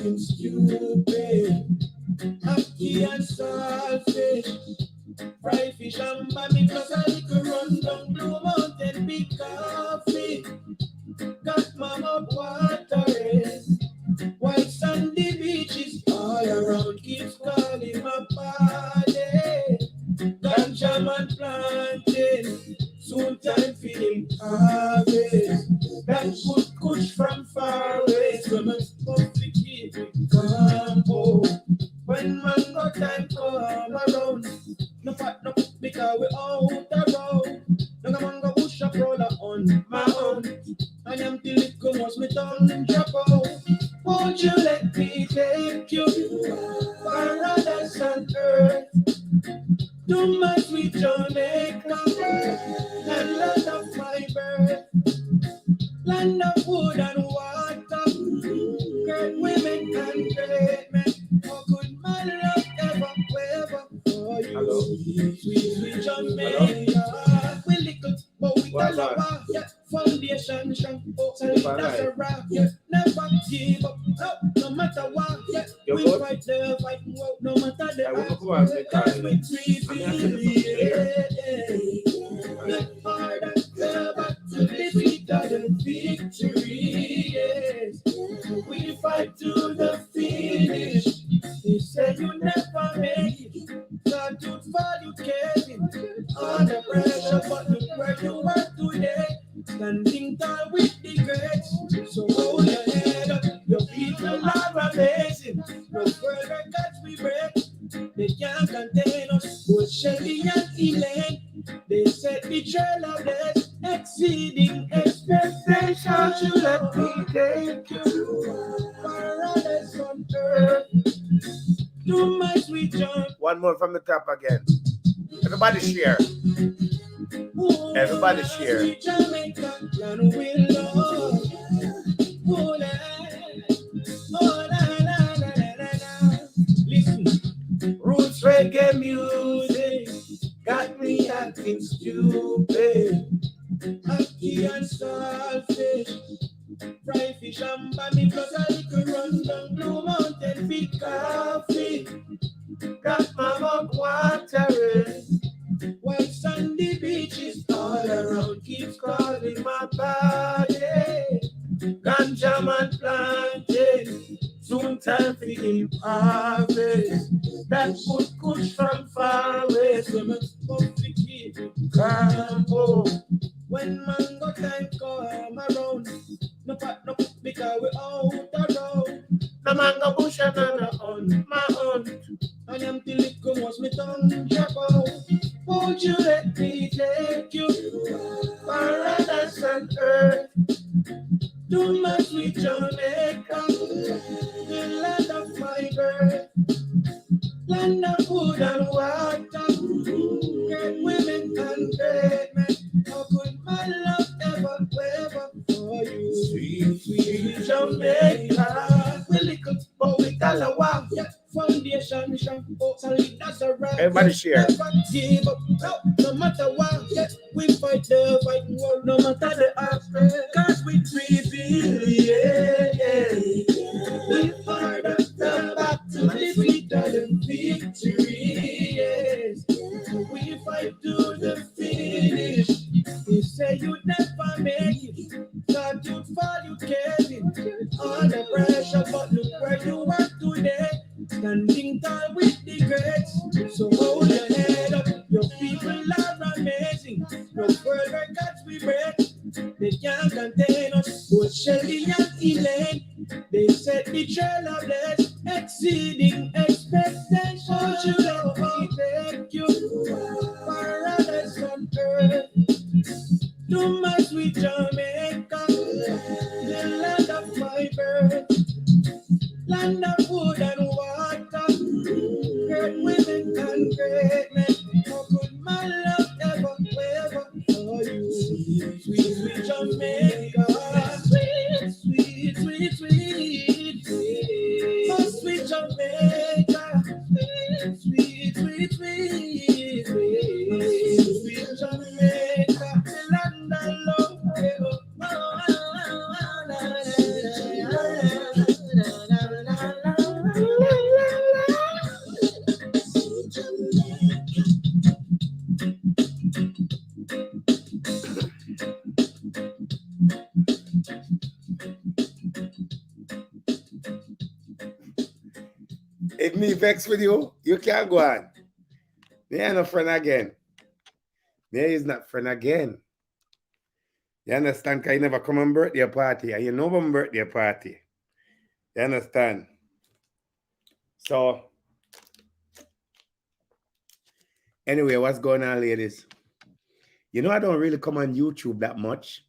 acting stupid. Ackee and saltfish, fried fish and mammy plus a little run down Blue Mountain big coffee. Got my mouth watering. White sandy beaches all around keeps calling my body. Ganja man planting, soon time feeling harvest. That good kush from far away, so my puffy keep it combo. When mango time come around, no fat no because we out the road. No mango bush a roller on my own, and I'm till it comes me tongue drop out. Won't you let me take you paradise on earth? To my sweet Jamaica, and land of my birth, land of wood and water, great women and great men. How could my love ever waver for you? Hello. Sweet, sweet Jamaica, we little, but we tallup, yeah. Foundation, shampoo, that's a rock, yeah. Never give up, no matter what, yeah. We fight the fight, no matter the odds, cause we the hard and clever to defeat the victory, yes. We fight to the finish. They said you never make it, God would value Kevin under pressure, but look where you are today. Standing tall with the greats, so hold your head up. Your people are amazing. No further cuts we break. They can't contain us. Both Shelly and Elaine, they said betrayal of this exceeding expectations. You let me take you paradise on earth. To my sweet John. One more from the top again. Everybody share. Everybody share. Listen, roots reggae music got me acting stupid. Ackee and saltfish, fried fish and mammy plus a little run down Blue Mountain big coffee. Got my mouth watering. White sandy beaches all around keeps calling my body. Ganja man planting, soon time feeling harvest. That good kush from far away, so my puffy keep it combo. When mango time come around, no fat no because we out the road. No mango bush and on my own, and I'm till it comes me tongue drop out. Won't you let me take you paradise on earth? To my sweet Jamaica, the land of my birth, land of wood and water, great women and great men. How could my love ever waver for you? Sweet, sweet Jamaica, we little, but we tallup, yeah. Foundation, shampoo, that's a rock. Everybody share. Never give up, no matter what, yeah. We fight the fight, no matter the odds, cause we prevail, yeah. We hard and the back to defeat the victory, yes. We fight to the finish. They say you never make it, God you'd value Kevin under pressure, but look where you are today. Standing tall with the greats, so hold your head up. Your people are amazing. No world records we break. They can't contain us. Both Shelly and Elaine, they said betrayal of this exceeding expectations. You let me take you paradise on earth. To my sweet Jamaica, the land of my birth, land of wood and water, great women and great men. How could my love ever waver for you? Sweet, sweet Jamaica, sweet, sweet, sweet, sweet, sweet, oh sweet Jamaica, sweet, sweet, sweet, sweet, sweet, sweet Jamaica, the land of love. Me vex with you. You can't go on. Me ain't no friend again. Me is not friend again. You understand? Because you never come on birthday party. And you know my birthday party. You understand? So, anyway, what's going on, ladies? You know, I don't really come on YouTube that much.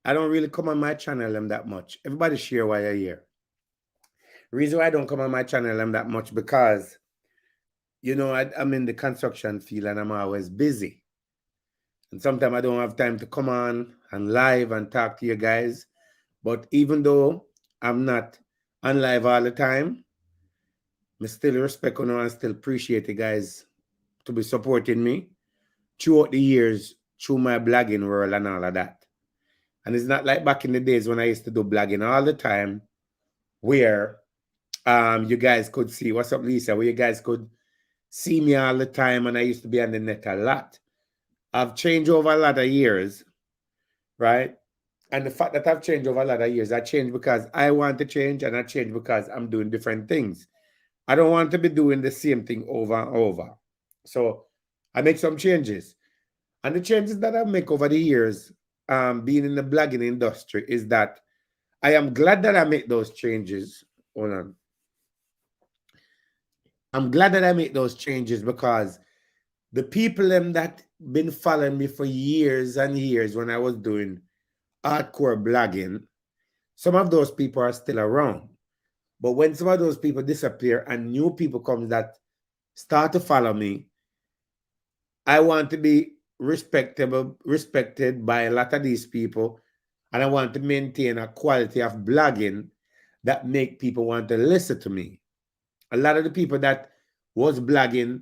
I don't really come on my channel that much. Everybody share why you're here. Reason why I don't come on my channel that much because, you know, I'm in the construction field and I'm always busy. And sometimes I don't have time to come on and live and talk to you guys. But even though I'm not on live all the time, I still respect you and still appreciate you guys to be supporting me throughout the years, through my blogging world and all of that. And it's not like back in the days when I used to do blogging all the time, where you guys could see, what's up, Lisa, where you guys could see me all the time and I used to be on the net a lot. I've changed over a lot of years, right? And the fact that I've changed over a lot of years, I changed because I want to change and I changed because I'm doing different things. I don't want to be doing the same thing over and over. So I make some changes. And the changes that I make over the years, being in the blogging industry, is that I am glad that I make those changes. Hold on. I'm glad that I make those changes because the people that been following me for years and years when I was doing hardcore blogging, some of those people are still around. But when some of those people disappear and new people come that start to follow me, I want to be respected by a lot of these people, and I want to maintain a quality of blogging that make people want to listen to me. A lot of the people that was blogging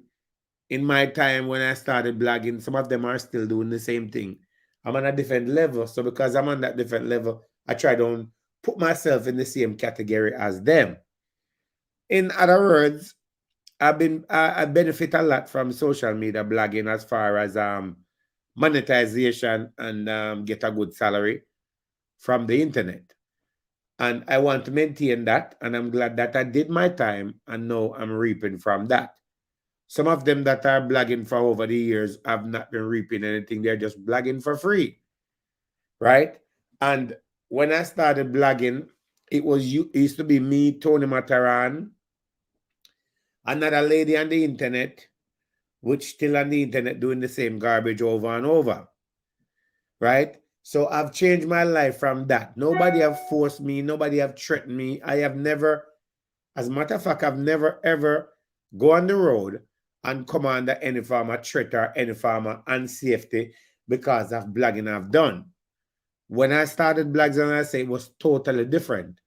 in my time when I started blogging, some of them are still doing the same thing. I'm on a different level. So because I'm on that different level, I try to put myself in the same category as them. In other words, I benefit a lot from social media blogging as far as monetization and get a good salary from the internet. And I want to maintain that. And I'm glad that I did my time and now I'm reaping from that. Some of them that are blogging for over the years have not been reaping anything. They're just blogging for free, right? And when I started blogging, it used to be me, Tony Mataran, another lady on the internet, which still on the internet doing the same garbage over and over, right? So I've changed my life from that. Nobody have forced me. Nobody have threatened me. I have never, as a matter of fact, I've never, ever go on the road and come under any form of threat or any form of unsafety because of blogging I've done. When I started blogging, I say it was totally different.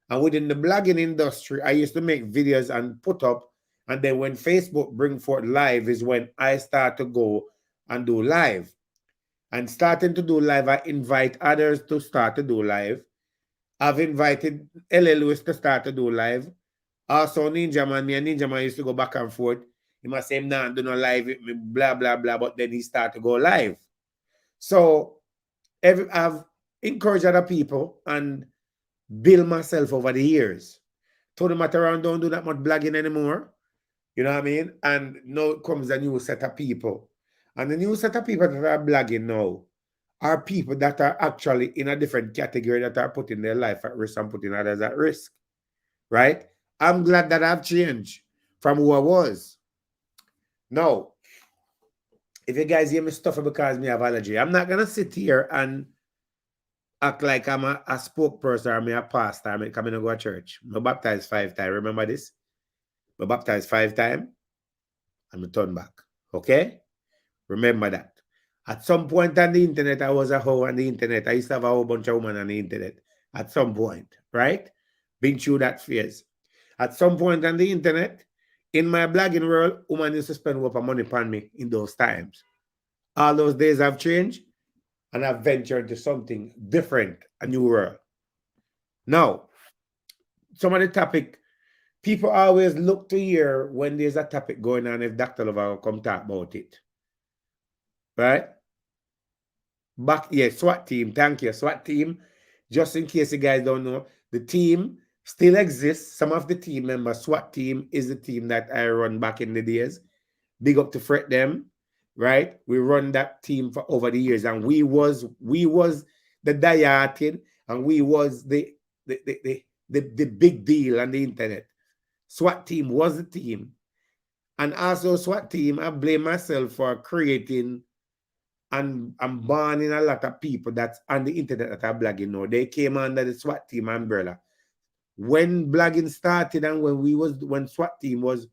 And within the blogging industry, I used to make videos and put up. And then when Facebook bring forth live is when I start to go and do live. And starting to do live, I invite others to start to do live. I've invited L.A. Lewis to start to do live. Also, Ninja Man, me and Ninja Man used to go back and forth. He must say, nah, do not live with me, blah, blah, blah. But then he started to go live. So I've encouraged other people and build myself over the years. Tony Mataran don't do that much blogging anymore. You know what I mean? And now comes a new set of people. And the new set of people that are blogging now are people that are actually in a different category that are putting their life at risk and putting others at risk. Right? I'm glad that I've changed from who I was. Now, if you guys hear me stuff because me have allergy, I'm not gonna sit here and act like I'm a spokesperson or me a pastor. I'm coming to go to church. I'm baptized 5 times. Remember this? I'm baptized 5 times and I turn back. Okay? Remember that. At some point on the internet, I was a hoe on the internet. I used to have a whole bunch of women on the internet at some point, right? Been through that phase. At some point on the internet, in my blogging world, women used to spend up money upon me in those times. All those days have changed and I've ventured into something different, a new world. Now, some of the topic, people always look to hear when there's a topic going on if Dr. Lover will come talk about it. Right? SWAT team. Thank you. SWAT team. Just in case you guys don't know, the team still exists. Some of the team members, SWAT team is the team that I run back in the days. Big up to Fred them, right? We run that team for over the years, and we was the dieted, and we was the big deal on the internet. SWAT team was the team. And also SWAT team, I blame myself for creating and banning a lot of people that's on the internet that are blogging now. They came under the SWAT team umbrella. When blogging started and when SWAT team was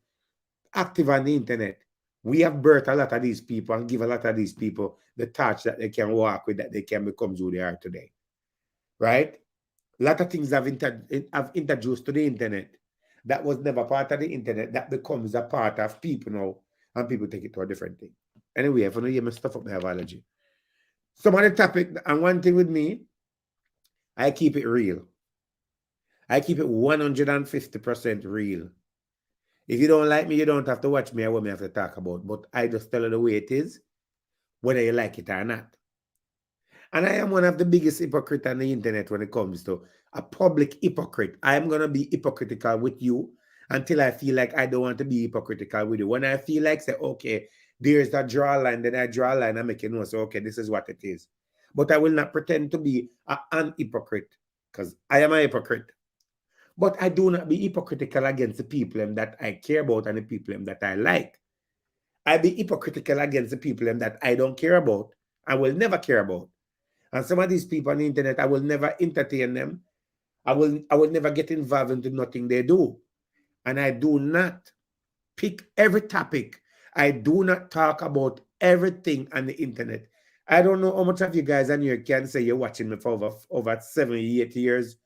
active on the internet, we have birthed a lot of these people and give a lot of these people the touch that they can walk with, that they can become who they are today. Right? A lot of things have introduced to the internet that was never part of the internet that becomes a part of people now, and people take it to a different thing. Anyway, if I don't hear my stuff up my biology. Some of the topic, and one thing with me, I keep it real. I keep it 150% real. If you don't like me, you don't have to watch me or what me have to talk about. But I just tell you the way it is, whether you like it or not. And I am one of the biggest hypocrites on the internet when it comes to a public hypocrite. I am going to be hypocritical with you until I feel like I don't want to be hypocritical with you. When I feel like, say, okay, there's a draw line, then I draw a line and make you know, so, okay, this is what it is. But I will not pretend to be an hypocrite, because I am a hypocrite. But I do not be hypocritical against the people that I care about and the people that I like. I be hypocritical against the people that I don't care about, I will never care about. And some of these people on the internet, I will never entertain them. I will never get involved into nothing they do. And I do not pick every topic. I do not talk about everything on the internet. I don't know how much of you guys on here can say you're watching me for over 7, 8 years,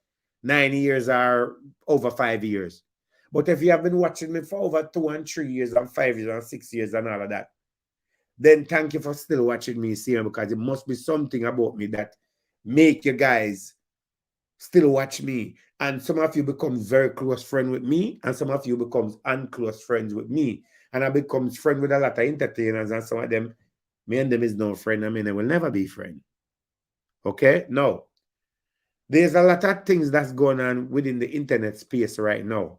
9 years, or over 5 years. But if you have been watching me for over 2 and 3 years and 5 years and 6 years and all of that, then thank you for still watching me, see, because it must be something about me that make you guys still watch me. And some of you become very close friend with me, and some of you becomes unclose friends with me. And I becomes friend with a lot of entertainers, and some of them, me and them is no friend. I mean, they will never be friend. Okay? No. There's a lot of things that's going on within the internet space right now.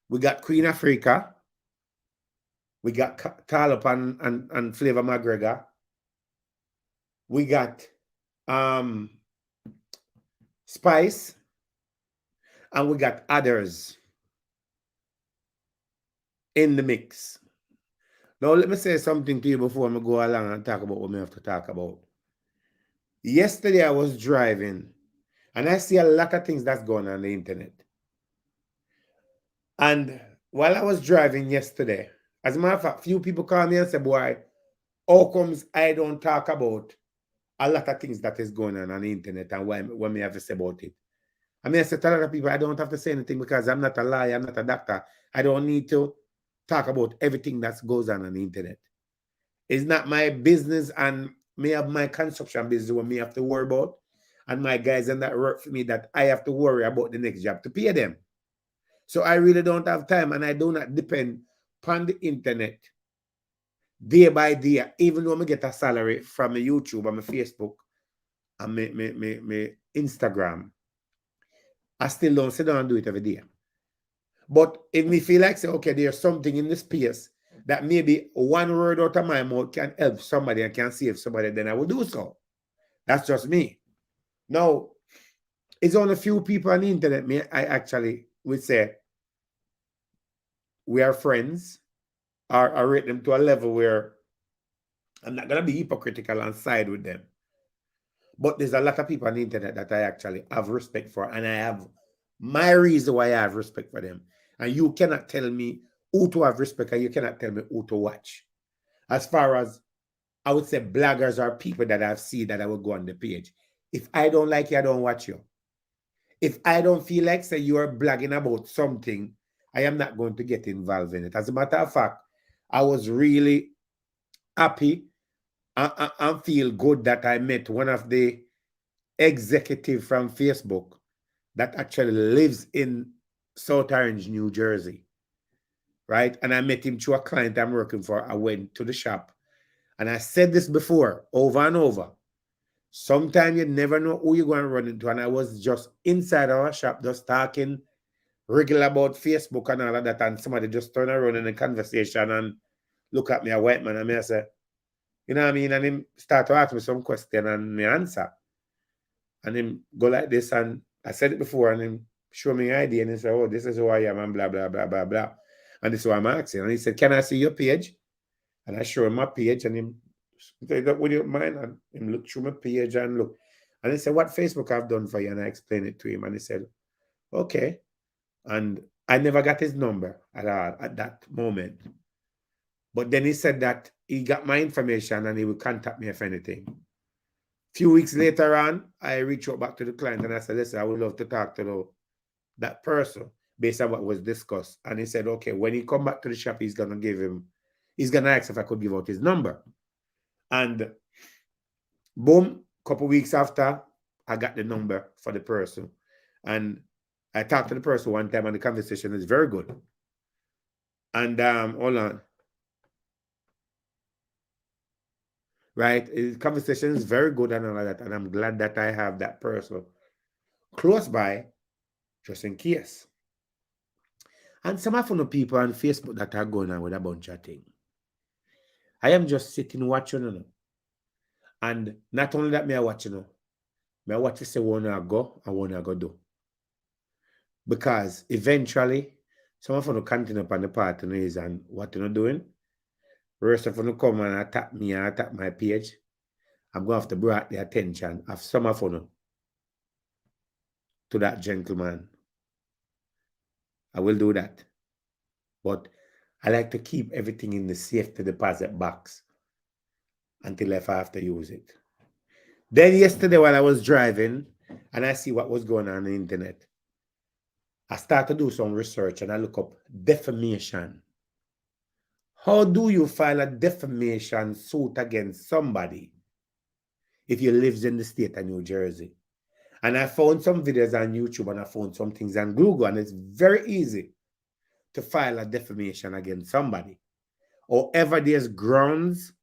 We got Queen Ifrica. We got tallup and Flavor McGregor. We got Spice. And we got others in the mix. Now, let me say something to you before I go along and talk about what we have to talk about. Yesterday, I was driving, and I see a lot of things that's going on the internet. And while I was driving yesterday, as a matter of fact, few people call me and say, boy, how comes I don't talk about a lot of things that is going on the internet and what me have to say about it? I mean, I said to a lot of people, I don't have to say anything because I'm not a liar, I'm not a doctor. I don't need to talk about everything that goes on the internet. It's not my business, and me have my construction business what me have to worry about, and my guys and that work for me that I have to worry about the next job to pay them. So I really don't have time, and I do not depend upon the internet day by day, even though I get a salary from my YouTube and my Facebook and my Instagram. I still don't sit down and do it every day. But if me feel like, say, okay, there's something in the space that maybe one word out of my mouth can help somebody and can save somebody, then I will do so. That's just me. Now, it's only a few people on the internet, I actually would say we are friends, or I rate them to a level where I'm not going to be hypocritical and side with them. But there's a lot of people on the internet that I actually have respect for, and I have my reason why I have respect for them. And you cannot tell me who to have respect, and you cannot tell me who to watch. As far as I would say bloggers are people that I've seen that I will go on the page. If I don't like you, I don't watch you. If I don't feel like, say, you are blogging about something, I am not going to get involved in it. As a matter of fact, I was really happy and feel good that I met one of the executive from Facebook that actually lives in South Orange, New Jersey, right? And I met him through a client I'm working for. I went to the shop, and I said this before, over and over. Sometimes you never know who you're going to run into. And I was just inside our shop, just talking regular about Facebook and all of that. And somebody just turn around in a conversation and look at me, a white man, and me I say, you know what I mean? And him start to ask me some question and me answer. And him go like this, and I said it before, and him show me ID, and he said, oh, this is who I am, and blah, blah, blah, blah, blah. And this is what I'm asking. And he said, can I see your page? And I show him my page, and him said, would you mind? And him look through my page and look. And he said, what Facebook I've done for you? And I explained it to him, and he said, okay. And I never got his number at all at that moment. But then he said that he got my information and he would contact me if anything. Few weeks later on, I reached out back to the client and I said, listen, I would love to talk to that person based on what was discussed. And he said, okay, when he come back to the shop, he's going to ask if I could give out his number. And boom, couple weeks after, I got the number for the person. And I talked to the person one time and the conversation is very good. And hold on. Right? The conversation is very good and all of that. And I'm glad that I have that person close by just in case. And some of the people on Facebook that are going on with a bunch of things. I am just sitting watching, you know. And not only that, me I watch, you know. Me I watch to say one I go and one I go do. Because eventually, some of them continue upon the partners and what you're doing. Rest of them come and attack me and attack my page. I'm going to have to bring the attention of some of them to that gentleman. I will do that. But I like to keep everything in the safety deposit box until if I have to use it. Then yesterday while I was driving and I see what was going on the internet, I start to do some research and I look up defamation. How do you file a defamation suit against somebody if you lives in the state of New Jersey? And I found some videos on YouTube and I found some things on Google, and it's very easy to file a defamation against somebody. However, there's grounds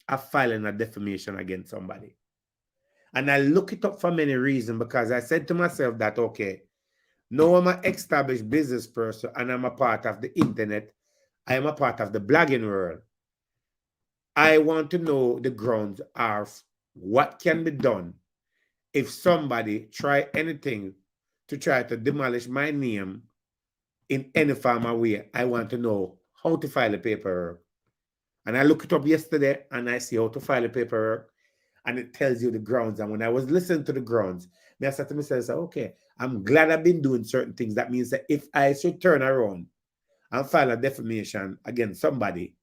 of filing a defamation against somebody. And I look it up for many reasons because I said to myself that, okay, now I'm an established business person and I'm a part of the internet. I am a part of the blogging world. I want to know the grounds of what can be done if somebody try anything to try to demolish my name in any form or way. I want to know how to file a paperwork. And I looked it up yesterday and I see how to file a paperwork and it tells you the grounds. And when I was listening to the grounds, I said to myself, okay, I'm glad I've been doing certain things. That means that if I should turn around and file a defamation against somebody,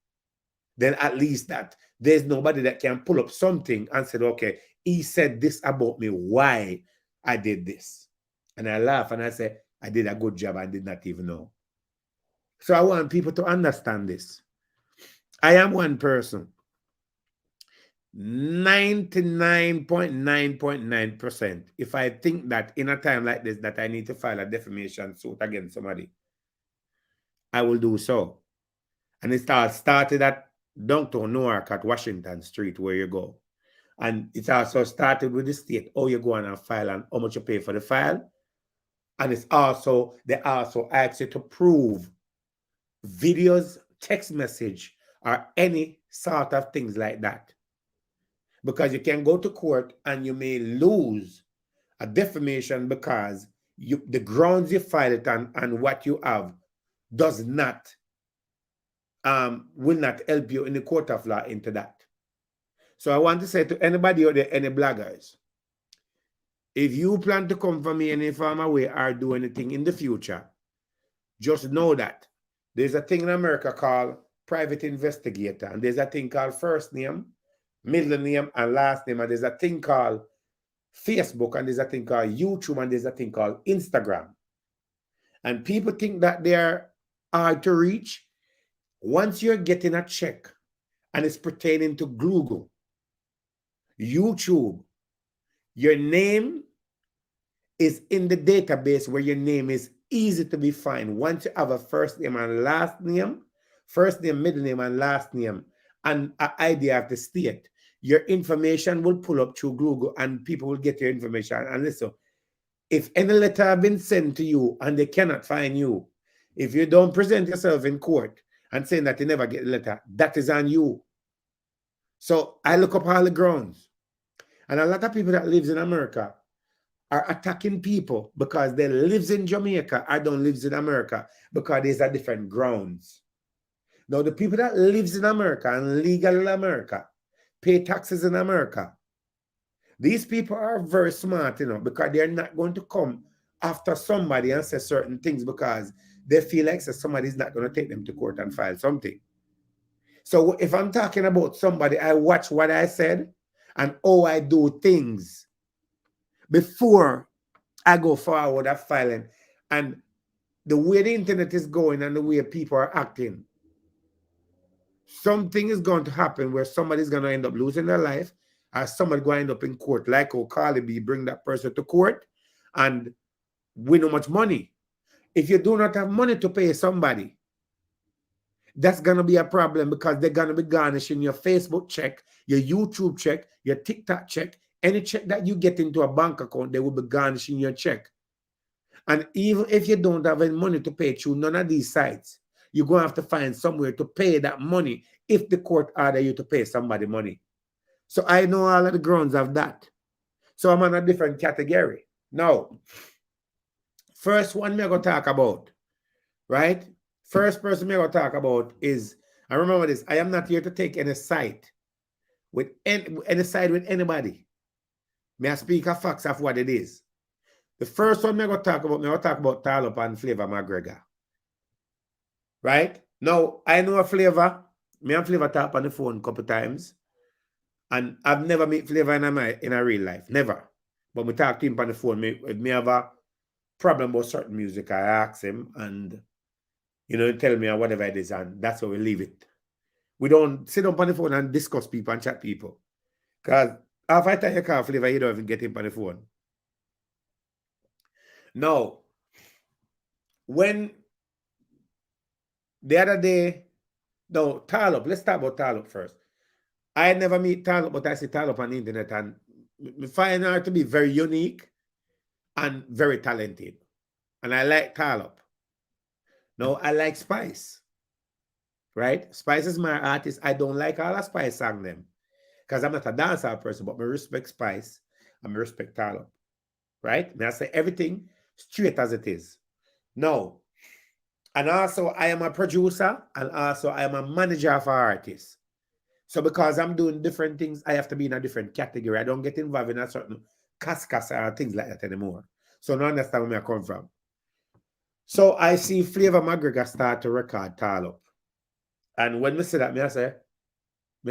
then at least that there's nobody that can pull up something and say, okay, he said this about me, why I did this. And I laugh and I say, I did a good job. I did not even know. So I want people to understand this. I am one person. 99.9.9%. If I think that in a time like this that I need to file a defamation suit against somebody, I will do so. And it started at downtown Newark at Washington Street where you go. And it also started with the state, how you go on and file and how much you pay for the file. And it's also, they also ask you to prove videos, text message, or any sort of things like that. Because you can go to court and you may lose a defamation because the grounds you file it on and what you have does not, will not help you in the court of law into that. So I want to say to anybody out there, any bloggers, if you plan to come for me any form of way or do anything in the future, just know that there's a thing in America called private investigator, and there's a thing called first name, middle name, and last name, and there's a thing called Facebook, and there's a thing called YouTube, and there's a thing called Instagram. And people think that they're hard to reach. Once you're getting a check and it's pertaining to Google, YouTube, your name is in the database where your name is easy to be found. Once you have a first name and last name, first name, middle name, and last name, and an idea of the state, your information will pull up through Google and people will get your information. And listen, if any letter have been sent to you and they cannot find you, if you don't present yourself in court and saying that you never get the letter, that is on you. So I look up all the grounds. And a lot of people that lives in America are attacking people because they lives in Jamaica or don't lives in America because these are different grounds. Now, the people that lives in America and legal in America pay taxes in America. These people are very smart, because they're not going to come after somebody and say certain things because they feel like somebody's not going to take them to court and file something. So if I'm talking about somebody, I watch what I said and how I do things before I go forward at filing. And the way the internet is going and the way people are acting, something is going to happen where somebody's going to end up losing their life, or somebody going to end up in court, like Carly B, bring that person to court and win how much money. If you do not have money to pay somebody, that's going to be a problem because they're going to be garnishing your Facebook check, your YouTube check, your TikTok check, any check that you get into a bank account, they will be garnishing your check. And even if you don't have any money to pay through none of these sites, you're going to have to find somewhere to pay that money if the court order you to pay somebody money. So I know all of the grounds of that. So I'm on a different category. Now, first one I'm going to talk about, right? First person I'm going to talk about is, and remember this, I am not here to take any side with any side with anybody. May I speak a facts of what it is. The first one I'm going to talk about Tallup and Flavor McGregor. Right? Now, I know a Flavor. Me and Flavor talk on the phone a couple times. And I've never met Flavor in a real life. Never. But we talk to him on the phone. Me have a problem about certain music. I ask him and, he tell me whatever it is. And that's how we leave it. We don't sit up on the phone and discuss people and chat people. Because after I tell you call Flavor, you don't even get him on the phone. Now, when the other day, no, Tallup, let's talk about Tallup first. I never meet Tallup, but I see Tallup on the internet and I find her to be very unique and very talented. And I like Tallup. Now, I like Spice, right? Spice is my artist. I don't like all the Spice song them because I'm not a dancer person, but I respect Spice and I respect Tallup, right? And I say everything straight as it is. Now, and also I am a producer and also I am a manager for artists. So because I'm doing different things, I have to be in a different category. I don't get involved in a certain cascas or things like that anymore. So now understand where I come from. So I see Flavor McGregor start to record Tallup. And when we say that, I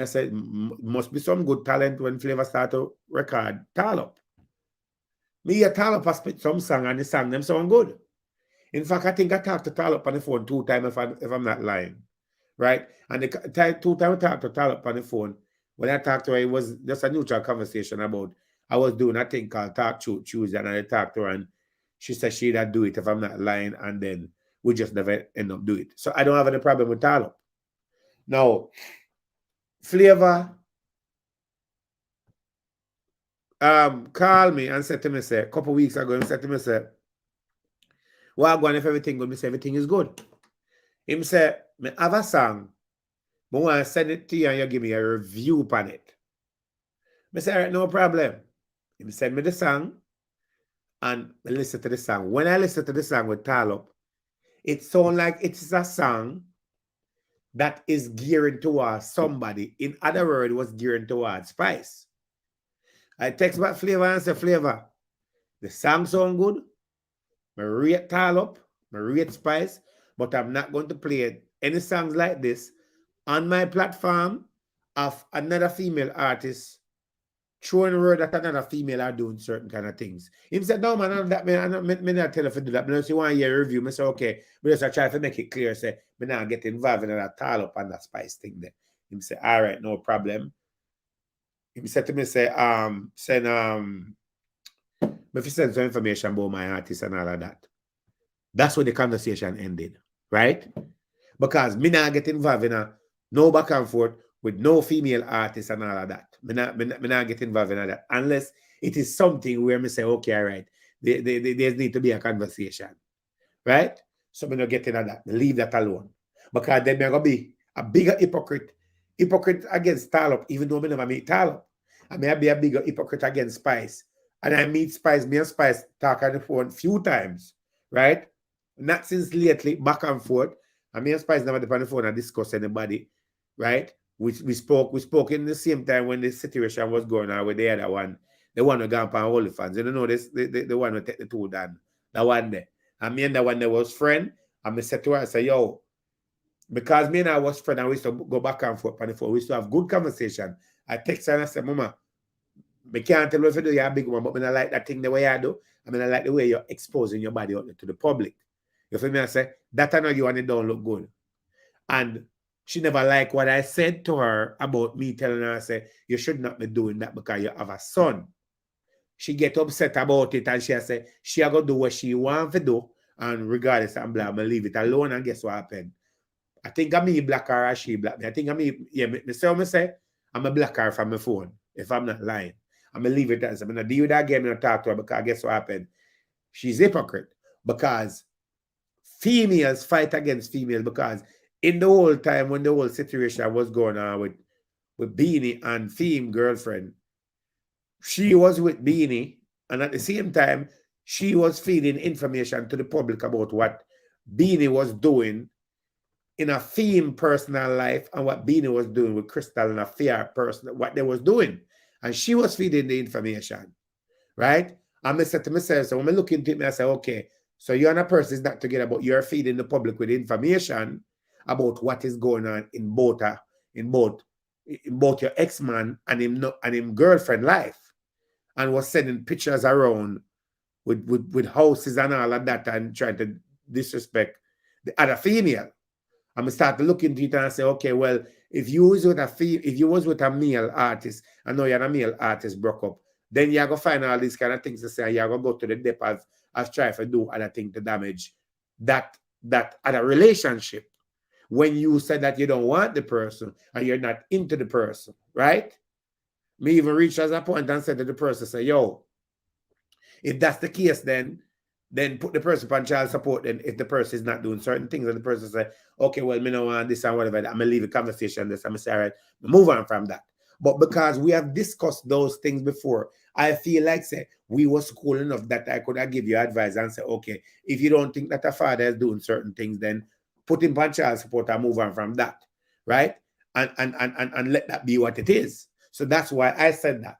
say, must be some good talent when Flavor start to record Tallup. Me hear Tallup spit some song and the song them sound good. In fact, I think I talked to Tallup on the phone 2 times if I'm not lying. Right? And the 2 times I talked to Tallup on the phone, when I talked to her, it was just a neutral conversation about, I was doing a thing called Talk Tuesday, and I talked to her, and she said she'd do it if I'm not lying, and then we just never end up doing it. So I don't have any problem with Tallup. Now, Flavor called me and said to me, a couple weeks ago, and said to me, well, I'm going if everything good. Me say everything is good. Him say, me have a song, but I want to send it to you and you give me a review on it. I say, all right, no problem. Him send me the song and I listen to the song. When I listen to the song with Tallup, it sounds like it is a song that is geared towards somebody. In other words, it was geared towards Spice. I text back Flavor and say, Flavor, the song sound good. I rate Tallup, I rate Spice, but I'm not going to play any songs like this on my platform of another female artist showing word that another female are doing certain kind of things. He said, no, man, that man, I not tell her to do that. But if you want to hear a review, I say, okay. But just I try to make it clear, say, I not get involved in that Tallup and that Spice thing there. He said, all right, no problem. He said to me, say, if you send some information about my artist and all of that. That's where the conversation ended, right? Because me not get involved in no back and forth with no female artists and all of that. Me not get involved in that unless it is something where me say, okay, all right, there need to be a conversation, right? So me not get into that. Me leave that alone. Because then me gonna be a bigger hypocrite against tallup, even though me never meet tallup. I may be a bigger hypocrite against Spice. And I meet Spice, me and Spice talk on the phone few times, right? Not since lately, back and forth. And me and Spice never did on the phone and discuss anybody, right? We spoke in the same time when the situation was going on with the other one, the one who gone on OnlyFans. You know this, the one who take the two down, the one there. And me and the one that was friend, and I said to her, I said, yo, because me and I was friend and we used to go back and forth on the phone. We used to have good conversation. I text her and I said, Mama, I can't tell you if you do you're a big one, but I like that thing the way I do. I mean, I like the way you're exposing your body out to the public. You feel me? I say, that I know you and it don't look good. And she never liked what I said to her about me telling her, I say, you should not be doing that because you have a son. She get upset about it and she say, she going to do what she want to do. And regardless, I'm blah, I'm going to leave it alone. And guess what happened? I think I'm me black her or she black me. I think I'm me, yeah, me say, I'm a black her from my phone, if I'm not lying. I'm going to leave it as I'm going to deal with that again and talk to her because guess what happened? She's hypocrite because females fight against females because in the whole time when the whole situation was going on with Beanie and Theme girlfriend, she was with Beanie and at the same time, she was feeding information to the public about what Beanie was doing in a Theme personal life and what Beanie was doing with Crystal and a fair person, what they was doing. And she was feeding the information, right? And I said to myself, so when I look into it, I say, okay, so you and a person is not together, but you're feeding the public with information about what is going on in both your ex-man and him girlfriend life, and was sending pictures around with houses and all of that and trying to disrespect the other female. I'm gonna start to look into it and say, okay, well, if you was with a male artist, I know you're a male artist broke up, then you're gonna find all these kind of things to say, you're gonna go to the depth of trying to do other things to damage that other relationship when you said that you don't want the person and you're not into the person, right? Me even reached as a point and said to the person, say, yo, if that's the case, then put the person on child support. Then if the person is not doing certain things and the person say, okay, well, me no want this and whatever, I'm gonna leave the conversation this. I'm gonna say, all right, move on from that. But because we have discussed those things before, I feel like say we was cool enough that I could have give you advice and say, okay, if you don't think that a father is doing certain things, then put him on child support and move on from that, right? And let that be what it is. So that's why I said that.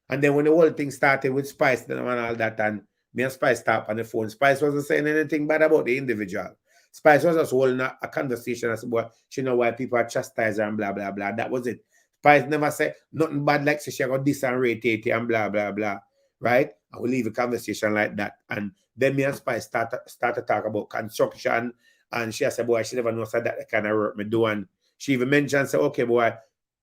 And then when the whole thing started with Spice and all that, and me and Spice talked on the phone, Spice wasn't saying anything bad about the individual. Spice was just holding a conversation as well. She know why people are chastising and blah, blah, blah. That was it. Spice never said nothing bad like she got this and rate it and blah, blah, blah. Right? And we leave a conversation like that. And then me and Spice start to talk about construction. And she said, boy, she never knows that kind of work me do. And she even mentioned, say, okay, boy,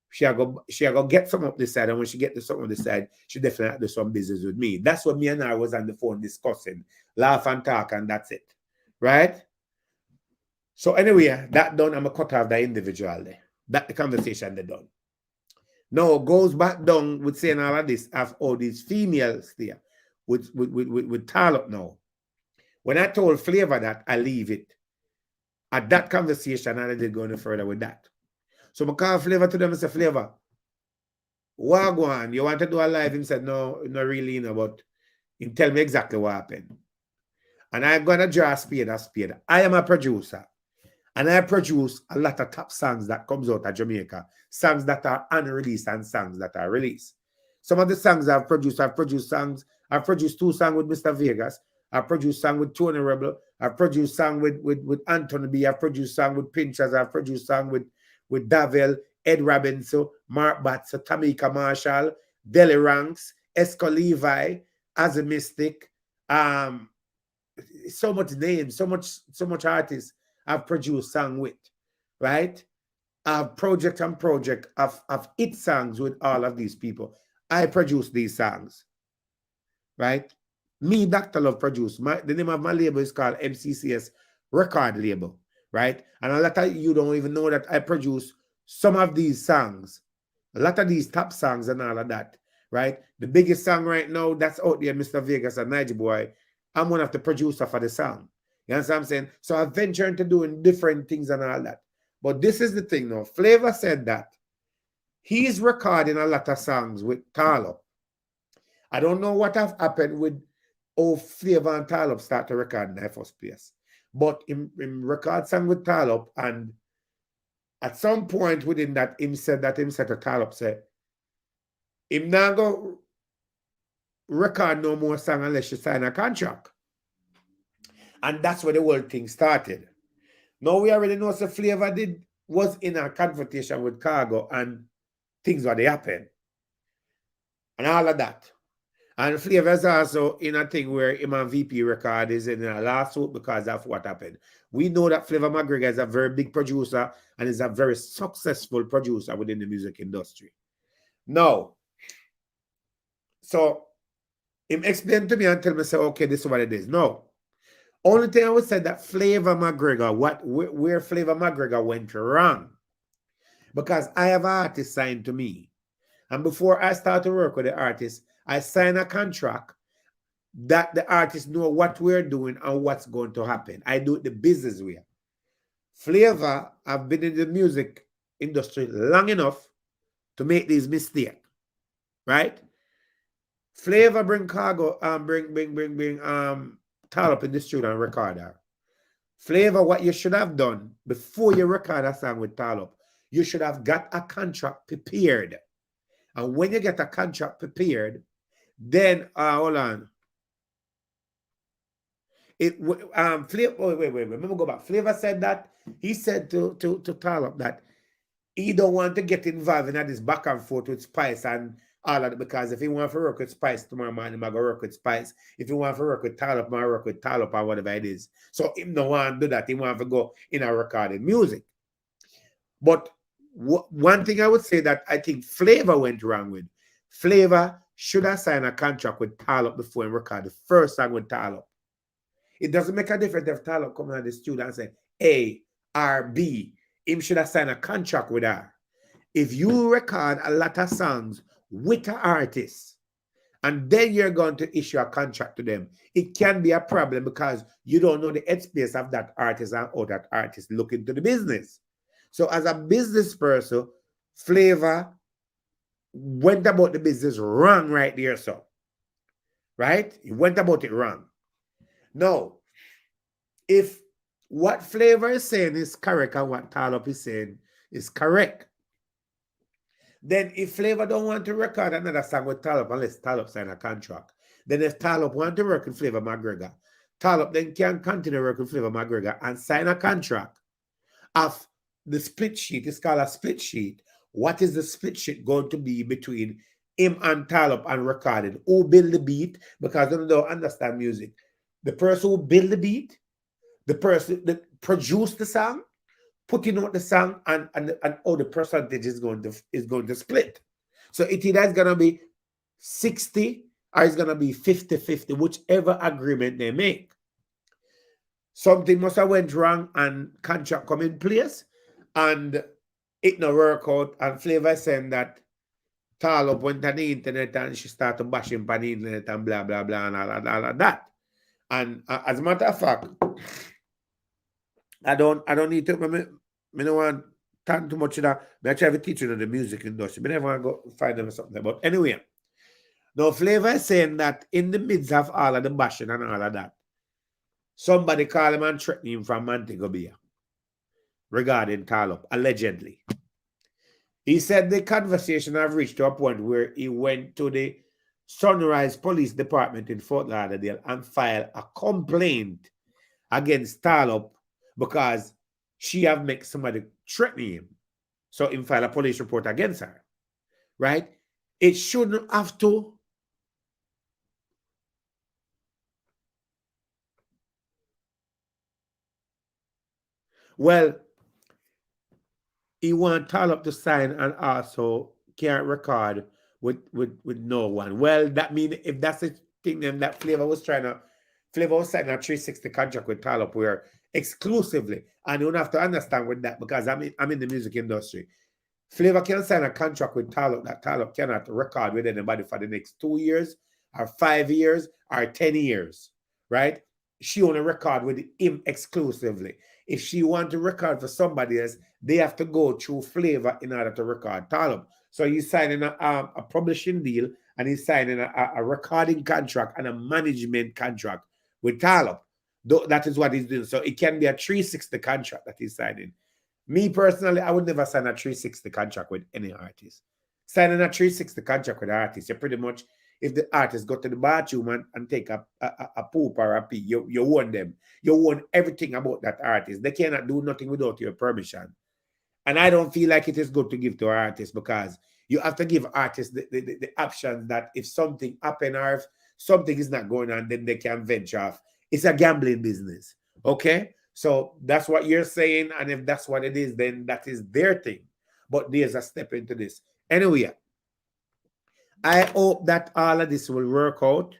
she go get some up this side, and when she get to some on this side, she definitely do some business with me. That's what me and I was on the phone discussing, laugh and talk, and that's it, right? So anyway, that done. I'm gonna cut off the individual there. That the conversation they done. Now goes back down with saying all of this of all these females there with tallup now. When I told Flavor that I leave it at that conversation, and I didn't go any further with that. So I call Flavor to them and say, Flavor, Wagwan, you want to do a live? He said, no, not really, you know, but he tell me exactly what happened. And I'm going to draw a spade. I am a producer. And I produce a lot of top songs that comes out of Jamaica. Songs that are unreleased and songs that are released. Some of the songs I've produced two songs with Mr. Vegas. I've produced song with Tony Rebel. I've produced song with Anthony B. I've produced song with Pinchers. I've produced song with Davel, Ed Robinson, Mark Batts, Tamika Marshall, Deli Ranks, Esco Levi, As a Mystic, so much names, so much artists I've produced song with, right? I've project of hit songs with all of these people. I produce these songs, right? Me, Dr. Love, produce. The name of my label is called MCCS Record Label, right? And a lot of you don't even know that I produce some of these songs A lot of these top songs and all of that, right? The biggest song right now that's out there, Mr. Vegas and Niger Boy, I'm one of the producer for the song. You understand what I'm saying? So I venture into doing different things and all that. But this is the thing now. Flavor said that he's recording a lot of songs with tallup. I don't know what have happened with Flavor and tallup start to record in the first place. But him record song with tallup, and at some point within that, him said to tallup, say, him not go record no more song unless you sign a contract. And that's where the whole thing started. Now we already know so Flavor was in a confrontation with Cargo and things were they happen. And all of that. And Flavor is also in a thing where him and VP record is in a lawsuit because of what happened. We know that Flavor McGregor is a very big producer and is a very successful producer within the music industry. Now, so him explained to me and tell me, say, okay, this is what it is. No. Only thing I would say that Flavor McGregor, where Flavor McGregor went wrong. Because I have an artist signed to me. And before I start to work with the artist, I sign a contract that the artist know what we're doing and what's going to happen. I do it the business way. Flavor, I've been in the music industry long enough to make these mistakes. Right? Flavor bring Cargo, bring tallup in the studio and record her. Flavor, what you should have done before you record a song with tallup, you should have got a contract prepared. And when you get a contract prepared, then hold on. Flavor, wait. Let me go back. Flavor said that he said to tallup that he don't want to get involved in this back and forth with Spice and all of it, because if he want to work with Spice tomorrow morning, I'm going to work with Spice. If he want to work with tallup, I'm going to work with tallup or whatever it is. So him don't want to do that. He want to go in a recorded music. But one thing I would say that I think Flavor went wrong with, Flavor should have signed a contract with tallup before he record the first song with tallup. It doesn't make a difference if tallup come out of the studio and say A or B. Him should have signed a contract with her. If you record a lot of songs with an artist and then you're going to issue a contract to them, it can be a problem because you don't know the headspace of that artist and how that artist look into the business. So as a business person, Flavor went about the business wrong right there, so. Right? He went about it wrong. Now, if what Flavor is saying is correct and what tallup is saying is correct, then if Flavor don't want to record another song with tallup unless tallup sign a contract, then if tallup want to work with Flavor McGregor, tallup then can continue working with Flavor McGregor and sign a contract of the split sheet. It's called a split sheet. What is the split sheet going to be between him and tallup and recorded? Who build the beat? Because they don't understand music. The person who build the beat, the person that produced the song, putting out the song, and how the percentage is going to split. So it either is going to be 60 or it's going to be 50-50, whichever agreement they make. Something must have went wrong and contract come in place and it no work out, and Flavor saying that tallup went on the internet and she started bashing on the internet and blah blah blah and all of that. And as a matter of fact, I don't need to. I don't want to talk too much of that. I try to teach you in the music industry. I never want to go find them something. But anyway, now Flavor is saying that in the midst of all of the bashing and all of that, somebody called him and threatened him from Montego Bay regarding tallup, allegedly. He said the conversation have reached to a point where he went to the Sunrise Police Department in Fort Lauderdale and filed a complaint against tallup because she have made somebody threaten him. So he filed a police report against her. Right? It shouldn't have to. Well, he want tallup to sign and also can't record with no one. Well, that means if that's the thing then that Flavor was signing a 360 contract with tallup where exclusively, and you don't have to understand with that because I'm in the music industry. Flavor can sign a contract with tallup that tallup cannot record with anybody for the next 2 years or 5 years or 10 years, right? She only record with him exclusively. If she want to record for somebody else, they have to go through Flavor in order to record tallup. So he's signing a publishing deal and he's signing a recording contract and a management contract with tallup. That is what he's doing. So it can be a 360 contract that he's signing. Me personally, I would never sign a 360 contract with any artist. Signing a 360 contract with an artist, you're pretty much, if the artist go to the bathroom and take a poop or a pee, you own them. You own everything about that artist. They cannot do nothing without your permission. And I don't feel like it is good to give to artists because you have to give artists the option that if something happens or if something is not going on, then they can venture off. It's a gambling business. Okay? So that's what you're saying. And if that's what it is, then that is their thing. But there's a step into this. Anyway, I hope that all of this will work out.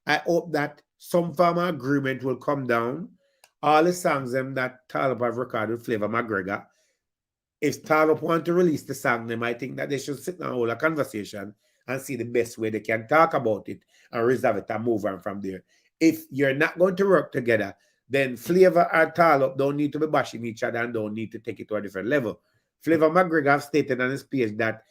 I hope that some form of agreement will come down. All the songs that tallup have recorded with Flavor McGregor, if tallup want to release the song, they might think that they should sit down and hold a conversation and see the best way they can talk about it and resolve it and move on from there. If you're not going to work together, then Flavor or tallup don't need to be bashing each other and don't need to take it to a different level. Flavor McGregor have stated on his page that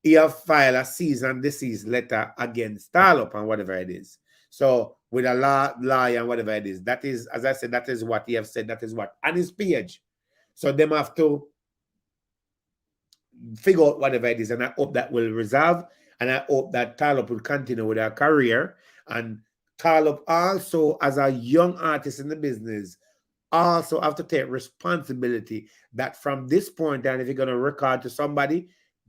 he have filed a cease and desist letter against tallup and whatever it is. So with a lie and whatever it is, that is, as I said, that is what he have said. That is what on his page. So them have to figure out whatever it is, and I hope that will resolve, and I hope that tallup will continue with her career. And tallup also, as a young artist in the business, also have to take responsibility that from this point on, if you're going to record to somebody,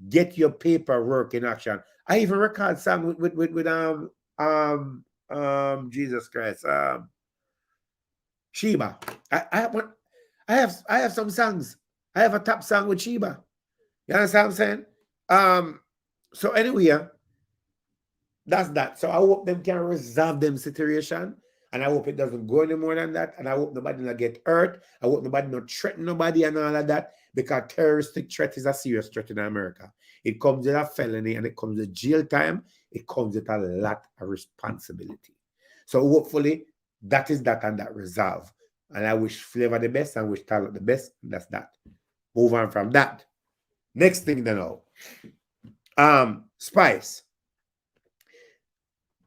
get your paperwork in action. I even record song with Jesus Christ, Sheba. I have some songs. I have a top song with Sheba. You understand what I'm saying? So anyway, that's that. So I hope them can resolve them situation. And I hope it doesn't go any more than that. And I hope nobody not get hurt. I hope nobody not threaten nobody and all of that. Because terroristic threat is a serious threat in America. It comes with a felony and it comes with jail time. It comes with a lot of responsibility. So hopefully that is that and that resolve. And I wish Flavor the best and wish tallup the best. That's that. Move on from that. Next thing to know. Spice.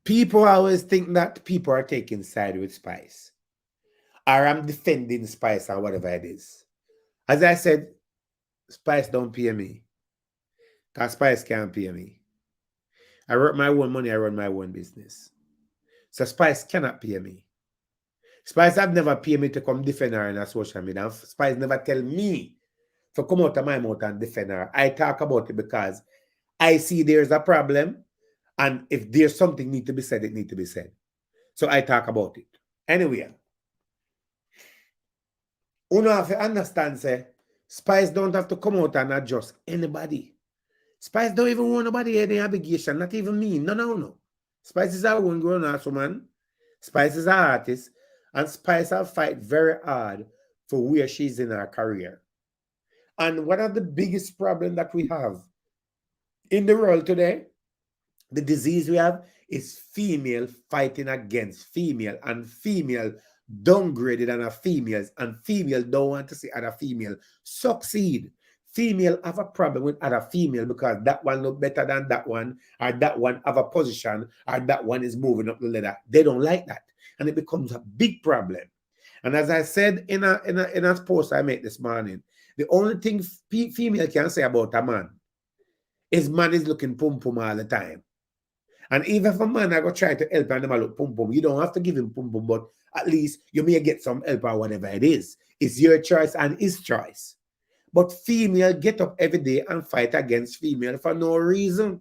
People always think that people are taking side with Spice. Or I'm defending Spice or whatever it is. As I said, Spice don't pay me. Because Spice can't pay me. I work my own money, I run my own business. So Spice cannot pay me. Spice have never paid me to come defend her in a social media. Spice never tell me to come out of my mouth and defend her. I talk about it because I see there's a problem. And if there's something need to be said, it need to be said. So I talk about it. Anyway, you have to understand, say, Spice don't have to come out and adjust anybody. Spice don't even want nobody any obligation, not even me. No. Spice is our own grown-ass woman. Spice is an artist. And Spice will fight very hard for where she's in her career. And one of the biggest problems that we have in the world today, the disease we have is female fighting against female and female downgraded than a females and female don't want to see other female succeed. Female have a problem with other female because that one look better than that one or that one have a position or that one is moving up the ladder. They don't like that. And it becomes a big problem. And as I said in a post I made this morning, the only thing female can say about a man is man is looking pum pum all the time. And even if a man I go try to help and them look pum pum, you don't have to give him pum pum, but at least you may get some help or whatever it is. It's your choice and his choice. But female get up every day and fight against female for no reason.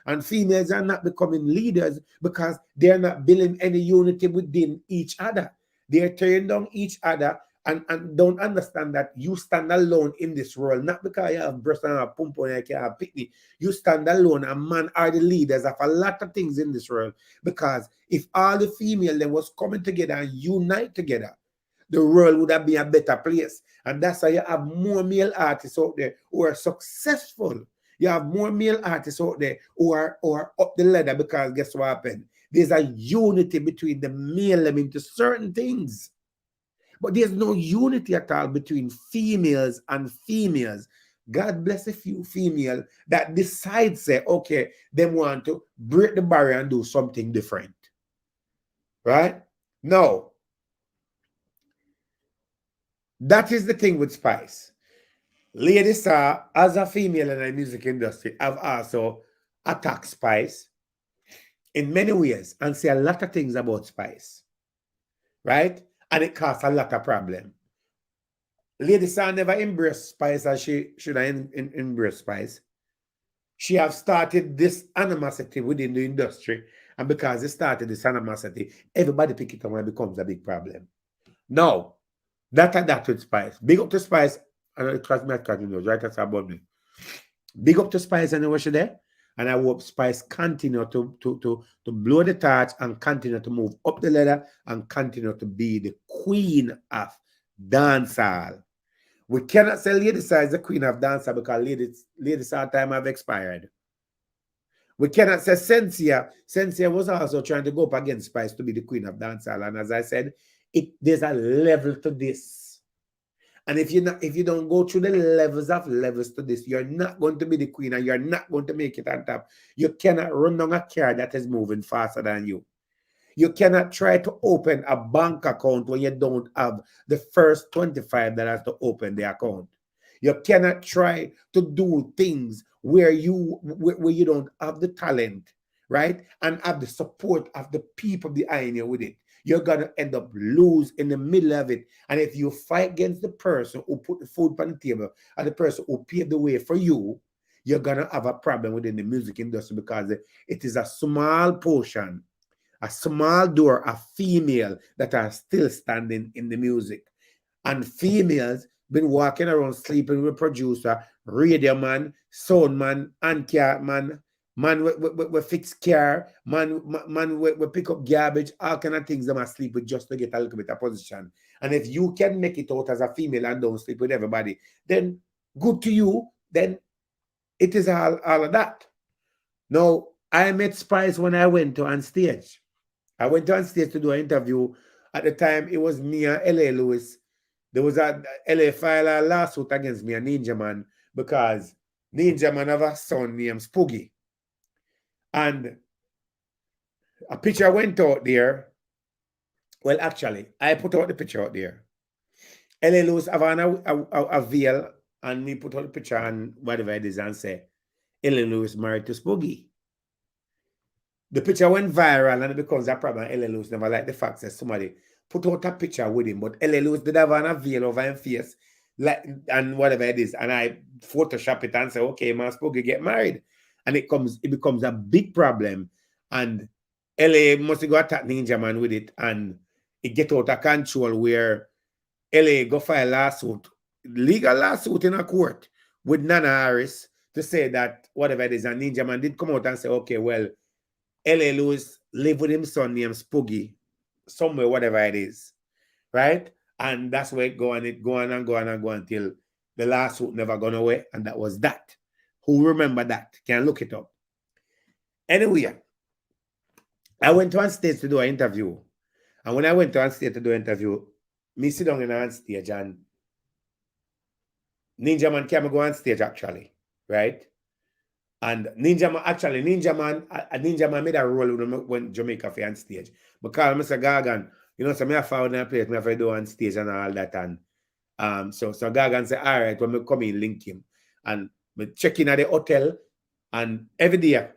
And females are not becoming leaders because they're not building any unity within each other. They're tearing down each other and don't understand that you stand alone in this world, not because you have breast and a pump and you can have picnic. You stand alone, and man are the leaders of a lot of things in this world. Because if all the female then was coming together and unite together, the world would have been a better place. And that's why you have more male artists out there who are successful. You have more male artists out there who are up the ladder, because guess what happened? There's a unity between the male into certain things. But there's no unity at all between females and females. God bless a few female that decide, say, okay, they want to break the barrier and do something different. Right? No. That is the thing with Spice. Ladies are, as a female in the music industry, have also attacked Spice in many ways and say a lot of things about Spice. Right? And it causes a lot of problem. Lady Star never embraced Spice as she should have embraced Spice. She have started this animosity within the industry, and because it started this animosity, everybody pick it up and it becomes a big problem. No, that with Spice. Big up to Spice. I know it me at knows, right? That's about me. Big up to Spice and what she there. And I hope Spice continue to blow the torch and continue to move up the ladder and continue to be the queen of dancehall. We cannot say Lady Star is the queen of dancehall because Lady Star time have expired. We cannot say Sensia. Sensia was also trying to go up against Spice to be the queen of dancehall. And as I said, there's a level to this. And if you don't go through the levels to this, you're not going to be the queen and you're not going to make it on top. You cannot run down a car that is moving faster than you. You cannot try to open a bank account when you don't have the first $25 to open the account. You cannot try to do things where you don't have the talent, right? And have the support of the people behind you with it. You're going to end up lose in the middle of it. And if you fight against the person who put the food on the table and the person who paved the way for you, you're going to have a problem within the music industry because it is a small portion, a small door of female that are still standing in the music. And females been walking around sleeping with producer, radio man, sound man, and car man, man we fix car, man we pick up garbage, all kind of things them are sleep with just to get a little bit of position. And if you can make it out as a female and don't sleep with everybody, then good to you, then it is all of that. Now, I met Spice when I went to on stage. I went on stage to do an interview. At the time, it was me and L.A. Lewis. There was a L.A. file a lawsuit against me and Ninja Man because Ninja Man have a son named Spoogie. And a picture went out there. Well, actually, I put out the picture out there. L.A. Lewis have a veil and me put out the picture and whatever it is and say, L.A. Lewis married to Spoogie. The picture went viral and it becomes a problem. L.A. Lewis never liked the fact that somebody put out a picture with him, but L.A. Lewis did have a veil over his face, like, and whatever it is. And I Photoshop it and say, okay, man, Spoogie get married. And it becomes a big problem. And L.A. must go attack Ninja Man with it. And it get out of control where L.A. go file lawsuit, legal lawsuit in a court with Nana Harris to say that whatever it is. And Ninja Man did come out and say, okay, well, L.A. Lewis live with his son named Spoogie somewhere, whatever it is, right? And that's where it go on until the lawsuit never gone away, and that was that. Who remember that? Can look it up. Anyway, I went to on stage to do an interview, and when I went to on stage to do an interview, me sit down in on stage, and Ninja Man came go on stage actually, right? And Ninja Man made a role when Jamaica for on stage. Because Mr. Gargan, so me I found a place, me I do on stage and all that. And so Gargan said, all right, when me come in, link him. And me check in at the hotel, and every day,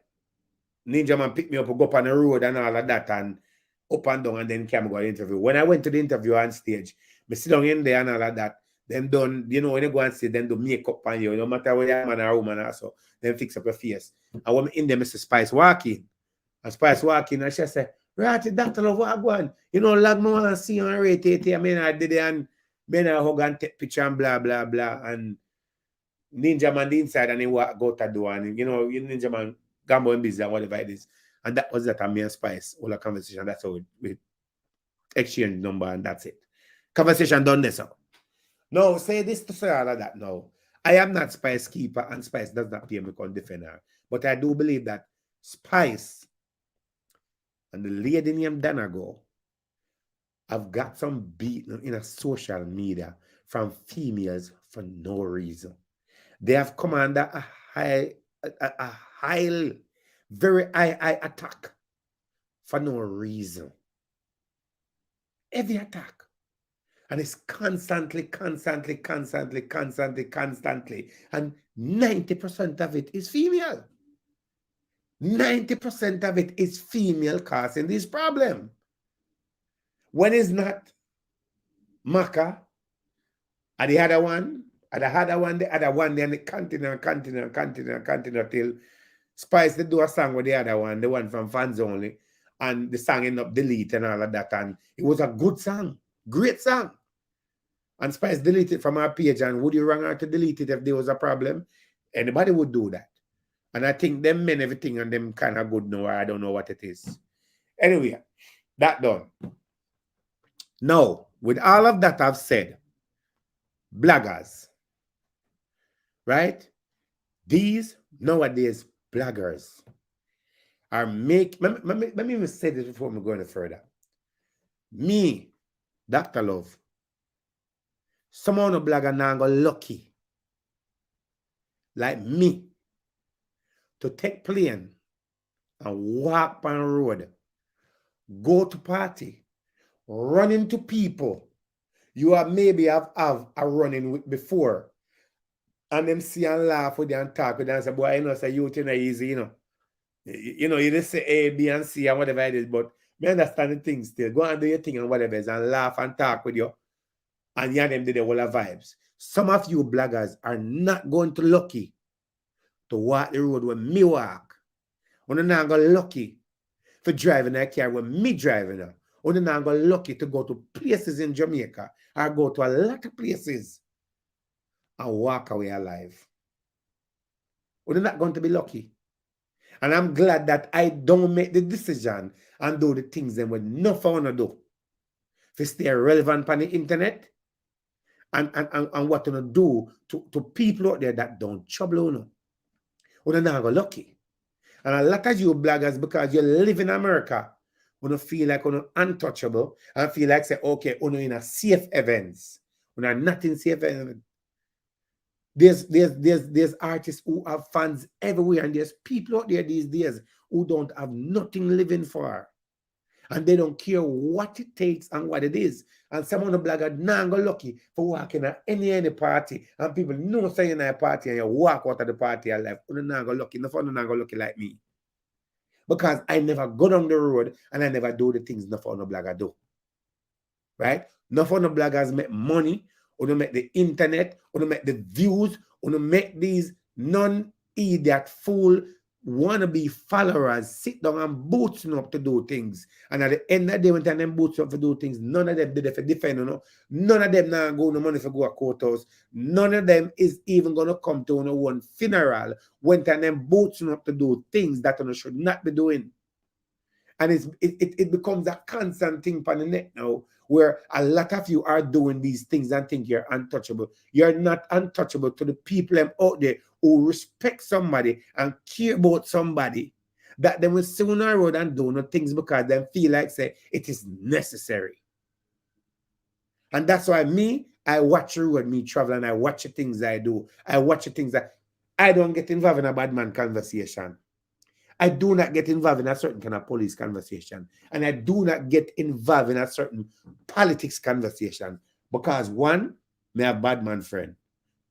Ninja Man pick me up, go up on the road and all of that, and up and down, and then came go to the interview. When I went to the interview on stage, me sit down in there and all of that. Them done, when you go and see, then do makeup on you, no matter whether you're a man or a woman also, then fix up your face. And when in there, Mr. Spice walking, and Spice walking, and she said, right, Dr. Love, what go on? Lag me and see and rate it, I mean, I did it, and then I hug and take picture and blah, blah, blah, and Ninja Man inside, and he go to do, and Ninja Man gamble and busy, whatever it is. And that was that, and me and Spice, all the conversation, that's how we exchange number, and that's it. Conversation done this out. No, say this to say all of that now. I am not Spice keeper, and Spice does not pay me to defend her. But I do believe that Spice and the lady named Danago have got some beaten in a social media from females for no reason. They have come under a high, very high attack for no reason. Every attack. And it's constantly. And 90% of it is female. 90% of it is female causing this problem. When it's not Maka, and the other one, and the other one, then it continue till Spice they do a song with the other one, the one from Fans Only, and the song ended up delete and all of that. And it was a good song, great song. And Spice deleted it from our page, and would you wrong her to delete it if there was a problem? Anybody would do that. And I think them men, everything and them kind of good now. I don't know what it is. Anyway, that done. Now, with all of that I've said, bloggers, right? These nowadays bloggers are let me even say this before we go any further. Me, Dr. Love, someone a blogger now go lucky, like me, to take plane and walk on road, go to party, run into people you have maybe have a running with before, and them see and laugh with you and talk with you and say, boy, you know, say you think easy, you know. You just say A, B, and C and whatever it is, but me understand the things still. Go and do your thing and whatever it is and laugh and talk with you. And you and them do the whole vibes. Some of you bloggers are not going to lucky to walk the road when me walk. When not go lucky for driving a car when me driving her. When not go lucky to go to places in Jamaica or go to a lot of places and walk away alive. We're not going to be lucky. And I'm glad that I don't make the decision and do the things that we not want to do. To stay relevant on the internet and what to do to people out there that don't trouble you. We're not going lucky. And a lot of you bloggers, because you live in America, when you feel like you're untouchable and feel like say, okay, you're in a safe events. You're not in safe events. There's artists who have fans everywhere, and there's people out there these days who don't have nothing living for. And they don't care what it takes and what it is. And some of the bloggers now go lucky for walking at any party. And people know saying in a party and you walk out of the party and left. You now go lucky. No fun not go lucky like me. Because I never go down the road and I never do the things no fun no blogger do. Right? No fun no bloggers make money, or to make the internet, or to make the views, or to make these non-idiot fool wannabe followers sit down and booting up to do things. And at the end of the day, when them boots up to do things, none of them did it for defend, you know. None of them now go no money for go to courthouse. None of them is even gonna come to one funeral when them booting up to do things that you should not be doing. And it becomes a constant thing on the net now, where a lot of you are doing these things and think you're untouchable. You're not untouchable to the people out there who respect somebody and care about somebody, that they will sit on the road and do no things because they feel like say it is necessary. And that's why I watch the road, me travel, and I watch the things I do. I watch the things that I don't get involved in a bad man conversation. I do not get involved in a certain kind of police conversation. And I do not get involved in a certain politics conversation. Because one, me have bad man friend.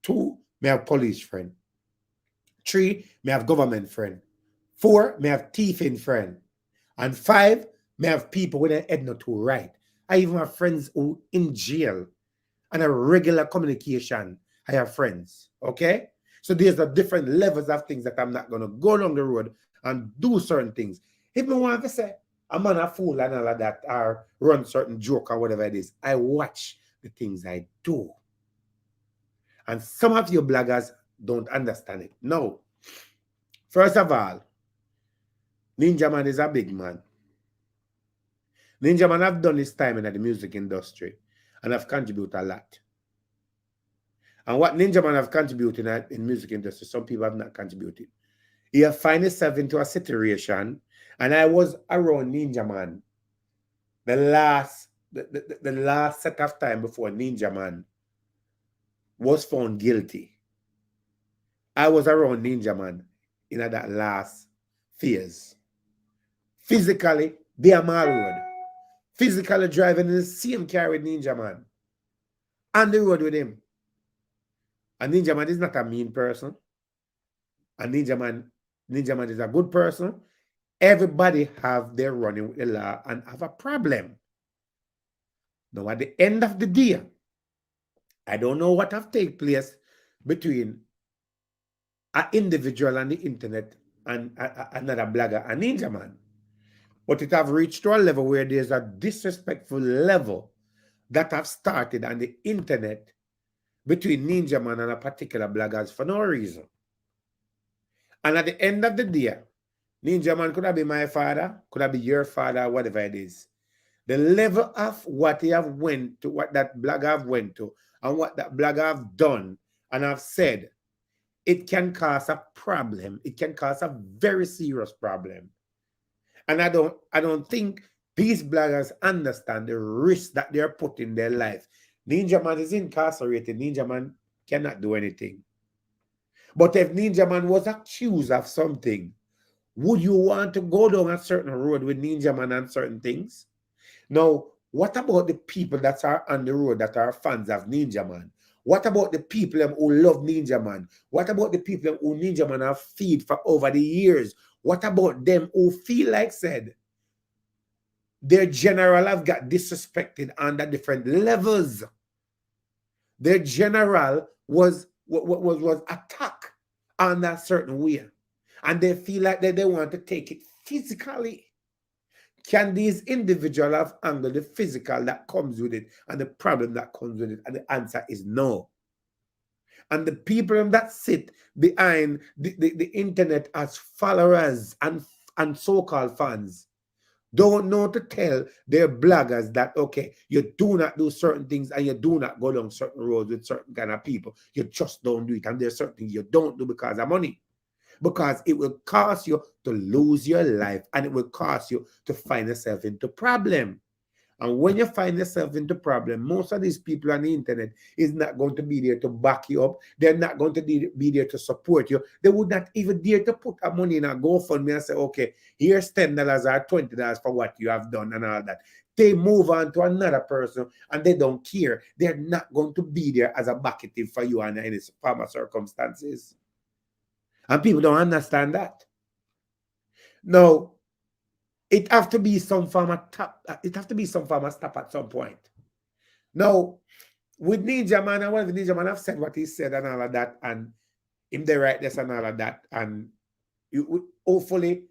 Two, me have police friend. Three, me have government friend. Four, me have thieving friend. And five, me have people with their head not too right. I even have friends who in jail and a regular communication. I have friends. Okay? So there's a different levels of things that I'm not going to go along the road and do certain things. If I want to say, I'm on a fool and all of that, or run certain joke or whatever it is, I watch the things I do. And some of you bloggers don't understand it. No. First of all, Ninja Man is a big man. Ninja Man have done his time in the music industry. and have contributed a lot. And what Ninja Man have contributed in music industry, some people have not contributed. He have find himself into a situation, and I was around Ninja Man the last set of time before Ninja Man was found guilty. I was around Ninja Man in that last phase. Physically, they are my road. Physically driving in the same car with Ninja Man. On the road with him. And Ninja Man is not a mean person. And Ninja Man is a good person. Everybody have their running with the law and have a problem. Now, at the end of the day, I don't know what have taken place between an individual on the internet and another blogger, a Ninja Man. But it have reached to a level where there's a disrespectful level that have started on the internet between Ninja Man and a particular bloggers for no reason. And at the end of the day, Ninja Man could have been my father, could have been your father, whatever it is. The level of what he have went to, what that blogger have went to, and what that blogger have done and have said, it can cause a problem. It can cause a very serious problem. And I don't think these bloggers understand the risk that they're putting in their life. Ninja Man is incarcerated. Ninja Man cannot do anything. But if Ninja Man was accused of something, would you want to go down a certain road with Ninja Man on certain things? Now, what about the people that are on the road that are fans of Ninja Man? What about the people who love Ninja Man? What about the people who Ninja Man have feed for over the years? What about them who feel like said their general have got disrespected under different levels? Their general was attacked on a certain way. And they feel like they want to take it physically. Can these individuals have handled the physical that comes with it and the problem that comes with it? And the answer is no. And the people that sit behind the internet as followers and so-called fans don't know to tell their bloggers that, okay, you do not do certain things and you do not go down certain roads with certain kind of people. You just don't do it. And there's certain things you don't do because of money. Because it will cause you to lose your life and it will cause you to find yourself into problem. And when you find yourself into problem, most of these people on the internet is not going to be there to back you up. They're not going to be there to support you. They would not even dare to put a money in a GoFundMe and say, okay, here's $10 or $20 for what you have done and all that. They move on to another person and they don't care. They're not going to be there as a backative for you under any form of circumstances. And people don't understand that. Now, it have to be some form of stop at some point. Now, with Ninja Man and whatever Ninja Man have said what he said and all of that, and him the rightness and all of that, and hopefully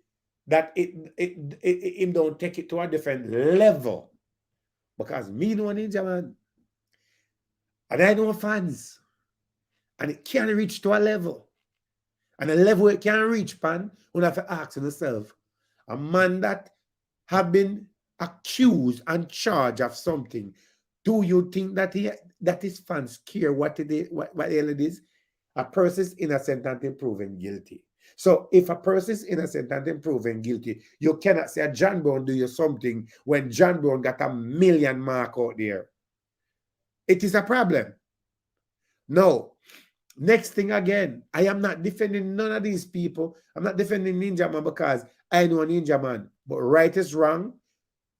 that him don't take it to a different level. Because me know Ninja Man, and I know fans, and it can't reach to a level. And a level it can reach, pan, you have to ask yourself, a man that have been accused and charged of something, do you think that his fans care what the hell it is? A person is innocent until proven guilty. So if a person is innocent until proven guilty, you cannot say John Brown do you something when John Brown got 1 million mark out there. It is a problem. No. Next thing again, I am not defending none of these people. I'm not defending Ninja Man because I know Ninja Man. But right is wrong,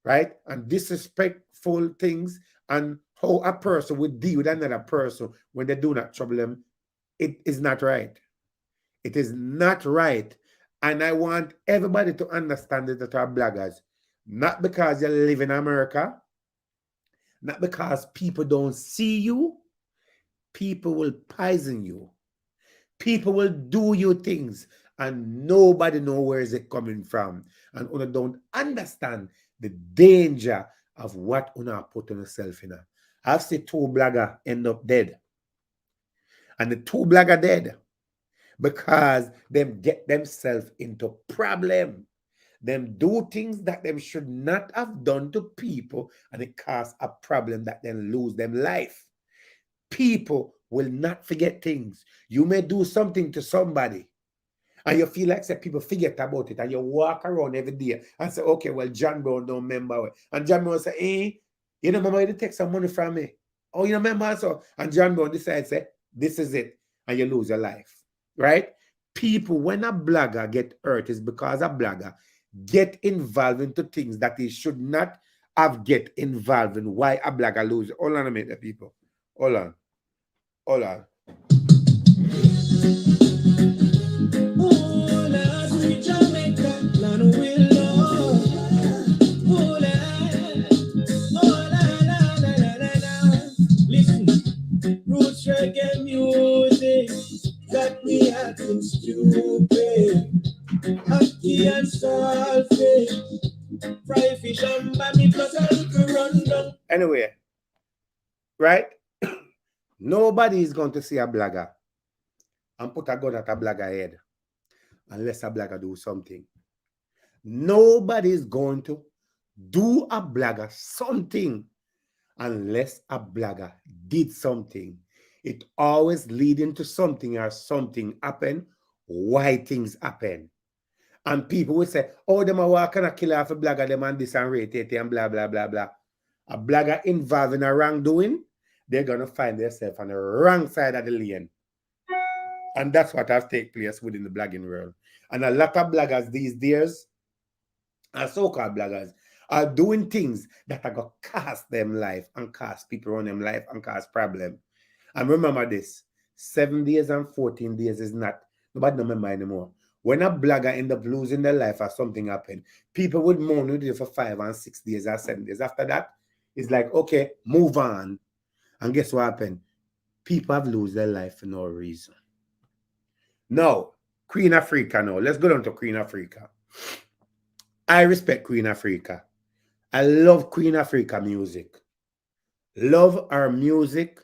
right? And disrespectful things and how a person would deal with another person when they do not trouble them, it is not right. It is not right. And I want everybody to understand it that are bloggers. Not because you live in America, not because people don't see you. People will poison you. People will do you things and nobody knows where is it coming from. And you don't understand the danger of what you put on yourself in. I've seen 2 bloggers end up dead. And the 2 bloggers dead because they get themselves into problem. them do things that them should not have done to people, and it cause a problem that then lose them life. People will not forget things. You may do something to somebody and you feel like say people forget about it, and you walk around every day and say, okay, well, John Brown don't remember it. And John Brown say, you know, remember you take some money from me. Oh, you remember? So, and John Brown decides, say, this is it, and you lose your life, right? People, when a blogger get hurt, is because a blogger get involved into things that he should not have get involved in. Why a blogger lose? Hold on a minute, people. Hold on. Hold on. Roots reggae music got me acting stupid. Ackee and saltfish, fry fish and bami plus a little rundown. Anyway, right? Nobody is going to see a blogger and put a gun at a blogger head unless a blogger do something. Nobody is going to do a blogger something unless a blogger did something. It always leading to something, or something happen, why things happen. And people will say, oh, them are walking a kill off a blogger, them and this and rate it and blah, blah, blah, blah. A blogger involved in a wrongdoing, they're going to find themselves on the wrong side of the lane. And that's what has taken place within the blogging world. And a lot of bloggers these days, and so-called bloggers, are doing things that are going to cost them life and cost people around them life and cause problem. And remember this, 7 days and 14 days is not, nobody remember anymore. When a blogger end up losing their life or something happened, people would mourn with you for 5 and 6 days or 7 days. After that, it's like, okay, move on. And guess what happened? People have lost their life for no reason. Now, Queen Ifrica now. Let's go down to Queen Ifrica. I respect Queen Ifrica. I love Queen Ifrica music. Love her music.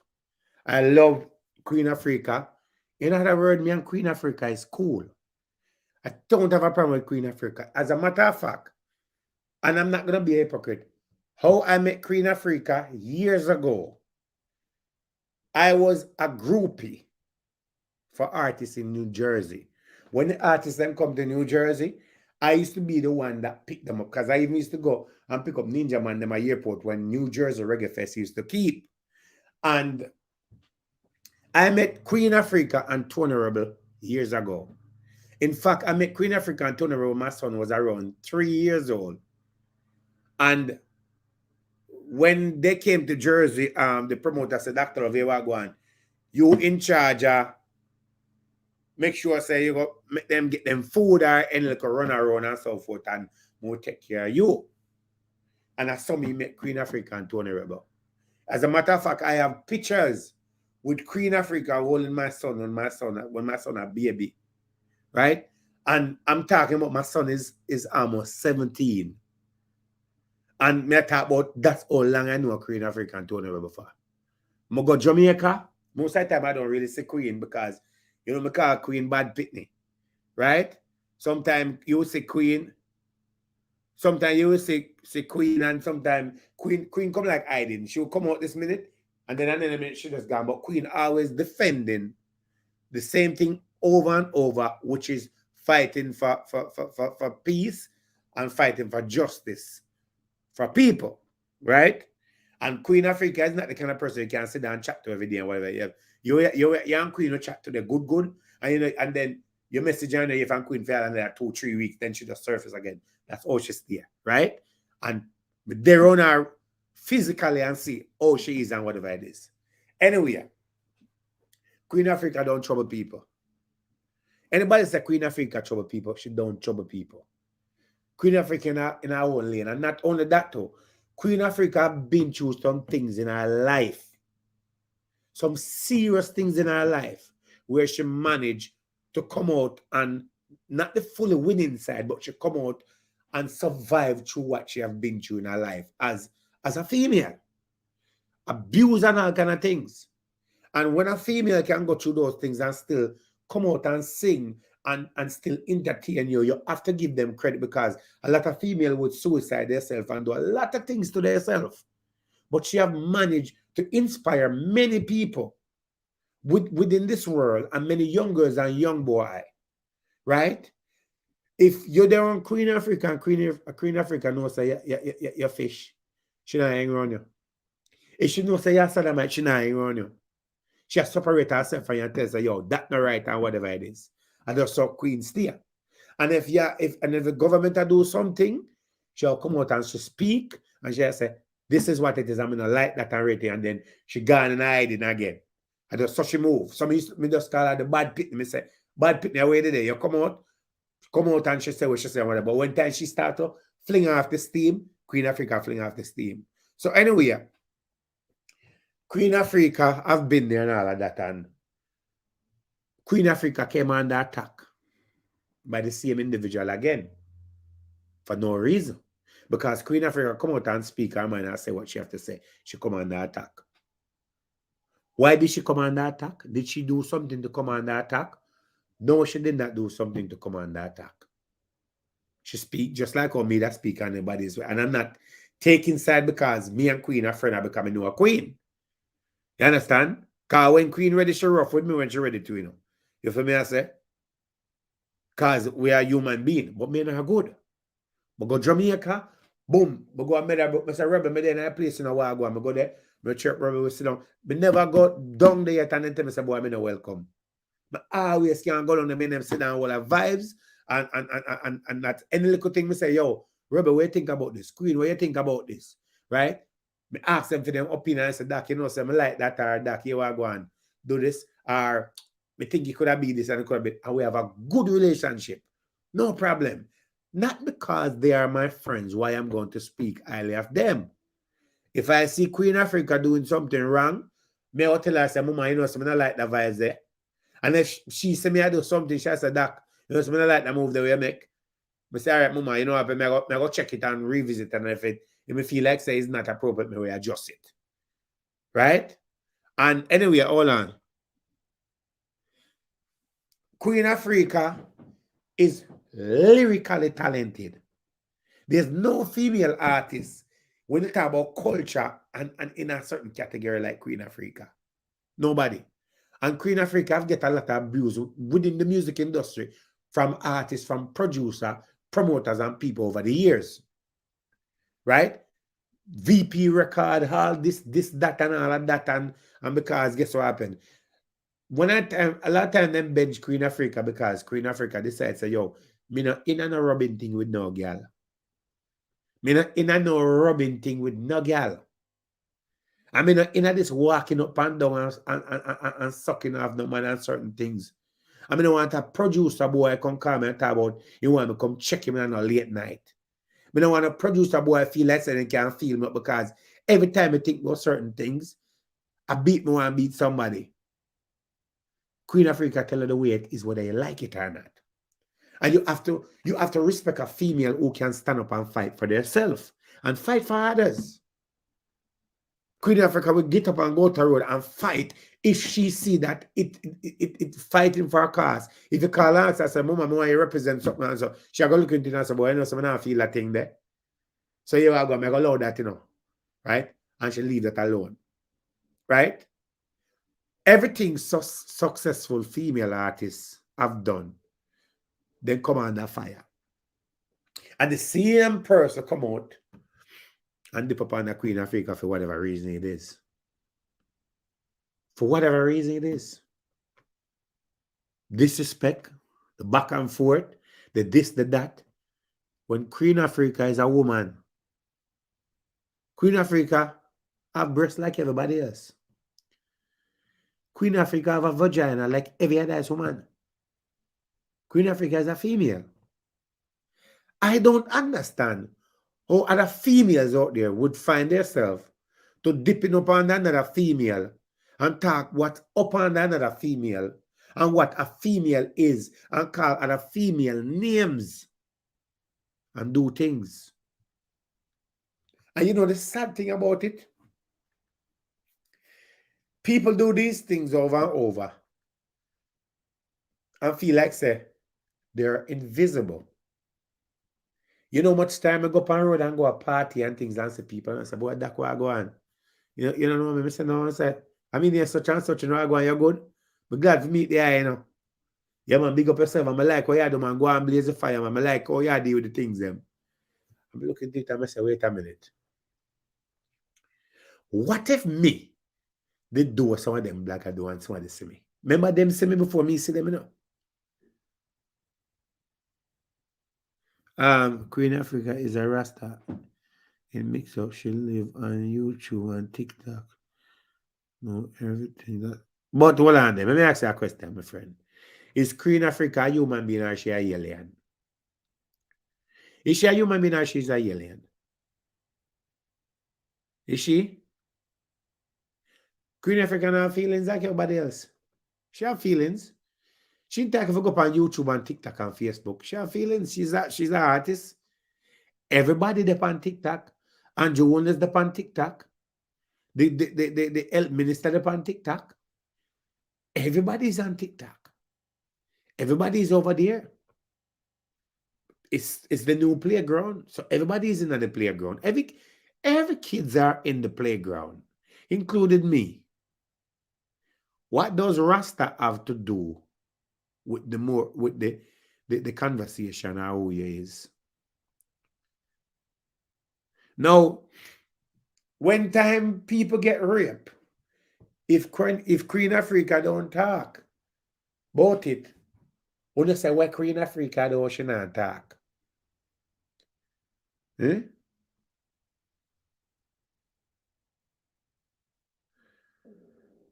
I love Queen Ifrica. In other words, me and Queen Ifrica is cool. I don't have a problem with Queen Ifrica. As a matter of fact, and I'm not going to be a hypocrite, how I met Queen Ifrica years ago, I was a groupie for artists in New Jersey. When the artists then come to New Jersey, I used to be the one that picked them up, because I even used to go and pick up Ninja Man in my airport when New Jersey Reggae Fest used to keep. And I met Queen Ifrica and Tony Rebel years ago. In fact, I met Queen Ifrica and Tony Rebel, my son was around 3 years old. And when they came to Jersey, the promoter said, Dr. Ovewagwan, you in charge of, make sure say you go make them get them food or any little run around and so forth, and we'll take care of you. And I saw me met Queen Ifrica and Tony Rebel. As a matter of fact, I have pictures with Queen Ifrica holding my son when my son a baby. Right? And I'm talking about my son is almost 17. And me talk about that's how long I know Queen Ifrica and Tony Rebel for. I go Jamaica. Most of the time I don't really say Queen because, you know, me call Queen Bad Pitney. Right? Sometimes you say Queen. Sometimes you will say Queen, and sometimes Queen come like hiding. She'll come out this minute, and then another minute she just gone. But Queen always defending the same thing over and over, which is fighting for peace and fighting for justice for people, right? And Queen Ifrica is not the kind of person you can sit down and chat to every day and whatever. You and Queen will chat to the good, and you know, and then you message her if I'm Queen for another 2-3 weeks, then she just surface again. That's all she's there, right? And they run her physically and see how she is and whatever it is. Anyway, Queen Ifrica don't trouble people. Anybody say Queen Ifrica trouble people, she don't trouble people. Queen Ifrica in her own lane. And not only that though, Queen Ifrica been through some things in her life. Some serious things in her life where she managed to come out and not the fully winning side, but she come out and survive through what she have been through in her life as a female. Abuse and all kind of things. And when a female can go through those things and still come out and sing and still entertain you. You have to give them credit because a lot of female would suicide themselves and do a lot of things to themselves. But she have managed to inspire many people within this world and many young girls and young boy, right? If you're there on Queen Africa and Queen Africa knows say you fish, she not hang around you. If she knows say you're sodomite, she not hang around you. She has separate herself from you and tells her, yo, that's not right and whatever it is. And just so Queen stay. And if the government do something, she'll come out and she speak and she'll say, this is what it is. I'm gonna like that and rate it. And then she gone and hiding again. And just so she move. Some me just call her the bad pitney. Me say, bad pitney away today. You come out and she say what she say, whatever. But when time she start to fling off the steam, Queen Africa fling off the steam. So anyway, Queen Africa have been there and all of that, and Queen Africa came under attack by the same individual again for no reason. Because Queen Africa come out and speak her mind and say what she have to say. She come under attack. Why did she come under attack? Did she do something to come under attack? No, she did not do something to come under attack. She speak just like how me that speak on anybody's way. And I'm not taking side because me and Queen are friends. I become a new queen. You understand? Because when Queen ready, she rough with me when she ready to, you know. You feel me, I say? Because we are human beings. But me not good. I go Jamaica, boom. I go Mr. Rebel, me there in a place in a while ago. I go there, my church Rebel will sit down. I never go down there yet and then tell me, say, boy, I'm not welcome. But I always can go down there, them sit down, all the vibes, and that any little thing, me say, yo, Rebel, what you think about this? Queen, what you think about this? Right? Me ask them for them opinion. I say, Doc, you know, say, me like that, or Doc, you want to go and do this, or me think it could have been this and it could have been, and we have a good relationship. No problem. Not because they are my friends, why I'm going to speak highly of them. If I see Queen Africa doing something wrong, me will tell her, say, Mama, you know, so I don't like the vibes there. And if she say me I do something, she say, Doc, you know, so I don't like the move the way I make. I say, all right, Mama, you know, I go check it and revisit, and if me feel like say it's not appropriate, me will adjust it. Right? And anyway, hold on. Queen Africa is lyrically talented. There's no female artist when you talk about culture and in a certain category like Queen Africa. Nobody. And Queen Africa have get a lot of abuse within the music industry from artists, from producer, promoters, and people over the years. Right? VP record, all this, that, and all of that, and because guess what happened? A lot of time them bench Queen Africa because Queen Africa decides, say, yo, me not in a no rubbing thing with no girl. Me not in a no rubbing thing with no girl. I mean, in a this walking up and down and sucking off no man and certain things. I mean, I want a producer boy come call me and talk about, you want me to come check him on a late night. I don't want a producer boy feel like they can feel me because every time I think about certain things, I beat me and beat somebody. Queen Africa tell her the way it is, whether you like it or not. And you have to respect a female who can stand up and fight for themselves and fight for others. Queen Africa will get up and go to the road and fight if she see that it fighting for a cause. If you call her and say, Mama, I want you represent something, and so she'll go look into it and say, boy, you know, so I don't feel that thing there. So you are going to allow that, you know, right? And she leave that alone, right? Everything successful female artists have done, then come under fire. And the same person come out and dip upon the Queen Africa for whatever reason it is. For whatever reason it is. Disrespect, the back and forth, the this, the that. When Queen Africa is a woman, Queen Africa have breasts like everybody else. Queen Africa have a vagina like every other woman. Queen Africa is a female. I don't understand how other females out there would find themselves to dipping up on another female and talk what up on another female and what a female is and call other female names and do things. And you know the sad thing about it? People do these things over and over and feel like, say, They're invisible. You know much time I go up on road and go a party and things and see people and say, boy, that's where I go on. You know what I mean? I say, no, I say, I mean, you're such and such, you know, I go on, you're good. But glad to meet the eye, you know. Yeah, man, big up yourself. I'm like, oh, yeah, do man, go and blaze the fire, man. I'm like, oh, yeah, deal with the things, them. I'm looking at it and I say, wait a minute. What if me did do what some of them black I do and some of them see me? Remember them see me before me see them, you know? Queen Africa is a Rasta. In mix up, she live on YouTube and TikTok. No, everything that. But hold on there. Let me ask you a question, my friend. Is Queen Africa a human being or she a alien? Is she a human being or she's a alien? Is she? Queen Africa have feelings like everybody else. She have feelings. She didn't take if go up on YouTube and TikTok and Facebook. She have feelings. She's an artist. Everybody there on TikTok. And Joan is there on TikTok. The health minister there on TikTok. Everybody's on TikTok. Everybody's over there. It's the new playground. So everybody's in the playground. Every kids are in the playground, including me. What does Rasta have to do with the conversation or who he is? Now, when time people get raped, if Queen Africa don't talk about it, we just say, well, Queen Africa don't she not talk. Eh?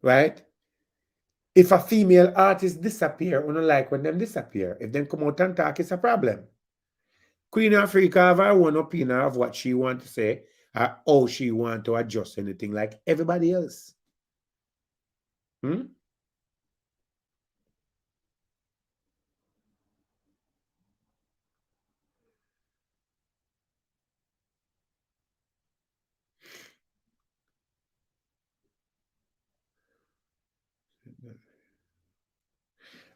Right? If a female artist disappear, we don't like when them disappear. If them come out and talk, it's a problem. Queen Africa have her own opinion of what she want to say, or how she want to adjust anything like everybody else.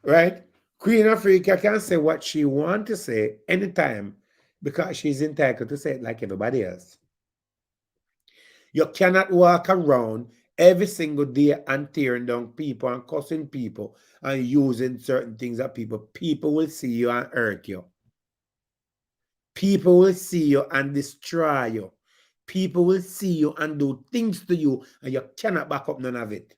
Right? Queen Africa can say what she want to say anytime because she's entitled to say it like everybody else. You cannot walk around every single day and tearing down people and cussing people and using certain things that people will see you and hurt you. People will see you and destroy you. People will see you and do things to you and you cannot back up none of it.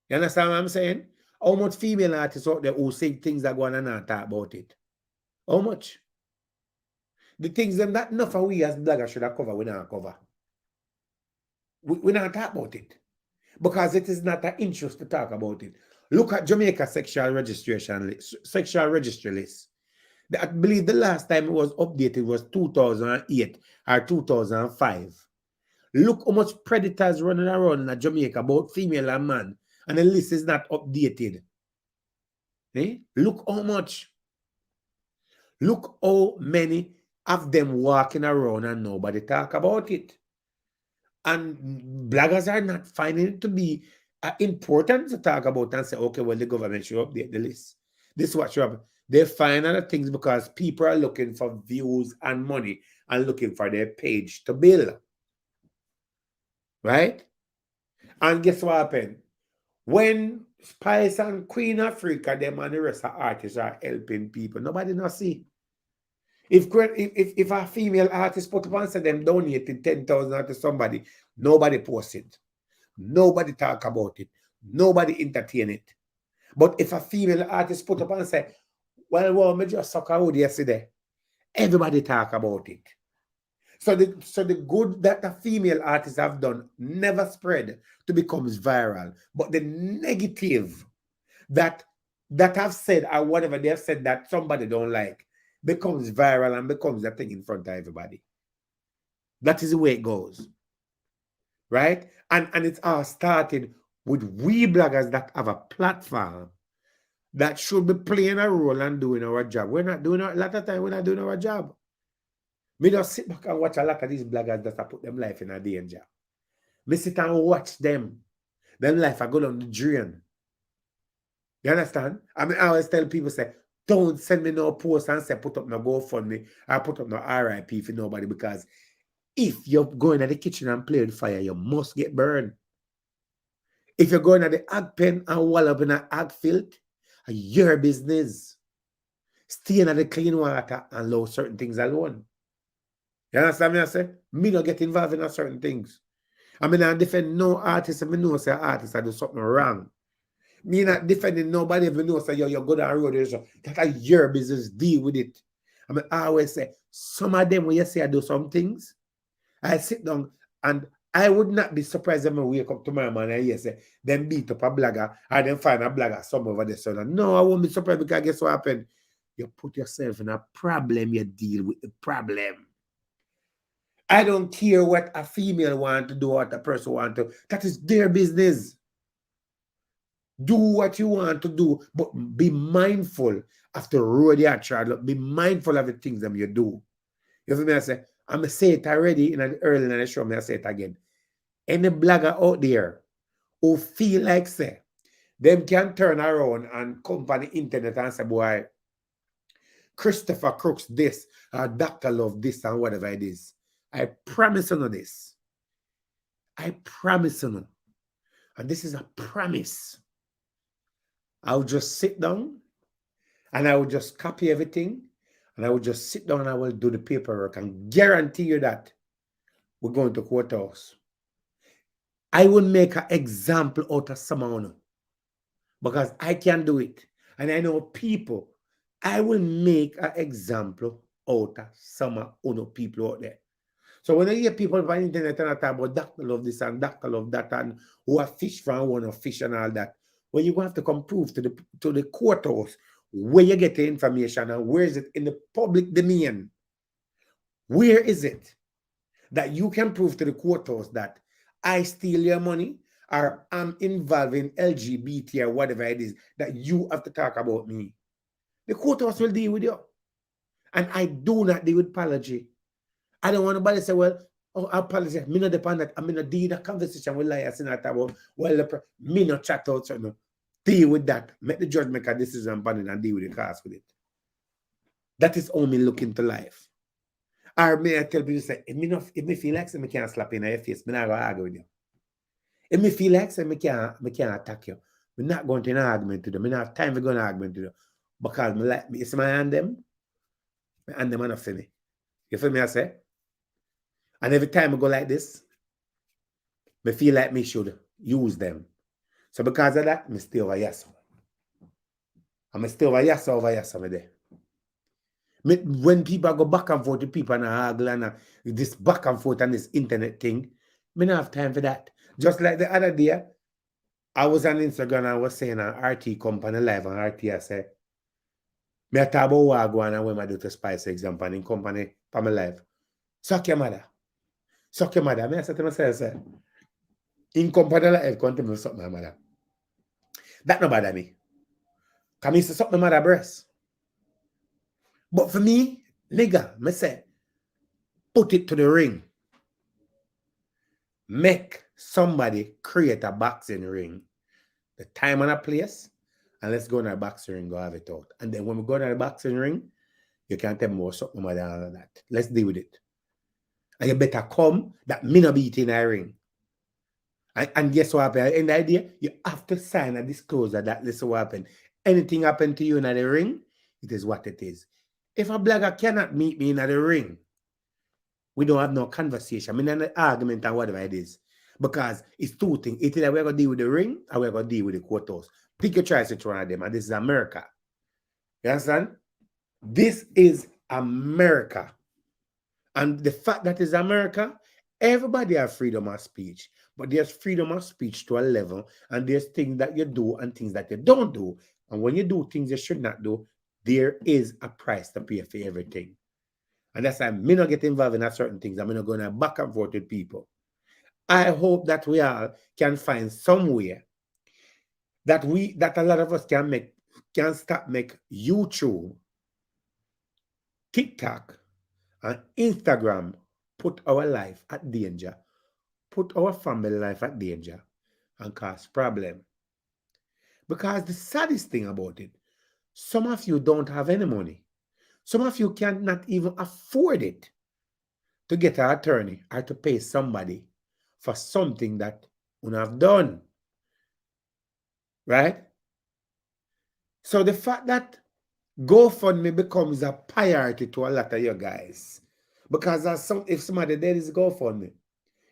You understand what I'm saying? How much female artists out there who say things that go on and not talk about it? How much? The things them that enough of we as bloggers should have covered, we don't cover. We don't talk about it. Because it is not an interest to talk about it. Look at Jamaica sexual registry list. I believe the last time it was updated was 2008 or 2005. Look how much predators running around in Jamaica, both female and man, and the list is not updated. Eh? Look how much. Look how many of them walking around and nobody talk about it. And bloggers are not finding it to be important to talk about and say, okay, well, the government should update the list. This is what should happen. They find other things because people are looking for views and money and looking for their page to build. Right? And guess what happened? When Spice and Queen Africa, them and the rest of artists are helping people, nobody not see. If a female artist put up and say them donated 10,000 to somebody, nobody post it. Nobody talk about it. Nobody entertain it. But if a female artist put up and say, well, me just suck out yesterday, everybody talk about it. So the good that the female artists have done never spread to becomes viral. But the negative that have said or whatever they have said that somebody don't like becomes viral and becomes a thing in front of everybody. That is the way it goes. Right? And it's all started with we bloggers that have a platform that should be playing a role and doing our job. We're not doing a lot of time, we're not doing our job. Me just sit back and watch a lot of these bloggers that put them life in a danger. Me sit and watch them. Them life I go down the drain. You understand? I mean, I always tell people, say, Don't send me no post and say put up no GoFundMe or put up no RIP for nobody, because if you're going to the kitchen and play with fire, you must get burned. If you're going to the ag pen and wall up in an ag field, your business. Stay in the clean water and allow certain things alone. You understand me? I say, me not get involved in certain things. I mean, I defend no artist, and I know say artist I do something wrong. Me not defending nobody if you know say you're good on road. That's your business, deal with it. I mean, I always say, some of them when you say I do some things, I sit down and I would not be surprised if I wake up tomorrow morning and hear say, them beat up a blogger or then find a blogger some over there. So no, I won't be surprised, because guess what happened? You put yourself in a problem, you deal with the problem. I don't care what a female want to do or what a person want to. That is their business. Do what you want to do, but be mindful of the road you travel. Be mindful of the things that you do. You feel me? I say, I'm going to say it already in the early in the show, I say it again. Any blogger out there who feel like say, them can turn around and come on the internet and say, boy, Christopher Crooks this, or Dr. Love this, and whatever it is. I promise you this. I promise you. And this is a promise. I'll just sit down and I will just copy everything, and I will just sit down and I will do the paperwork and guarantee you that we're going to courthouse. I will make an example out of someone because I can do it. And I know people, I will make an example out of some people out there. So when I hear people on the internet and I talk about Dr. Love this and Dr. Love that, and who are fish from one of fish and all that, well, you're going to have to come prove to the courthouse where you get the information and where is it in the public domain. Where is it that you can prove to the courthouse that I steal your money or I'm involved in LGBT or whatever it is, that you have to talk about me? The courthouse will deal with you. And I do not deal with apology. I don't want nobody to say, well, oh, I apologize. Me not depend that. I'm in a deal a conversation with liars and that about, well, me not chat out something. Deal with that. Make the judge make a decision upon it and deal with the cause with it. That is how me look into life. Or may I tell people, say, if me feel like me can't slap in your face, me not going to argue with you. If me feel like me can't attack you, me not going to an argument with you. Me not have time to go in an argument with you. Because me like, you see my hand them? My hand them are not for me. You feel me I say? And every time I go like this, I feel like me should use them. So because of that, I stay over here. I'm stay over here, me there. When people go back and forth with people and argue and this back and forth and this internet thing, I don't have time for that. Just like the other day, I was on Instagram and I was saying an RT company live on RT, I said, me I talk about what I go and when I do to Spice example and in company for my life. Suck your mother. Suck your mother. I said to myself, say, in company life, come to me suck my mother. That no bother me. Because I used to suck my mother breast. But for me, nigga, I say, put it to the ring. Make somebody create a boxing ring. The time and a place, and let's go in a boxing ring, go have it out. And then when we go in a boxing ring, you can't tell me what suck my mother and all of that. Let's deal with it. And you better come that me not beat in a ring. And guess what happened? In the idea, you have to sign a disclosure that this will happen. Anything happen to you in the ring, it is what it is. If a blogger cannot meet me in the ring, we don't have no conversation. I mean, an argument or whatever it is. Because it's two things. Either we're going to deal with the ring or we're going to deal with the courthouse. Pick your choice which one of them. And this is America. You understand? This is America. And the fact that it's America, everybody has freedom of speech. But there's freedom of speech to a level. And there's things that you do and things that you don't do. And when you do things you should not do, there is a price to pay for everything. And that's why me not get involved in certain things. I'm not going to back and forth with people. I hope that we all can find somewhere that a lot of us can start make YouTube, TikTok, and Instagram put our life at danger, put our family life at danger, and cause problem. Because the saddest thing about it, Some of you don't have any money. Some of you cannot even afford it to get an attorney or to pay somebody for something that you have done. Right? So the fact that GoFundMe becomes a priority to a lot of you guys. Because if somebody dead is GoFundMe.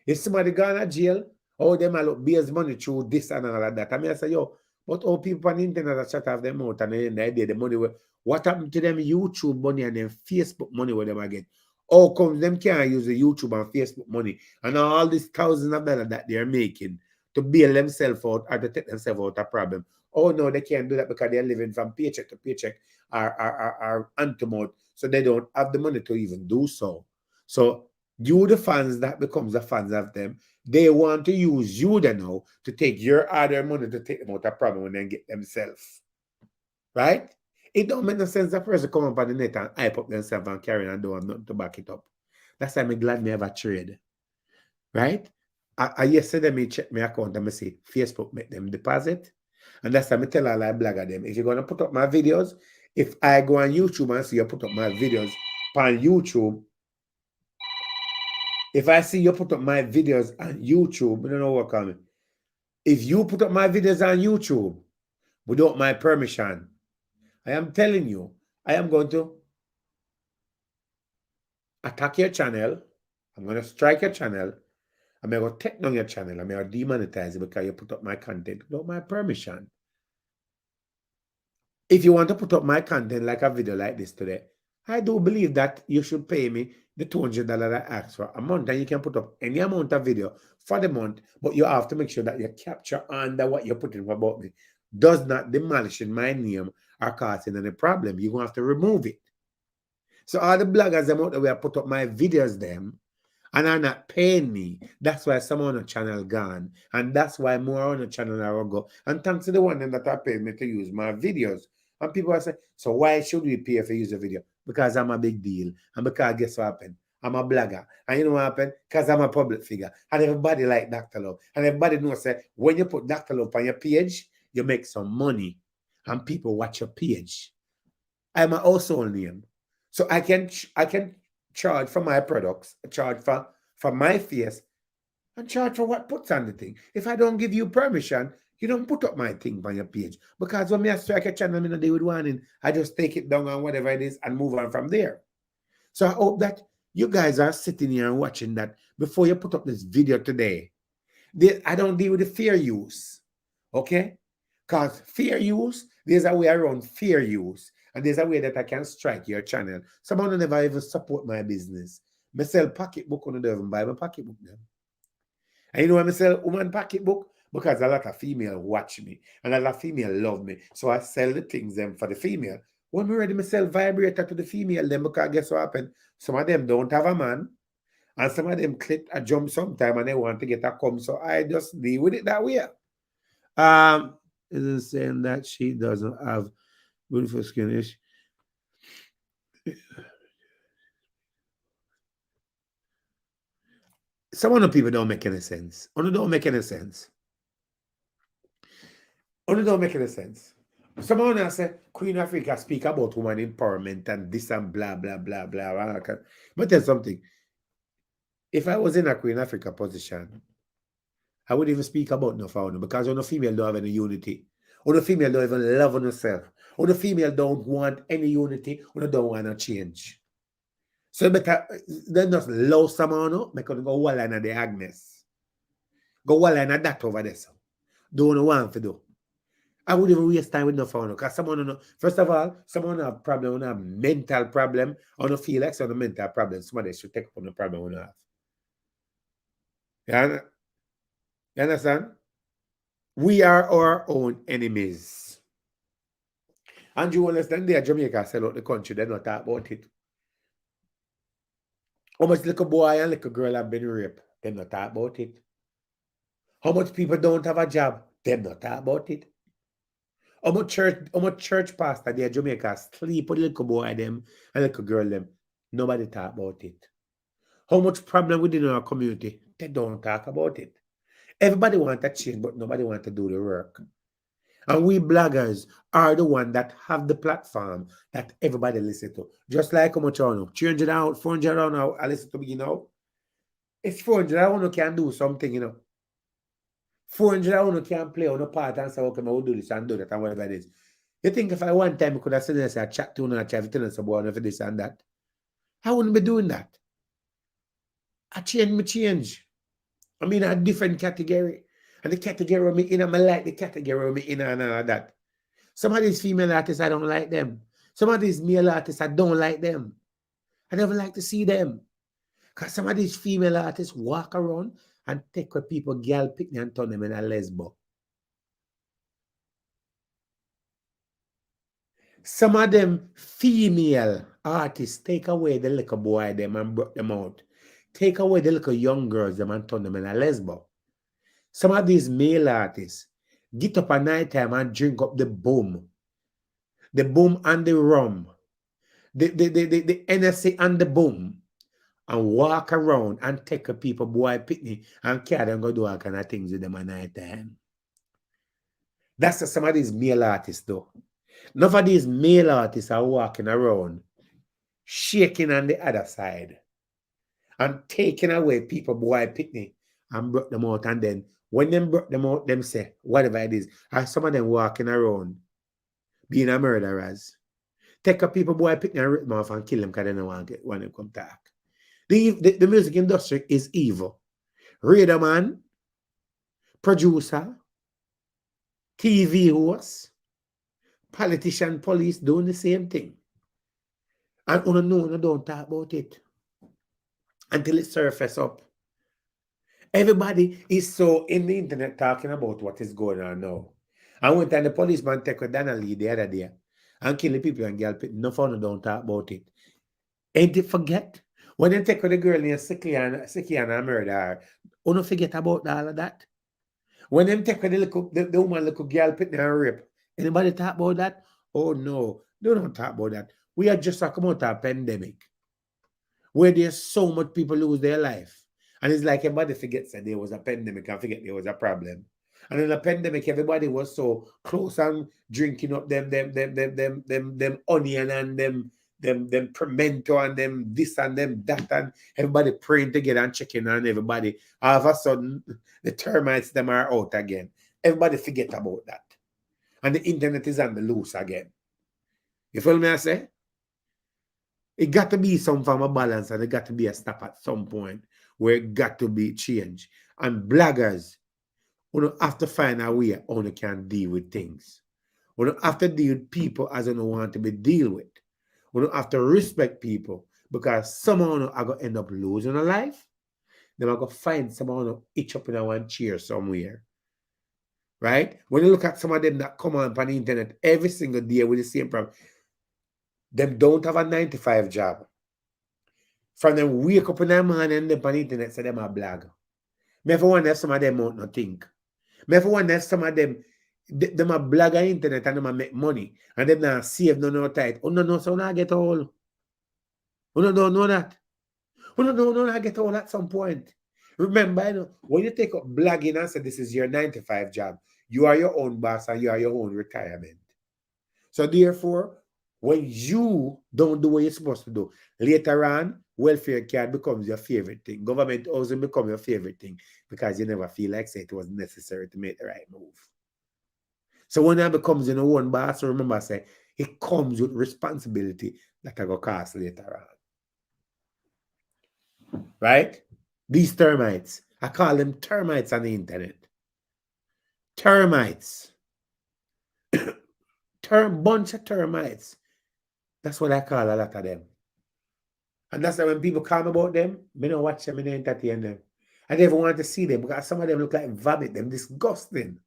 If somebody gone to jail, oh, them a look bears money through this and all of that. I mean, I say, yo, but all people on the internet that shut off them out and the money, what happened to them YouTube money and them Facebook money where them again? How come them can't use the YouTube and Facebook money and all these thousands of dollars that they're making to bail themselves out or to take themselves out of problem? Oh, no, they can't do that because they're living from paycheck to paycheck or hand to mouth, so they don't have the money to even do so. So you, the fans that becomes the fans of them, they want to use you then now to take your other money to take them out of problem and then get themselves. Right? It don't make no sense that person come up on the net and hype up themselves and carry and don't have nothing to back it up. That's why I'm glad me have a trade. Right? I yesterday me check my account and I see Facebook make them deposit. And that's why I tell all I blogger them. If you're gonna put up my videos, if I go on YouTube and see you put up my videos on YouTube, if I see you put up my videos on YouTube, I don't know what coming. If you put up my videos on YouTube without my permission, I am telling you, I am going to attack your channel. I'm going to strike your channel. I'm going to take down your channel. I'm going to demonetize it because you put up my content without my permission. If you want to put up my content like a video like this today, I do believe that you should pay me the $200 I asked for a month, and you can put up any amount of video for the month, but you have to make sure that you capture under what you're putting about me does not demolish in my name or causing any problem. You're going to have to remove it. So all the bloggers them out there where I put up my videos them and are not paying me. That's why some on the channel gone. And that's why more on the channel I will go. And thanks to the one that are paying me to use my videos. And people are saying, so why should we pay for use a video? Because I'm a big deal. And because guess what happened? I'm a blogger. And you know what happened? Because I'm a public figure. And everybody like Dr. Love. And everybody knows that when you put Dr. Love on your page, you make some money. And people watch your page. I'm a household name. So I can charge for my products, charge for my face, and charge for what puts on the thing. If I don't give you permission, you don't put up my thing on your page. Because when I strike a channel, I mean, they would want in, I just take it down on whatever it is and move on from there. So I hope that you guys are sitting here and watching that before you put up this video today. I don't deal with the fair use. Okay? Because fair use, there's a way around fair use. And there's a way that I can strike your channel. Someone never even support my business. I sell pocketbook on the even buy my pocketbook then. And you know why I sell woman pocketbook? Because a lot of female watch me. And a lot of female love me. So I sell the things them for the female. When I ready, I sell vibrator to the female then, because guess what happened? Some of them don't have a man. And some of them click a jump sometime and they want to get a come. So I just deal with it that way. Isn't saying that she doesn't have beautiful skin. Some of the people don't make any sense. Only don't make any sense. Only don't make any sense. Someone else say Queen Africa speak about woman empowerment and this and blah blah blah blah. But tell something. If I was in a Queen Africa position, I wouldn't even speak about no founder because on the female don't have any unity. On the female don't even love on herself. On the female don't want any unity. On the don't want to change. So better then just love someone, make them go wall and the Agnes. Go wall and that over there. So. Don't want to do. I wouldn't even waste time with no phone because someone know. First of all, someone have problem, have mental problem, or no feel like some mental problem. Somebody should take up on the problem we have. You understand? We are our own enemies. And you understand there, Jamaica sell out the country, they not talk about it. How much little boy and little girl have been raped, they not talk about it. How much people don't have a job, they not talk about it. How much church pastor there, Jamaica, sleep with little boy them and little girl them, nobody talk about it. How much problem within our community, they don't talk about it. Everybody want to change, but nobody want to do the work. And we bloggers are the one that have the platform that everybody listen to. Just like how much I know. 300 out, 400 out now, I listen to me, It's 400 out can do something. 400 out can play on a part and say, okay, I will do this and do that and whatever it is. You think if I one time I could have said this, I chat to you and I try to tell us about this and that. I wouldn't be doing that. I change. I'm in a different category. And the category of me in, I like the category of me in and all that. Some of these female artists, I don't like them. Some of these male artists, I don't like them. I never like to see them. Because some of these female artists walk around and take with people, girl picnic and turn them in a lesbo. Some of them female artists take away the little boy them and brought them out. Take away the little young girls them and turn them in a lesbo. Some of these male artists get up at night time and drink up the boom and the rum, the NSC and the boom, and walk around and take a people boy picnic and carry them go do all kind of things with them at night time. That's what some of these male artists do. None of these male artists are walking around shaking on the other side and taking away people boy picnic and brought them out, and then when them brought them out, them say whatever it is, and some of them walking around being a murderers. Take a people boy picnic and rip them off and kill them because they don't want to come talk. The music industry is evil. Radio man, producer, TV host, politician, police doing the same thing. And don't talk about it until it surfaces up. Everybody is so in the internet talking about what is going on now. And one time the policeman take with Dana Lee the other day and kill the people and girl pit. No fun, don't talk about it. Ain't it forget? When they take with the girl named Sikiana and murder her, don't forget about all of that. When they take with the woman little girl pit and rape, anybody talk about that? Oh no, they don't talk about that. We are just talking about a pandemic where there's so much people lose their life. And it's like everybody forgets that there was a pandemic and forget there was a problem. And in the pandemic, everybody was so close and drinking up them onion and them pimento and them this and them that, and everybody praying together and checking on everybody. All of a sudden, the termites them are out again. Everybody forget about that. And the internet is on the loose again. You feel me I say? It got to be some form of balance, and it got to be a stop at some point where it got to be changed. And bloggers, have to find a way how they can deal with things. We don't have to deal with people as they don't want to be dealt with. We don't have to respect people, because someone are going to end up losing a life. Then are going to find someone who itch up in a one chair somewhere. Right? When you look at some of them that come on the internet every single day with the same problem, them don't have a 9-to-5 job. From them wake up in the morning and them on the internet say them a blog. Me ever wonder if some of them won't not think. Me ever wonder if some of them a blog on the internet and them a make money and them not save no tight. Oh no, so now get all. Oh no, don't know that. Oh no, I get all at some point. Remember, when you take up blogging and say this is your 9-to-5 job, you are your own boss and you are your own retirement. So therefore, when you don't do what you're supposed to do, later on, welfare card becomes your favorite thing. Government housing becomes your favorite thing, because you never feel like say it was necessary to make the right move. So when that becomes your own boss, remember, say it comes with responsibility that I go cost later on. Right? These termites, I call them termites on the internet. Termites. Bunch of termites. That's what I call a lot of them. And that's why when people come about them, I don't watch them, I don't entertain them. I never want to see them, because some of them look like vomit, them disgusting.